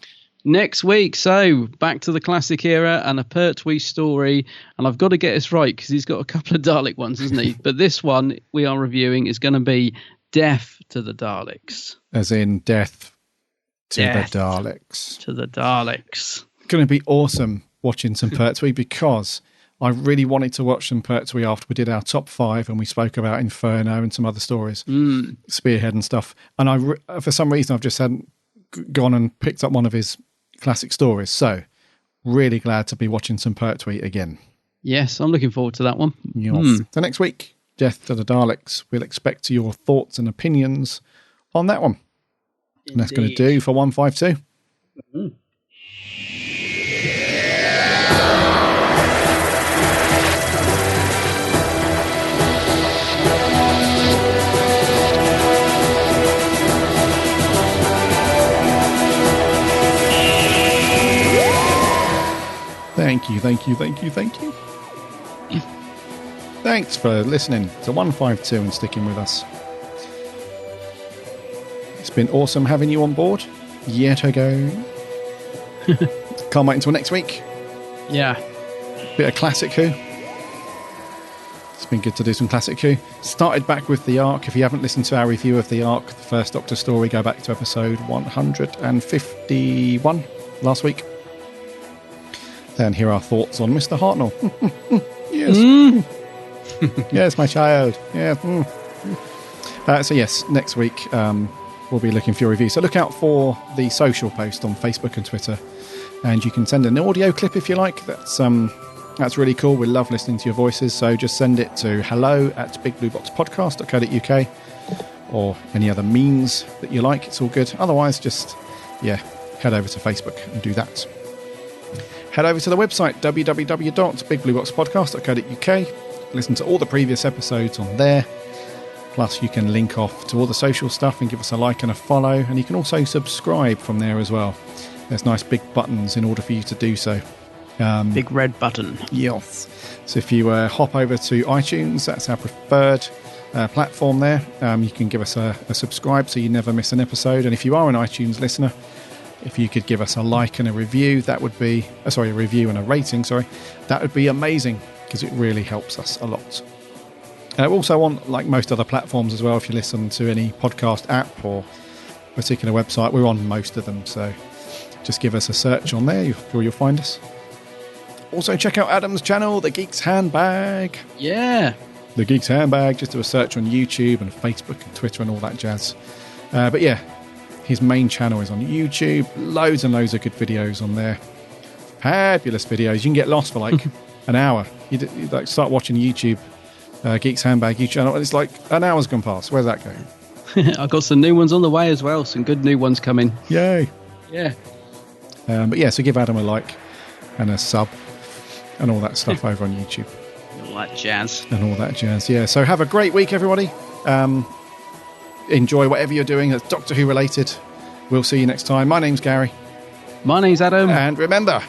Next week, so back to the classic era and a Pertwee story, and I've got to get this right because he's got a couple of Dalek ones, hasn't he? But this one we are reviewing is going to be Death to the Daleks. As in death to the Daleks. To the Daleks. It's going to be awesome watching some Pertwee because I really wanted to watch some Pertwee after we did our top 5 and we spoke about Inferno and some other stories, Spearhead and stuff. And for some reason I've just hadn't gone and picked up one of his classic stories, so really glad to be watching some Pertwee again. Yes, I'm looking forward to that one. Yes. So next week, Death to the Daleks, we'll expect your thoughts and opinions on that one. Indeed. And that's going to do for 152. Thank you. Thanks for listening to 152 and sticking with us. It's been awesome having you on board yet again. Can't wait until next week. Yeah. Bit of classic Who. It's been good to do some classic Who. Started back with The Ark. If you haven't listened to our review of The Ark, the first Doctor story, go back to episode 151 last week. and hear our thoughts on Mr. Hartnell. Yes. Yes, my child. Yeah. So yes, next week we'll be looking for your review. So look out for the social post on Facebook and Twitter, and you can send an audio clip if you like. That's really cool. We love listening to your voices. So just send it to hello@bigblueboxpodcast.co.uk or any other means that you like. It's all good. Otherwise, just head over to Facebook and do that. Head over to the website www.bigblueboxpodcast.co.uk. Listen to all the previous episodes on there. Plus, you can link off to all the social stuff and give us a like and a follow. And you can also subscribe from there as well. There's nice big buttons in order for you to do so. Big red button. Yes. So if you hop over to iTunes, that's our preferred platform there. You can give us a subscribe so you never miss an episode. And if you are an iTunes listener, if you could give us a like and a review, that would be... a review and a rating, that would be amazing, because it really helps us a lot. Also on, like most other platforms as well, if you listen to any podcast app or particular website, we're on most of them, so just give us a search on there, I'm sure you'll find us. Also check out Adam's channel, The Geek's Handbag. Yeah. The Geek's Handbag, just do a search on YouTube and Facebook and Twitter and all that jazz. But yeah, his main channel is on YouTube, loads and loads of good videos on there. Fabulous videos. You can get lost for like an hour. You like start watching YouTube, Geek's Handbag YouTube channel, and it's like an hour's gone past. Where's that going? I've got some new ones on the way as well. Some good new ones coming. Yay. Yeah. But yeah, so give Adam a like and a sub and all that stuff over on YouTube. All that jazz. And all that jazz, yeah. So have a great week, everybody. Enjoy whatever you're doing that's Doctor Who related. We'll see you next time. My name's Gary. My name's Adam. And remember...